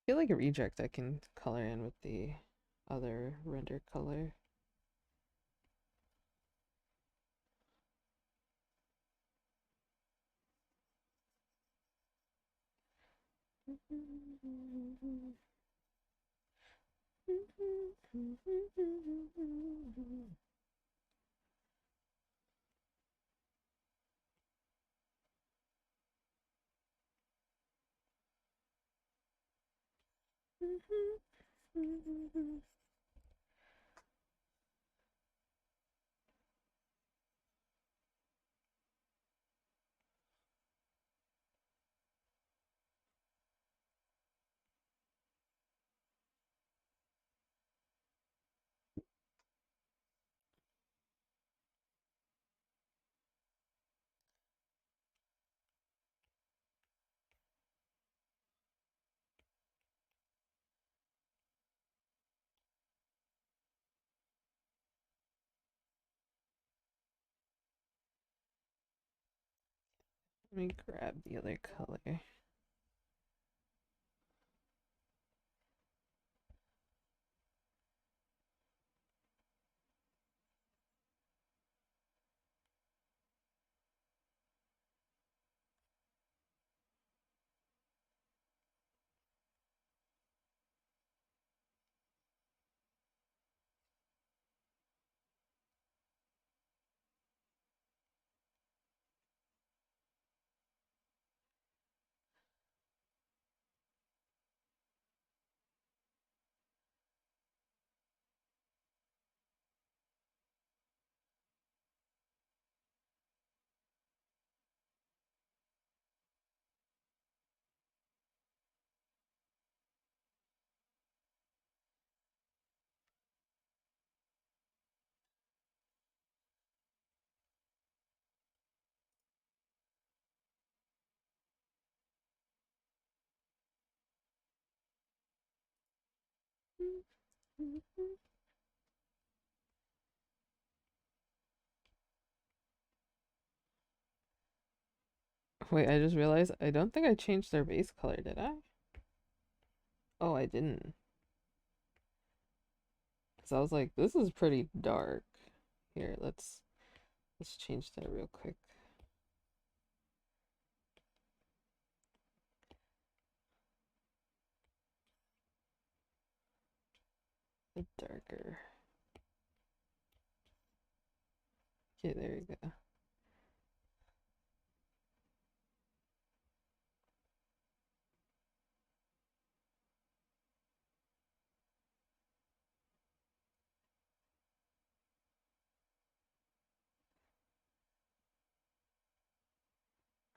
Feel like a reject I can color in with the other render color. Let me grab the other color. Wait, I just realized I don't think I changed their base color, did I? Oh, I didn't. Because I was like, this is pretty dark. Here, let's change that real quick. The darker. Okay, there you go.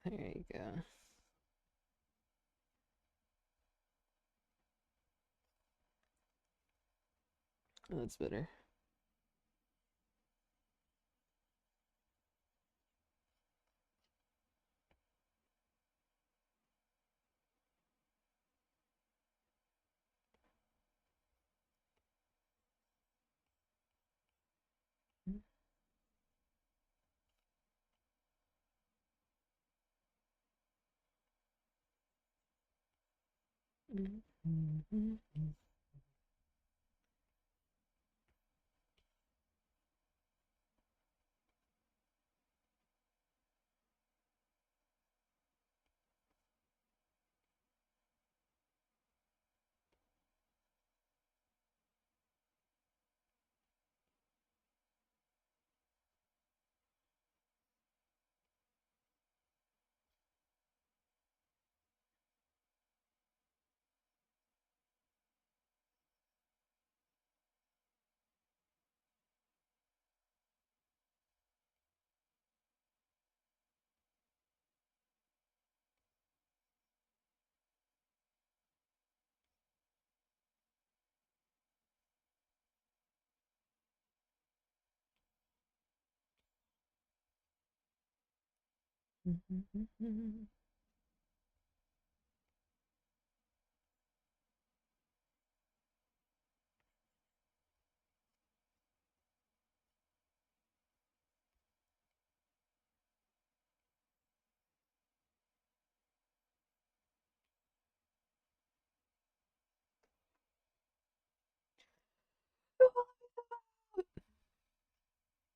There you go. Oh, that's better.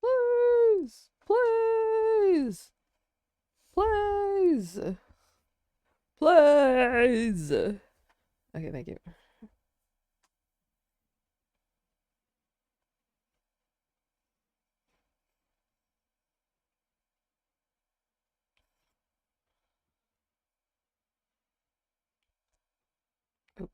Please, please, please, please. Okay, thank you. Oh,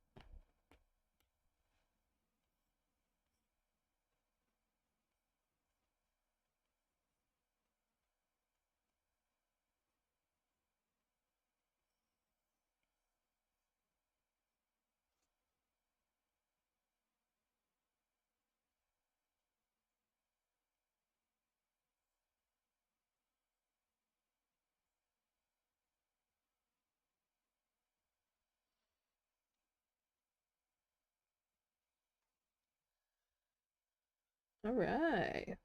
all right.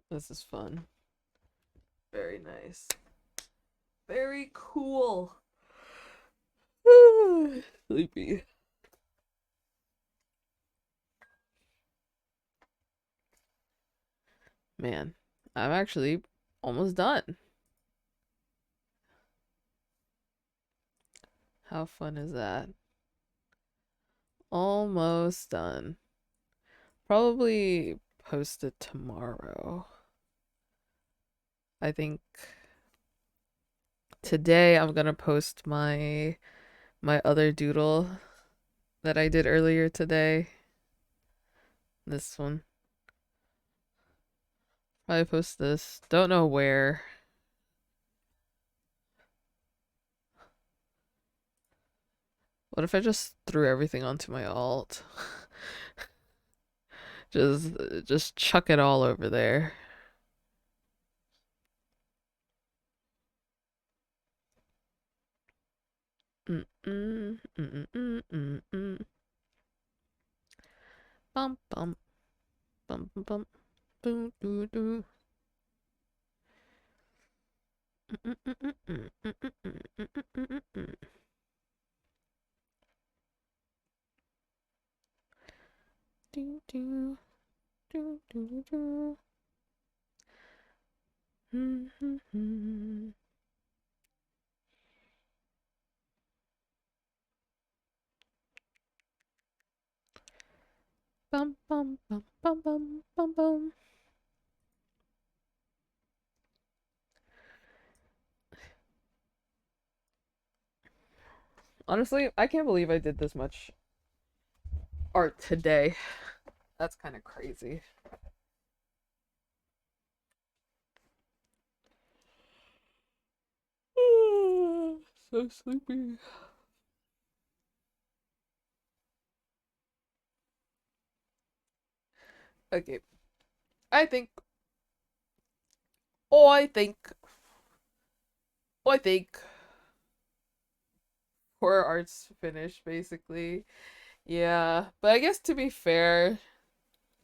This is fun. Very nice. Very cool. Sleepy. Man, I'm actually almost done. How fun is that? Almost done. Probably post it tomorrow. I think today I'm gonna post my other doodle that I did earlier today. This one. Probably post this. Don't know where. What if I just threw everything onto my alt? just just chuck it all over there. Mm-mm, mm-mm, mm-mm, mm-mm. Bum bum bum bum bum. Doo, doo, doo. Do, do, do, do, do. Bum bum bum bum bum bum bum. Honestly, I can't believe I did this much art today. That's kind of crazy. So sleepy. Okay. I think I think I think horror art's finished basically. Yeah, but I guess to be fair,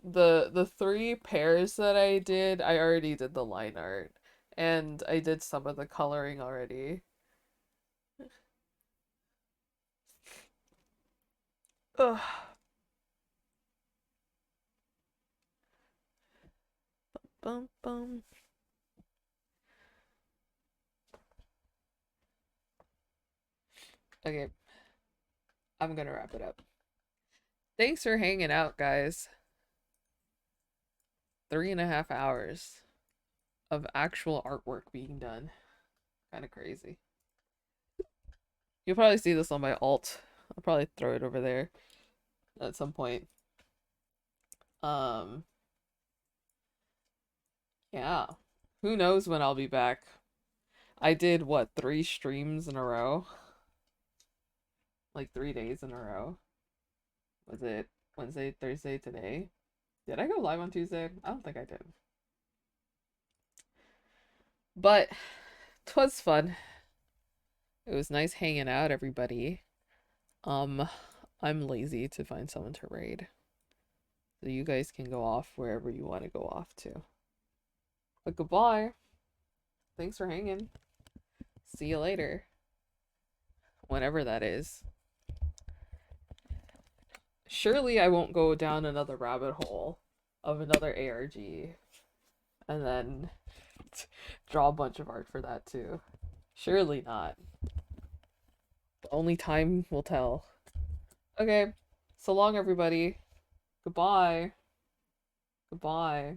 the three pairs that I did, I already did the line art and I did some of the coloring already. Ugh. Bum bum. Okay, I'm gonna wrap it up. Thanks for hanging out, guys. 3.5 hours of actual artwork being done. Kind of crazy. You'll probably see this on my alt. I'll probably throw it over there at some point. Um, yeah. Who knows when I'll be back? I did what, 3 streams in a row? Like 3 days in a row. Was it Wednesday, Thursday, today? Did I go live on Tuesday? I don't think I did. But 'twas fun. It was nice hanging out, everybody. Um, I'm lazy to find someone to raid. So you guys can go off wherever you want to go off to. But goodbye. Thanks for hanging. See you later. Whenever that is. Surely I won't go down another rabbit hole of another ARG and then draw a bunch of art for that too. Surely not. Only time will tell. Okay. So long, everybody. Goodbye. Goodbye.